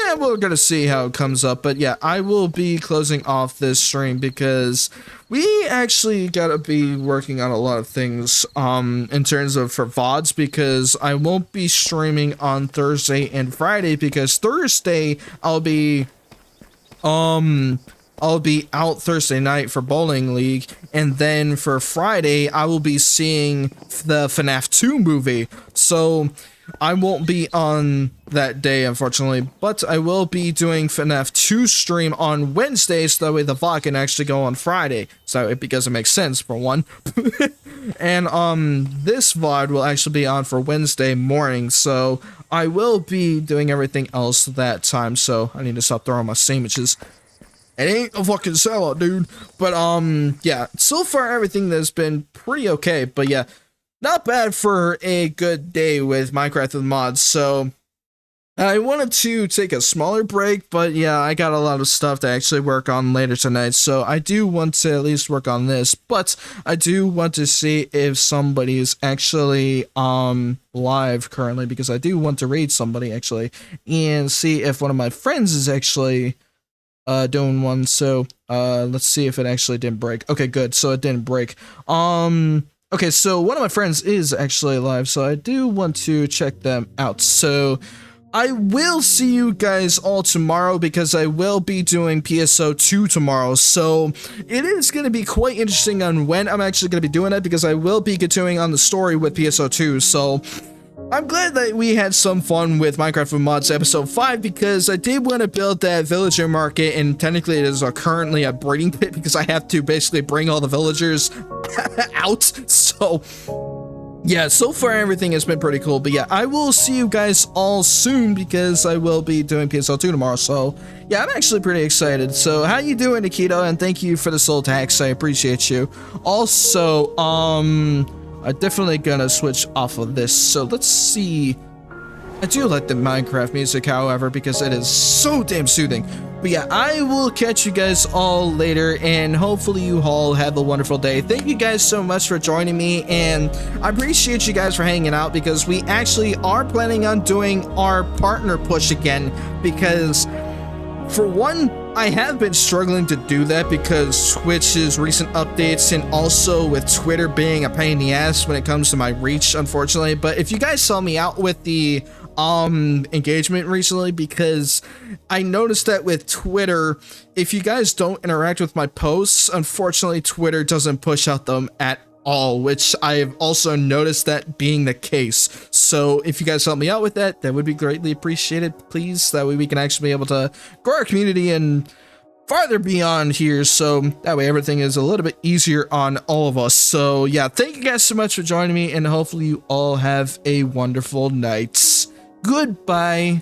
yeah, we're gonna see how it comes up, but yeah, I will be closing off this stream because we actually gotta be working on a lot of things, in terms of for VODs, because I won't be streaming on Thursday and Friday, because Thursday I'll be out Thursday night for Bowling League, and then for Friday I will be seeing the FNAF 2 movie, so I won't be on that day, unfortunately, but I will be doing FNAF 2 stream on Wednesday, so that way the VOD can actually go on Friday, so because it makes sense, for one. And this VOD will actually be on for Wednesday morning, so I will be doing everything else that time, so I need to stop throwing my sandwiches. It ain't a fucking sellout, dude. But yeah, so far everything has been pretty okay, but yeah, not bad for a good day with Minecraft and mods. So I wanted to take a smaller break, but yeah, I got a lot of stuff to actually work on later tonight, so I do want to at least work on this, but I do want to see if somebody is actually live currently, because I do want to raid somebody actually, and see if one of my friends is actually doing one. So let's see if it actually didn't break. Okay, good, so it didn't break. Okay, so one of my friends is actually live, so I do want to check them out. So I will see you guys all tomorrow because I will be doing PSO2 tomorrow. So it is going to be quite interesting on when I'm actually going to be doing it because I will be continuing on the story with PSO2. So I'm glad that we had some fun with Minecraft with Mods episode 5 because I did want to build that villager market, and technically it is currently a breeding pit because I have to basically bring all the villagers out. So yeah, so far everything has been pretty cool, but yeah, I will see you guys all soon because I will be doing PSL2 tomorrow, so yeah, I'm actually pretty excited. So how you doing, Nikito? And thank you for the soul tax, I appreciate you. Also, I'm definitely gonna switch off of this, so let's see. I do like the Minecraft music, however, because it is so damn soothing. But yeah, I will catch you guys all later, and hopefully you all have a wonderful day. Thank you guys so much for joining me, and I appreciate you guys for hanging out because we actually are planning on doing our partner push again because, for one, I have been struggling to do that because Twitch's recent updates and also with Twitter being a pain in the ass when it comes to my reach, unfortunately. But if you guys saw me out with the engagement recently, because I noticed that with Twitter, if you guys don't interact with my posts, unfortunately Twitter doesn't push out them at all, which I've also noticed that being the case. So if you guys help me out with that, that would be greatly appreciated, please. That way we can actually be able to grow our community and farther beyond here, so that way everything is a little bit easier on all of us. So yeah, thank you guys so much for joining me, and hopefully you all have a wonderful night. Goodbye.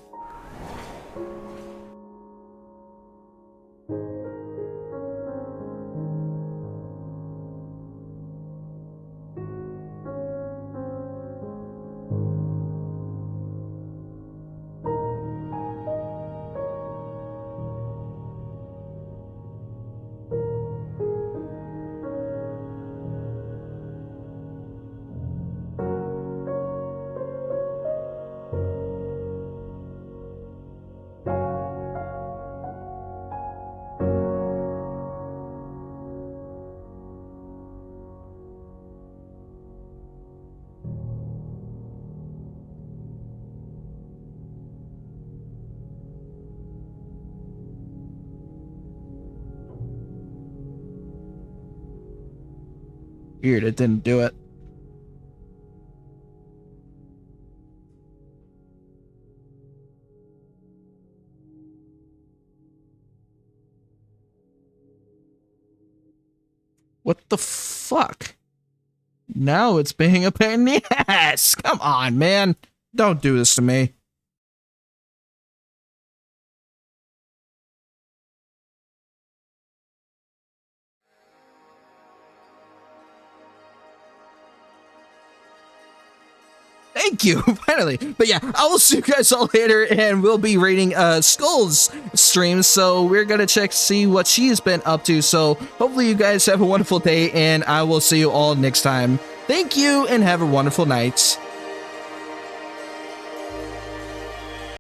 Weird, it didn't do it. What the fuck? Now it's being a pain in the ass. Come on, man. Don't do this to me. Thank you, finally. But yeah, I will see you guys all later, and we'll be rating Skull's stream, so we're gonna see what she's been up to. So hopefully you guys have a wonderful day, and I will see you all next time. Thank you, and have a wonderful night.